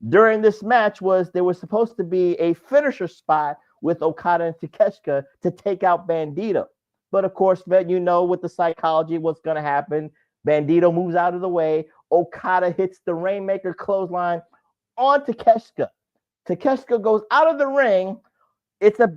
During this match there was supposed to be a finisher spot with Okada and Takeshita to take out Bandido. But, of course, with the psychology, what's going to happen. Bandido moves out of the way. Okada hits the Rainmaker clothesline on Takeshita. Takeshita goes out of the ring. It's a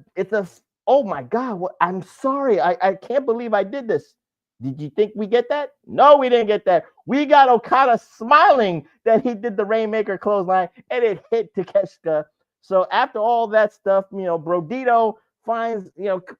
oh my God, I'm sorry. I can't believe I did this. Did you think we get that? No, we didn't get that. We got Okada smiling that he did the Rainmaker clothesline and it hit Takeshita. So after all that stuff, Brodido finds,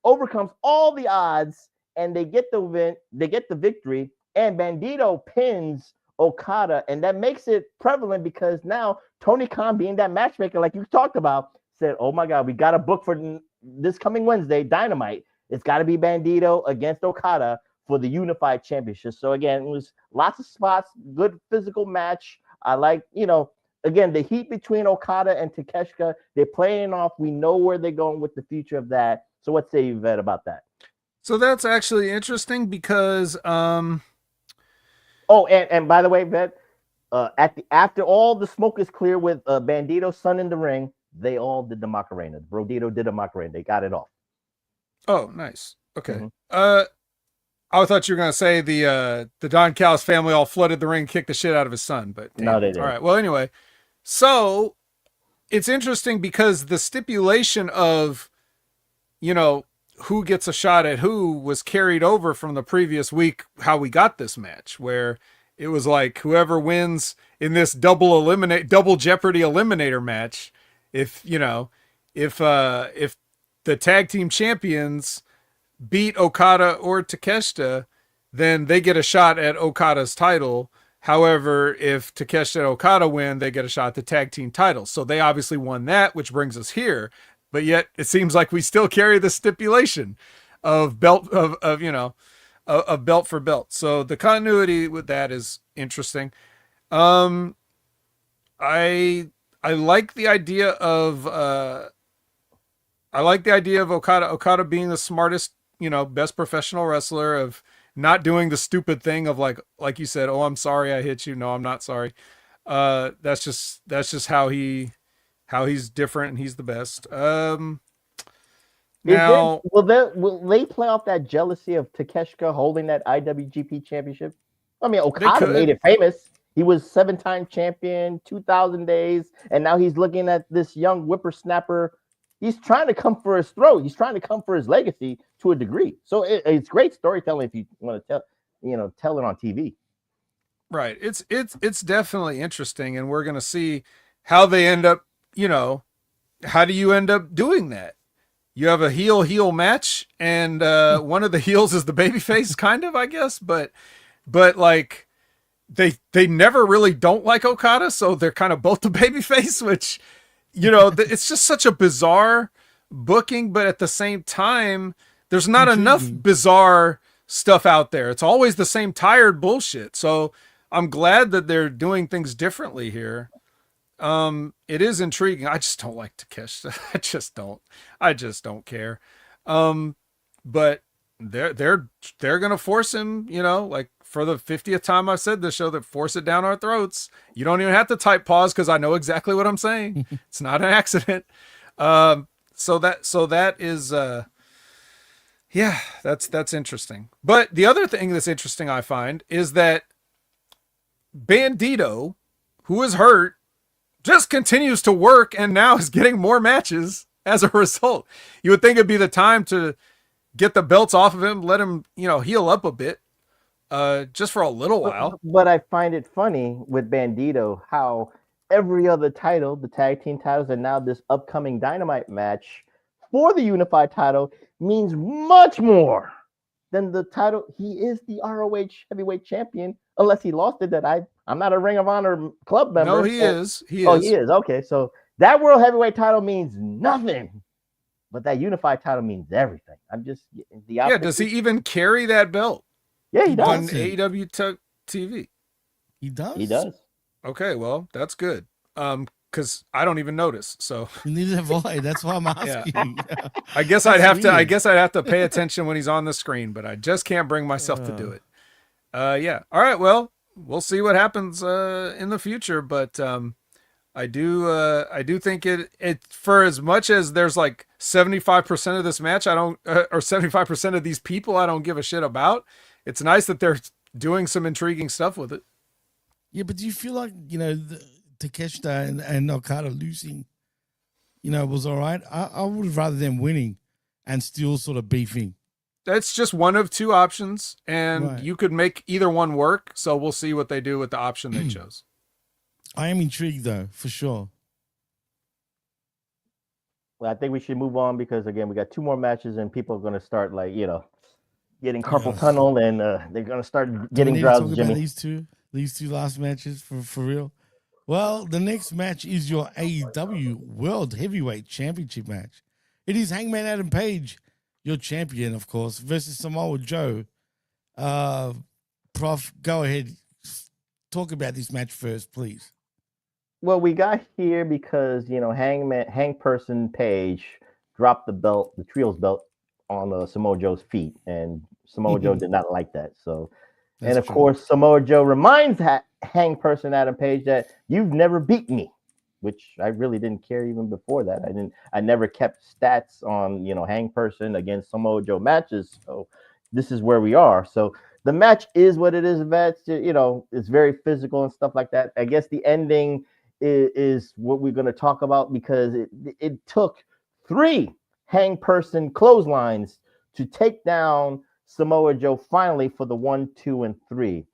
overcomes all the odds and they get the win, they get the victory, and Bandido pins Okada, and that makes it prevalent because now Tony Khan, being that matchmaker like you talked about, said, oh my God, we got a book for this coming Wednesday, Dynamite. It's got to be Bandido against Okada for the unified championship. So again, it was lots of spots, good physical match. I like, again, the heat between Okada and Takeshita, they're playing off. We know where they're going with the future of that. So what say you, Vet, about that? So that's actually interesting because oh, and by the way, Vet, after all the smoke is clear with Bandido's son in the ring, they all did the Macarena. Brodido did a Macarena. They got it off. Oh, nice. Okay. Mm-hmm. I thought you were going to say the Don Callis family all flooded the ring, kicked the shit out of his son, but damn. No, they didn't. All right. Well, anyway, so it's interesting because the stipulation of, who gets a shot at who was carried over from the previous week, how we got this match, where it was like whoever wins in this double Jeopardy eliminator match, if the tag team champions beat Okada or Takeshita, then they get a shot at Okada's title. However, if Takeshita and Okada win, they get a shot at the tag team titles. So they obviously won that, which brings us here. But yet it seems like we still carry the stipulation of belt of belt for belt. So the continuity with that is interesting. I like the idea of Okada being the smartest, best professional wrestler, of not doing the stupid thing of like you said, oh, I'm sorry I hit you. No, I'm not sorry. That's just how he's different and he's the best. Now, will they play off that jealousy of Takeshita holding that IWGP championship? I mean, Okada made it famous. He was 7-time champion, 2,000 days, and now he's looking at this young whippersnapper, he's trying to come for his throat. He's trying to come for his legacy to a degree. So it's great storytelling if you want to tell it on TV. Right. It's definitely interesting, and we're gonna see how they end up. How do you end up doing that? You have a heel match, and one of the heels is the babyface, kind of, I guess, but like they never really don't like Okada, so they're kind of both the babyface, which it's just such a bizarre booking, but at the same time, there's not enough bizarre stuff out there. It's always the same tired bullshit. So I'm glad that they're doing things differently here. It is intriguing. I just don't like Takeshita. I just don't care. But they're gonna force him, like for the 50th time I've said this show, that force it down our throats. You don't even have to type pause because I know exactly what I'm saying. It's not an accident. So that is that's interesting. But the other thing that's interesting I find is that Bandido, who is hurt, just continues to work and now is getting more matches as a result. You would think it'd be the time to get the belts off of him, let him, heal up a bit, just for a little while. But I find it funny with Bandido how every other title, the tag team titles, and now this upcoming Dynamite match for the unified title means much more than the title. He is the ROH heavyweight champion, unless he lost it. I'm not a Ring of Honor club member. No, he is. He is. Okay, so that world heavyweight title means nothing, but that unified title means everything. I'm just the opposite. Yeah. Does he even carry that belt? Yeah, he does. On AEW TV. He does. He does. Okay, well, that's good. Because I don't even notice. So neither have I. That's why I'm asking. Yeah. I guess I'd have to pay attention when he's on the screen, but I just can't bring myself to do it. Yeah. All right. Well, we'll see what happens in the future, but I do think it for as much as there's like 75% of this match or 75% of these people I don't give a shit about. It's nice that they're doing some intriguing stuff with it. Yeah, but do you feel like Takeshita and Okada losing, was all right? I would have rather them winning and still sort of beefing. That's just one of two options, and you could make either one work. So we'll see what they do with the option they chose. I am intrigued, though, for sure. Well, I think we should move on because, again, we got 2 more matches, and people are going to start, getting carpal tunnel, and they're going to start getting drowsy, Jimmy. These two last matches, for real. Well, the next match is your AEW World Heavyweight Championship match. It is Hangman Adam Page, your champion, of course, versus Samoa Joe. Prof, go ahead. Talk about this match first, please. Well, we got here because, Hangperson Page dropped the trios belt on Samoa Joe's feet, and Samoa Joe did not like that. So, and of course, Samoa Joe reminds Hangperson Adam Page that you've never beat me, which I really didn't care even before that. I never kept stats on, Hangperson against Samoa Joe matches. So this is where we are. So the match is what it is. It's very physical and stuff like that. I guess the ending is what we're going to talk about because it took 3 Hangperson clotheslines to take down Samoa Joe finally for the 1, 2, and 3.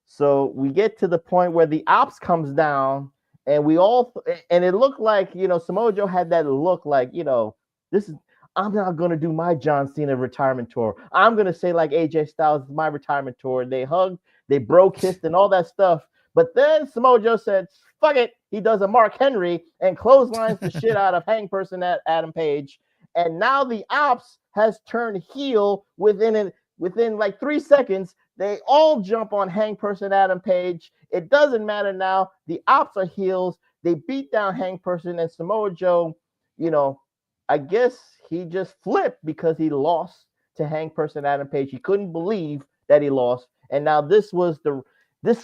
So we get to the point where the Ops comes down, and it looked like, Samoa Joe had that look like, I'm not going to do my John Cena retirement tour. I'm going to say like AJ Styles, my retirement tour. They hugged, they kissed, and all that stuff. But then Samoa Joe said, fuck it. He does a Mark Henry and clotheslines the shit out of Hangperson at Adam Page. And now the Ops has turned heel within like 3 seconds. They all jump on Hangperson Adam Page. It doesn't matter now. The Ops are heels. They beat down Hangperson, and Samoa Joe, I guess he just flipped because he lost to Hangperson Adam Page. He couldn't believe that he lost. And now this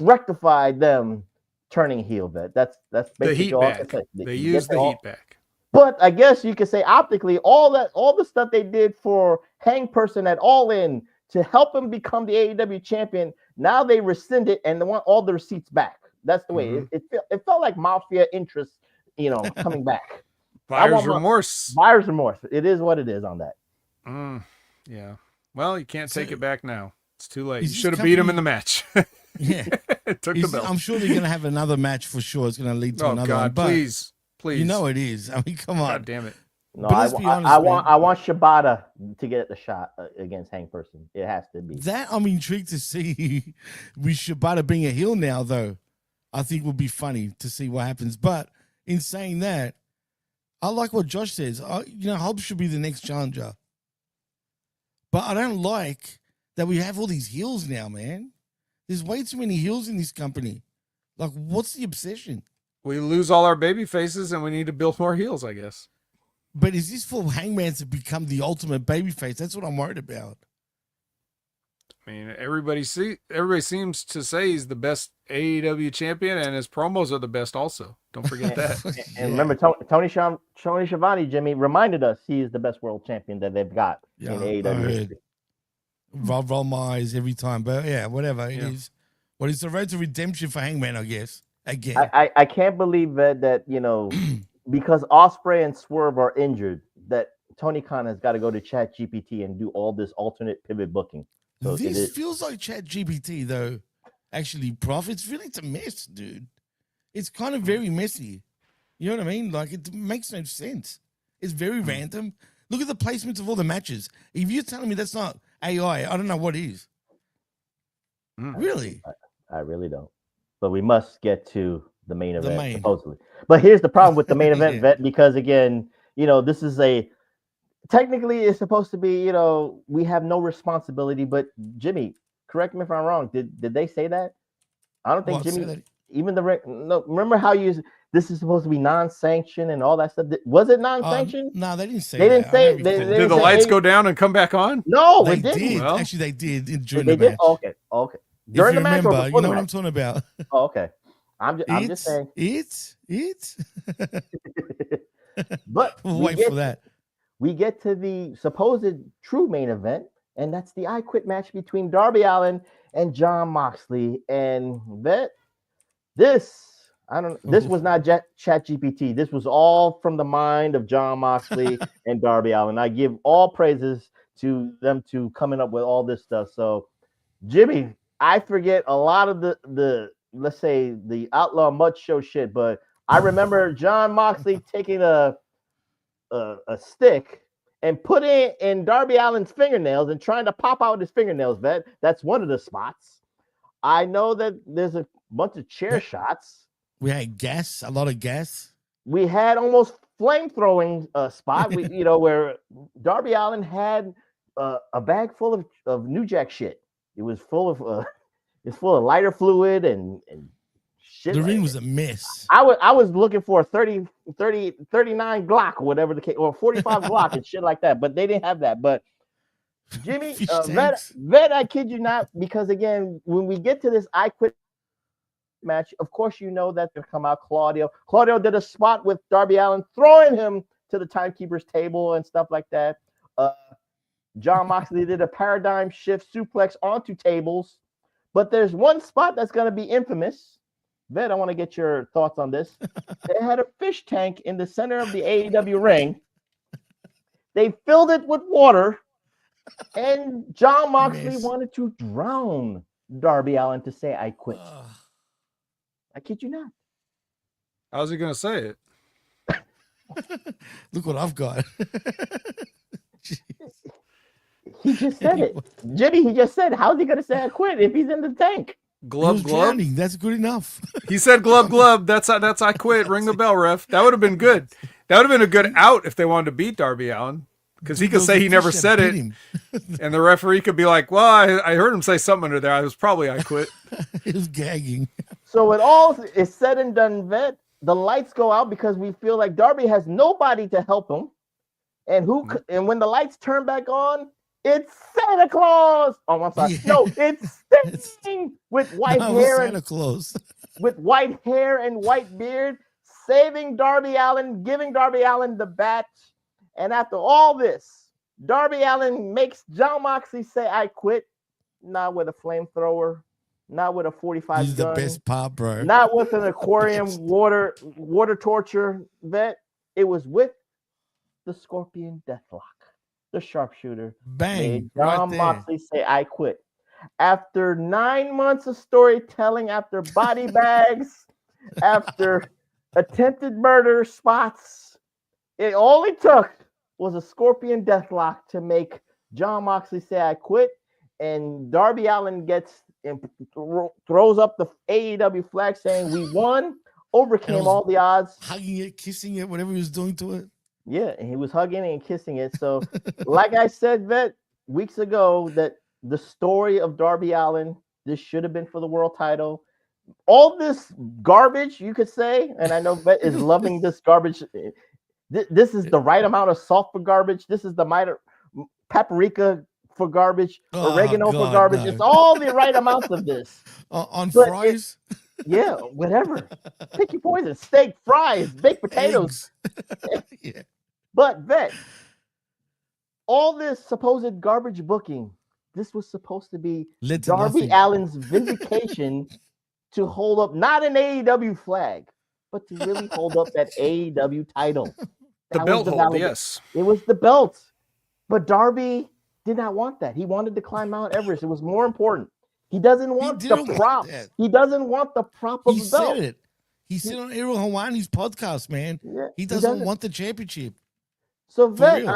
rectified them turning heel. That's basically all I can say. They used the heat back. But I guess you could say optically, all the stuff they did for Hangperson at All In to help him become the AEW champion, now they rescind it and they want all the receipts back. That's the way it felt like mafia interest, coming back. Buyer's remorse. Buyer's remorse. It is what it is on that. Yeah. Well, you can't take it back now. It's too late. You Is this should have beat him in company- the match. Yeah. Took the belt. I'm sure they're going to have another match for sure. It's going to lead to Oh another God, one. But please. you know it is. I mean, come on. God damn it. No, But let's be honest, I man. want Shibata to get the shot against Hank Person. It has to be. That I'm intrigued to see. We Shibata being a heel now, though. I think would be funny to see what happens. But in saying that, I like what Josh says. Hobbs should be the next challenger. But I don't like that we have all these heels now, man. There's way too many heels in this company. Like, what's the obsession? We lose all our baby faces and we need to build more heels, I guess. But is this for Hangman to become the ultimate babyface? That's what I'm worried about. I mean, everybody seems to say he's the best AEW champion, and his promos are the best also. Don't forget that. And remember, Tony Schiavone, Jimmy, reminded us he is the best world champion that they've got in AEW. Roll my eyes every time. But yeah, whatever. It is. Well, it's the road to redemption for Hangman, I guess. Again. I can't believe that because Ospreay and Swerve are injured, that Tony Khan has got to go to Chat GPT and do all this alternate pivot booking. So this feels like Chat GPT, though. Actually, Prof, it's really a mess, dude. It's kind of very messy. You know what I mean? Like, it makes no sense. It's very random. Look at the placements of all the matches. If you're telling me that's not AI, I don't know what is. Really? I really don't. But we must get to the main event, supposedly. But here's the problem with the main event, Vet, because, again, this is technically it's supposed to be, we have no responsibility. But, Jimmy, correct me if I'm wrong. Did they say that? I don't think Jimmy, even no, remember how this is supposed to be non-sanctioned and all that stuff. Was it non-sanctioned? No, they didn't say that. They did the lights go down and come back on? No, they didn't. Did. Well, actually, they did during the match. Okay. During the match, remember, you know what I'm talking about. Oh, okay. I'm just saying. It's. But wait for that. We get to the supposed true main event, and that's the I Quit match between Darby Allin and Jon Moxley. And this was not Chat GPT. This was all from the mind of Jon Moxley and Darby Allin. I give all praises to them to coming up with all this stuff. So, Jimmy, I forget a lot of the let's say the Outlaw Mud Show shit, but I remember Jon Moxley taking a stick and putting it in Darby Allin's fingernails and trying to pop out his fingernails. That's one of the spots. I know that there's a bunch of chair shots. We had gas, a lot of gas. We had almost flame-throwing spot, where Darby Allin had a bag full of New Jack shit. It was full of lighter fluid and shit. The ring was a mess. I was looking for a 39 Glock or whatever the case, or 45 Glock and shit like that, but they didn't have that. But Jimmy, Vet, I kid you not, because again, when we get to this I Quit match, of course you know that they'll come out Claudio. Claudio did a spot with Darby Allin, throwing him to the timekeeper's table and stuff like that. Jon Moxley did a paradigm shift suplex onto tables. But there's one spot that's going to be infamous. Vet, I want to get your thoughts on this. They had a fish tank in the center of the AEW ring. They filled it with water, and Jon Moxley wanted to drown Darby Allin to say, I quit. I kid you not. How's he going to say it? Look what I've got. He just said it. Jimmy, he just said, how's he going to say I quit if he's in the tank? Glove. Drowning. That's good enough. He said glove. That's I quit. Ring the bell, ref. That would have been good. That would have been a good out if they wanted to beat Darby Allin. Because he could say he never said it. And the referee could be like, well, I heard him say something under there. I was probably I quit. He was gagging. So when all is said and done, Vet, the lights go out because we feel like Darby has nobody to help him. And when the lights turn back on, it's Santa Claus. Oh, I'm sorry. Yeah. No, it's Sting with white hair Santa Claus. With white hair and white beard, saving Darby Allin, giving Darby Allin the bat. And after all this, Darby Allin makes Jon Moxley say, I quit. Not with a flamethrower, not with a 45 He's gun. The best pop, bro. Not with an aquarium water torture, Vet. It was with the Scorpion Deathlock, the sharpshooter, Bang! made Right Jon there. Moxley say, "I quit." After 9 months of storytelling, after body bags, after attempted murder spots, it only took was a Scorpion Deathlock to make Jon Moxley say, "I quit," and Darby Allin gets and throws up the AEW flag saying, "We won, overcame all the odds." Hugging it, kissing it, whatever he was doing to it. Yeah, and he was hugging it and kissing it. So, like I said, Vet, weeks ago, that the story of Darby Allin, this should have been for the world title. All this garbage, you could say, and I know Vet is loving this garbage. This is the right amount of salt for garbage. This is the paprika for garbage, oregano for garbage. No. It's all the right amounts of this. On fries? Yeah, whatever. Pick your poison. Steak, fries, baked potatoes. Yeah. But Vet, all this supposed garbage booking, this was supposed to be Darby Allin's vindication to hold up not an AEW flag, but to really hold up that AEW title. The belt hold, yes. It was the belt. But Darby did not want that. He wanted to climb Mount Everest. It was more important. He doesn't want the prop. He doesn't want the prop of the belt. He said it. He said on Ariel Hawani's podcast, man. Yeah, he doesn't want the championship. So, Vet,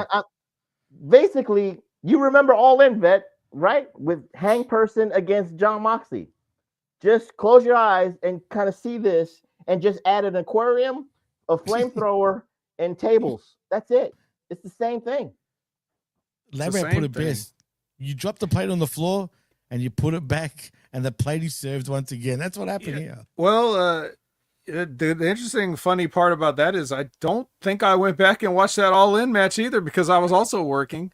basically, you remember All In, Vet, right? With Hang Person against Jon Moxley. Just close your eyes and kind of see this and just add an aquarium, a flamethrower, and tables. That's it. It's the same thing. Lambert put it best. You drop the plate on the floor and you put it back, and the plate is served once again. That's what happened here. Well, the interesting, funny part about that is I don't think I went back and watched that All In match either because I was also working.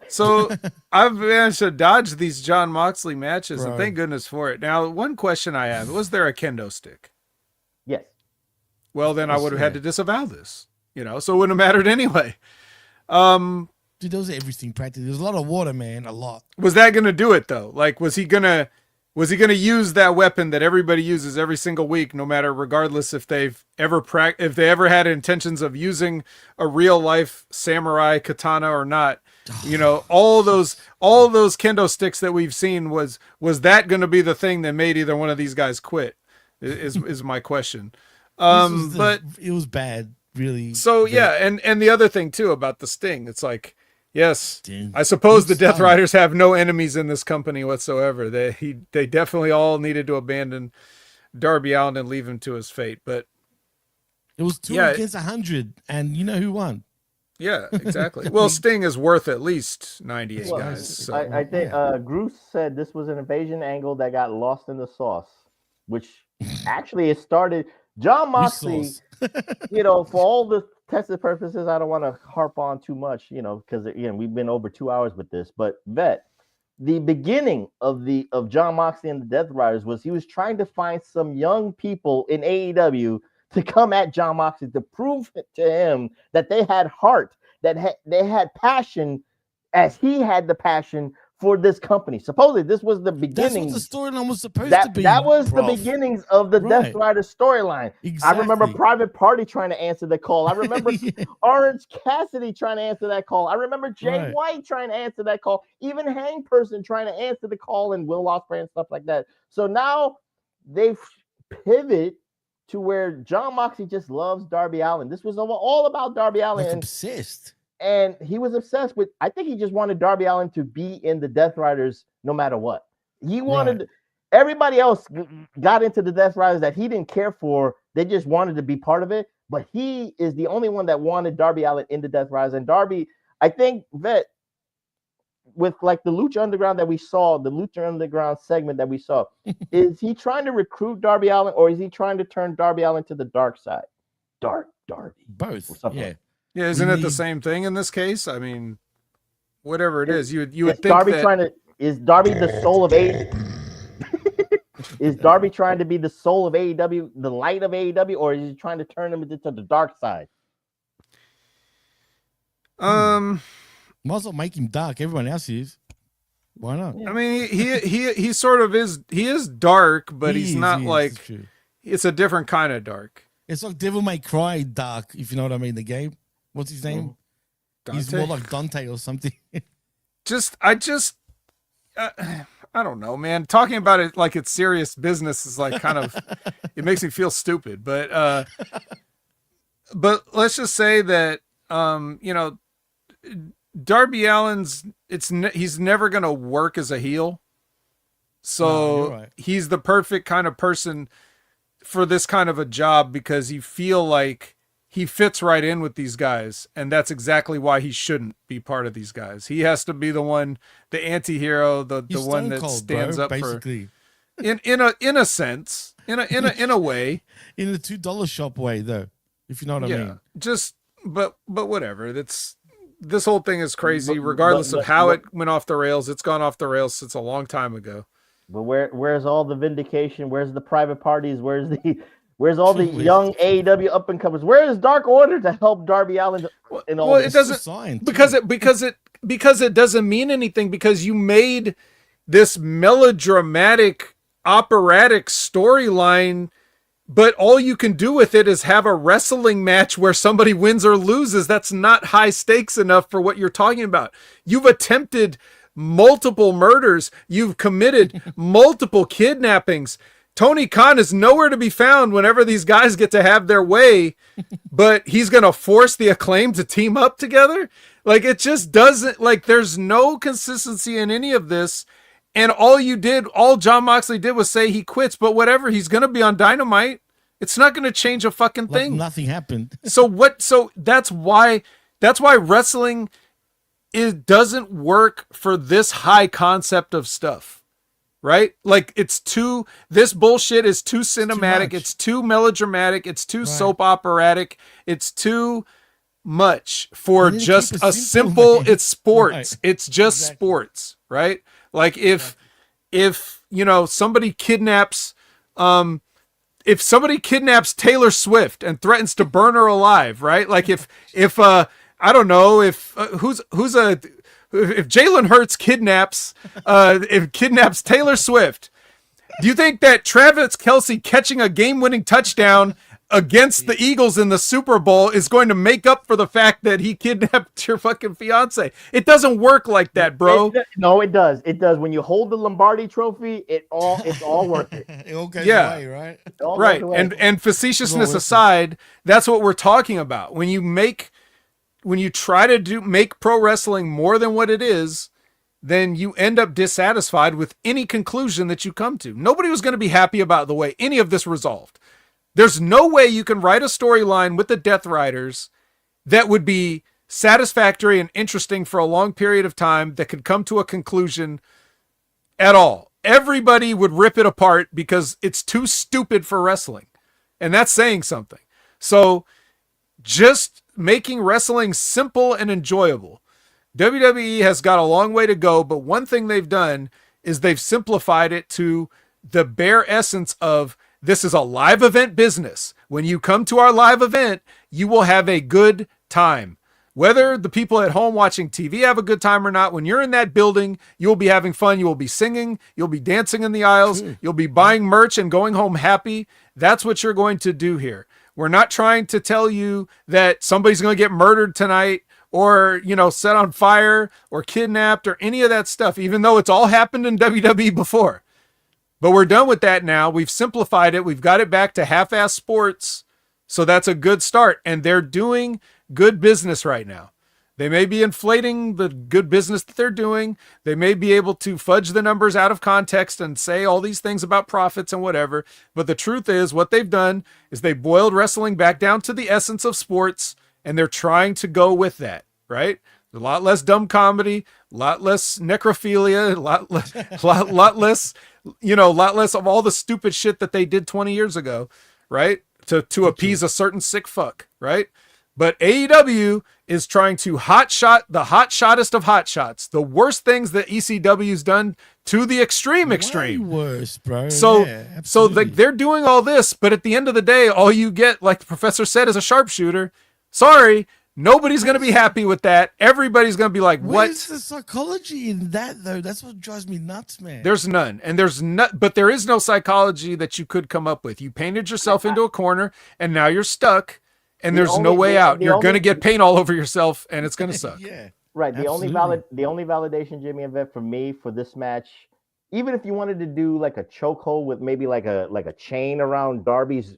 So I've managed to dodge these Jon Moxley matches, and thank goodness for it. Now, one question I have, was there a kendo stick? Yes. Well, then I would have had to disavow this, so it wouldn't have mattered anyway. Dude, those are everything practically. There's a lot of water, man. A lot. Was that going to do it though? Like, was he gonna use that weapon that everybody uses every single week, no matter, regardless if they've ever if they ever had intentions of using a real life samurai katana or not? All those kendo sticks that we've seen, was that going to be the thing that made either one of these guys quit? Is my question. But it was bad, really. So yeah, and the other thing too about the Sting, it's like, yes, I suppose the Death Riders have no enemies in this company whatsoever. They definitely all needed to abandon Darby Allin and leave him to his fate. But it was 2 against 100, and you know who won? Yeah, exactly. Well, Sting is worth at least 98 guys. So. I think Bruce said this was an invasion angle that got lost in the sauce, which actually it started. Jon Moxley, for all the tested purposes, I don't want to harp on too much, because again, we've been over 2 hours with this. But Vet, the beginning of Jon Moxley and the Death Riders was he was trying to find some young people in AEW to come at Jon Moxley to prove to him that they had heart, that they had passion, as he had the passion for this company. Supposedly, this was the beginning. That's what the storyline was supposed to be. That was the beginnings of the Death Rider storyline. Exactly. I remember Private Party trying to answer the call. I remember Orange Cassidy trying to answer that call. I remember Jay White trying to answer that call. Even Hang Person trying to answer the call, and Will Ospreay and stuff like that. So now they pivot to where Jon Moxley just loves Darby Allin. This was all about Darby Allin. Like obsessed. And he was obsessed with, I think he just wanted Darby Allin to be in the Death Riders no matter what. He wanted, everybody else got into the Death Riders that he didn't care for. They just wanted to be part of it. But he is the only one that wanted Darby Allin in the Death Riders. And Darby, I think, Vet, with like the Lucha Underground that we saw, the Lucha Underground segment that we saw, is he trying to recruit Darby Allin, or is he trying to turn Darby Allin to the dark side? Dark Darby. Both. Yeah. Yeah, isn't it the same thing in this case? I mean, whatever it is, you would think Darby that... is Darby the soul of AEW? Is Darby trying to be the soul of AEW, the light of AEW, or is he trying to turn him into the dark side? Might as well make him dark. Everyone else is. Why not? I mean, he sort of is. He is dark, but he's not like. It's a different kind of dark. It's like Devil May Cry dark, if you know what I mean. The game. What's his name? He's more like Dante or something. I don't know, man. Talking about it like it's serious business is like kind of, it makes me feel stupid. But let's just say that, Darby Allin's, he's never going to work as a heel. So he's the perfect kind of person for this kind of a job because you feel like he fits right in with these guys. And that's exactly why he shouldn't be part of these guys. He has to be the one, the anti-hero, the one that stands up basically. In a sense, in a way, in the $2 shop way though, if you know what I mean. But whatever. This whole thing is crazy. Regardless of how it went off the rails, it's gone off the rails since a long time ago. But where's all the vindication? Where's the private parties? Where's all the young AEW up and comers? Where is Dark Order to help Darby Allin in all this? It doesn't because it doesn't mean anything because you made this melodramatic operatic storyline, but all you can do with it is have a wrestling match where somebody wins or loses. That's not high stakes enough for what you're talking about. You've attempted multiple murders. You've committed multiple kidnappings. Tony Khan is nowhere to be found whenever these guys get to have their way, but he's going to force the Acclaim to team up together. Like it just doesn't, like there's no consistency in any of this. And all Jon Moxley did was say he quits, but whatever, he's going to be on Dynamite. It's not going to change a fucking thing. Nothing happened. So that's why wrestling doesn't work for this high concept of stuff. Right? Like this bullshit is too cinematic. It's too melodramatic. It's too soap operatic. It's too much for just a simple, it's sports. Right. It's just sports, right? Like if somebody kidnaps, if somebody kidnaps Taylor Swift and threatens to burn her alive, right? Like if I don't know if if Jalen Hurts kidnaps Taylor Swift, do you think that Travis Kelce catching a game-winning touchdown against the Eagles in the Super Bowl is going to make up for the fact that he kidnapped your fucking fiance? It doesn't work like that, bro. No, it does. It does. When you hold the Lombardi trophy, it's all worth it. It all goes away, right? Right. And facetiousness aside, that's what we're talking about. When you try to make pro wrestling more than what it is, then you end up dissatisfied with any conclusion that you come to. Nobody was going to be happy about the way any of this resolved. There's no way you can write a storyline with the Death Riders that would be satisfactory and interesting for a long period of time that could come to a conclusion at all. Everybody would rip it apart because it's too stupid for wrestling. And that's saying something. So just making wrestling simple and enjoyable. WWE has got a long way to go, but one thing they've done is they've simplified it to the bare essence of this is a live event business. When you come to our live event, you will have a good time. Whether the people at home watching TV have a good time or not, when you're in that building, you'll be having fun. You will be singing. You'll be dancing in the aisles. You'll be buying merch and going home happy. That's what you're going to do here. We're not trying to tell you that somebody's going to get murdered tonight or, set on fire or kidnapped or any of that stuff, even though it's all happened in WWE before. But we're done with that now. We've simplified it. We've got it back to half-ass sports. So that's a good start. And they're doing good business right now. They may be inflating the good business that they're doing. They may be able to fudge the numbers out of context and say all these things about profits and whatever. But the truth is what they've done is they boiled wrestling back down to the essence of sports, and they're trying to go with that, right? A lot less dumb comedy, a lot less necrophilia, a lot less of all the stupid shit that they did 20 years ago, right? To appease a certain sick fuck, right? But AEW is trying to hotshot the hottest of hotshots, the worst things that ECW's done to the extreme. Way worse, bro. So yeah, they're doing all this, but at the end of the day, all you get, like the professor said, is a sharpshooter. Sorry, nobody's going to be happy with that. Everybody's going to be like, what? Where's the psychology in that, though? That's what drives me nuts, man. There's none. And but there is no psychology that you could come up with. You painted yourself into a corner, and now you're stuck. and there's no way out. You're going to get paint all over yourself, and it's going to suck. Yeah. Right. The Absolutely. only validation, Jimmy and Vet, for me for this match, even if you wanted to do like a chokehold with maybe like a chain around Darby's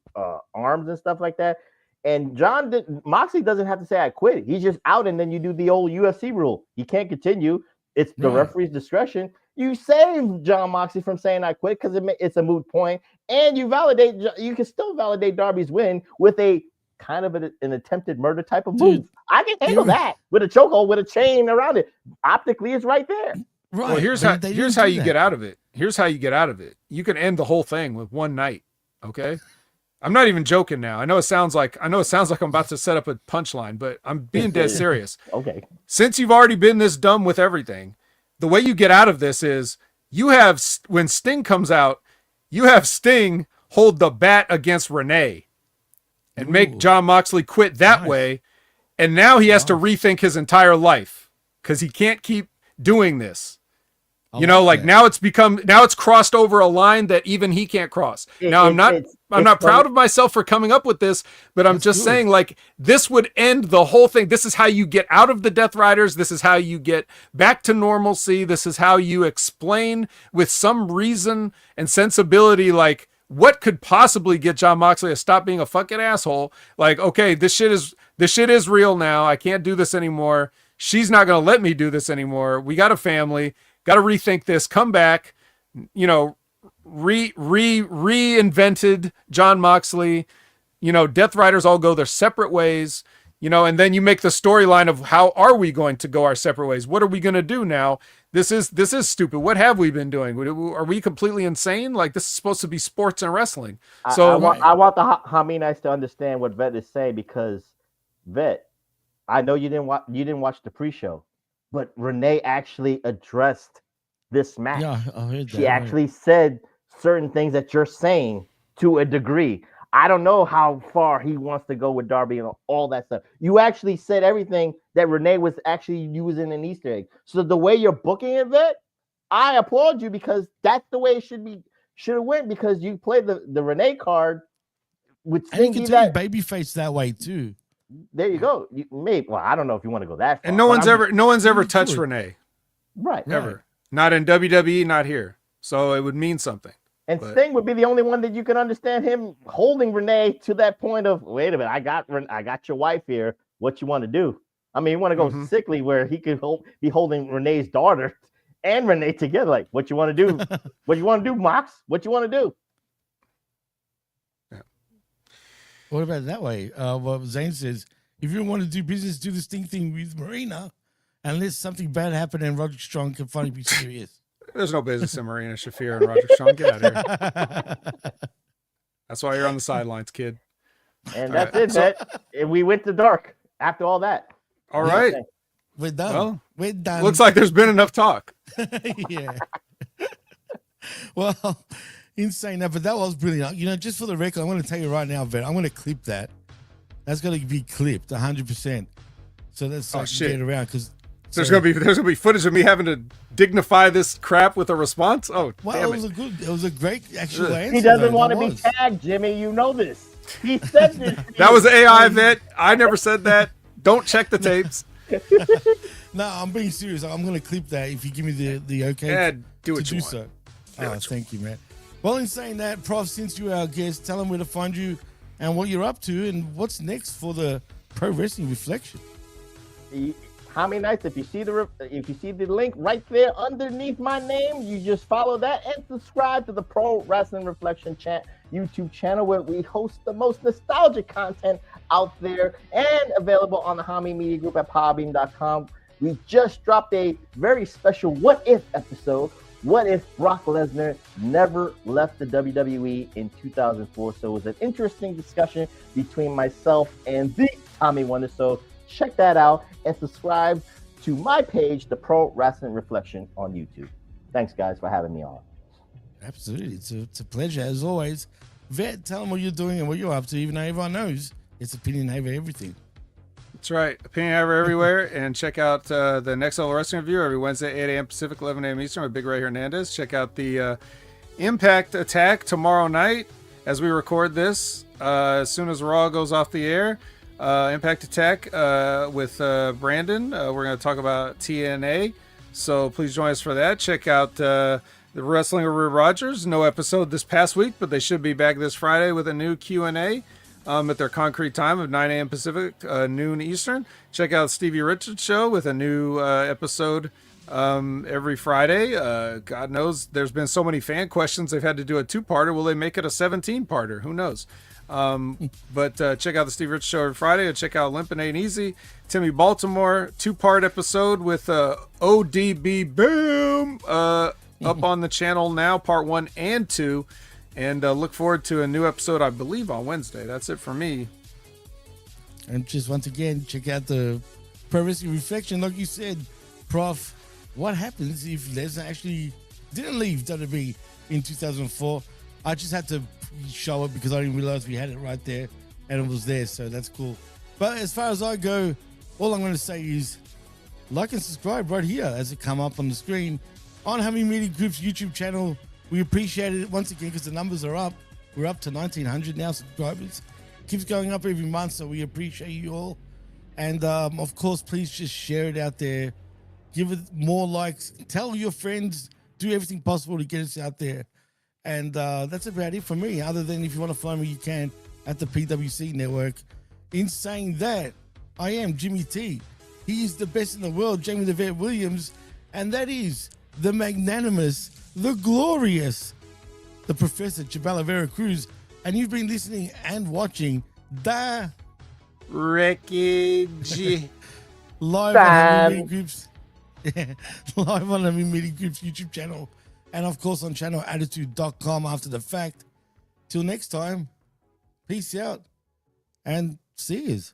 arms and stuff like that, and Moxley doesn't have to say I quit. He's just out, and then you do the old UFC rule. He can't continue. It's the referee's discretion. You save John Moxley from saying I quit because it's a moot point, and you can still validate Darby's win with a kind of an attempted murder type of move. I can handle that with a chokehold with a chain around it. Optically, it's right there. Right. Well, here's how you get out of it. Here's how you get out of it. You can end the whole thing with one night. Okay. I'm not even joking now. I know it sounds like I'm about to set up a punchline, but I'm being dead serious. Okay. Since you've already been this dumb with everything, the way you get out of this is when Sting comes out, you have Sting hold the bat against Renee and make John Moxley quit that way. And now he has to rethink his entire life because he can't keep doing this. Now it's crossed over a line that even he can't cross. I'm not proud of myself for coming up with this, but I'm just saying, like, this would end the whole thing. This is how you get out of the Death Riders. This is how you get back to normalcy. This is how you explain with some reason and sensibility, like, what could possibly get John Moxley to stop being a fucking asshole? Like, okay, this shit is real now. I can't do this anymore. She's not going to let me do this anymore. We got a family. Got to rethink this. Come back. Reinvented John Moxley. Death Riders all go their separate ways. And then you make the storyline of how are we going to go our separate ways? What are we going to do now? This is stupid. What have we been doing? Are we completely insane? Like, this is supposed to be sports and wrestling. So I want the Hamites to understand what Vet is saying, because Vet, I know you didn't watch the pre-show, but Renee actually addressed this match. Yeah, I heard that. She actually said certain things that you're saying to a degree. I don't know how far he wants to go with Darby and all that stuff. You actually said everything that Renee was actually using an Easter egg. So the way you're booking it, Vet, I applaud you, because that's the way it should have went, because you played the Renee card with Sting. And you can tell babyface that way too. There you go. I don't know if you want to go that far. And no one's ever touched Renee. Right. Ever. Not in WWE, not here. So it would mean something. And Sting would be the only one that you can understand him holding Renee to that point of, wait a minute, I got your wife here. What you want to do? I mean, you want to go sickly where he could be holding Renee's daughter and Renee together. Like, what you want to do? What you want to do, Mox? What you want to do? Yeah. What about that way? Zane says, if you want to do business, do the Sting thing with Marina, unless something bad happened and Roderick Strong can finally be serious. There's no business in Marina Shafir and Roger Strong. Get out of here. That's why you're on the sidelines, kid. And that's it, Vet. And we went to dark after all that. All right. We're done. Well, we're done. Looks like there's been enough talk. Yeah. Well, insane. But that was brilliant. Just for the record, I'm going to tell you right now, Vet, I'm going to clip that. That's going to be clipped 100%. So that's so I can get it around, because there's gonna be footage of me having to dignify this crap with a response. Oh, well, damn it was a great actual answer. He doesn't want to be tagged, Jimmy. You know this. He said this. That was AI, Vet. I never said that. Don't check the tapes. No, I'm being serious. I'm gonna clip that if you give me the okay. Yeah, do what you want. So. Thank you, man. Well, in saying that, Prof, since you're our guest, tell them where to find you and what you're up to and what's next for the Pro Wrestling Reflection. How many nights? If you see the link right there underneath my name, you just follow that and subscribe to the Pro Wrestling Reflection YouTube channel, where we host the most nostalgic content out there and available on the Hami Media Group at podbean.com. We just dropped a very special What If episode. What if Brock Lesnar never left the WWE in 2004? So it was an interesting discussion between myself and the Tommy Wonder. So check that out and subscribe to my page, the Pro Wrestling Reflection, on YouTube. Thanks, guys, for having me on. Absolutely. It's a pleasure, as always. Vet, tell them what you're doing and what you're up to, even though everyone knows it's Opinion Haver everything. That's right. Opinion Haver everywhere. And check out the Next Level Wrestling Review every Wednesday, 8 a.m. Pacific, 11 a.m. Eastern with Big Ray Hernandez. Check out the Impact Attack tomorrow night as we record this. As soon as Raw goes off the air, Impact Attack with Brandon. We're going to talk about TNA. So please join us for that. Check out the Wrestling with Rogers. No episode this past week, but they should be back this Friday with a new Q&A at their concrete time of 9 a.m. Pacific, noon Eastern. Check out Stevie Richards Show with a new episode every Friday. God knows there's been so many fan questions. They've had to do a 2-parter. Will they make it a 17-parter? Who knows? But check out the Steve Richards Show every Friday, and check out Limpin' Ain't Easy. Timmy Baltimore 2-part episode with ODB Boom up on the channel now, part 1 and 2, and look forward to a new episode, I believe, on Wednesday. That's it for me. And just once again, check out the Pro Wrestling Reflection. Like you said, Prof, what happens if Lesnar actually didn't leave WWE in 2004? I just had to show it because I didn't realize we had it right there and it was there, so that's cool. But as far as I go, all I'm going to say is like and subscribe right here as it come up on the screen on Hammy Media Group's YouTube channel. We appreciate it once again because the numbers are up. We're up to 1,900 now subscribers. Keeps going up every month, so we appreciate you all. And of course, please just share it out there. Give it more likes. Tell your friends. Do everything possible to get us out there. And that's about it for me. Other than if you want to find me, you can at the PWC Network. In saying that, I am Jimmy T. He is the best in the world, Jamie the Vet Williams. And that is the magnanimous, the glorious, the Professor Chabelo Vera Cruz. And you've been listening and watching the Wreckage. live on Hammy Media Group's live on Hammy Media Group's YouTube channel. And of course on channelattitude.com after the fact. Till next time, peace out and see yous.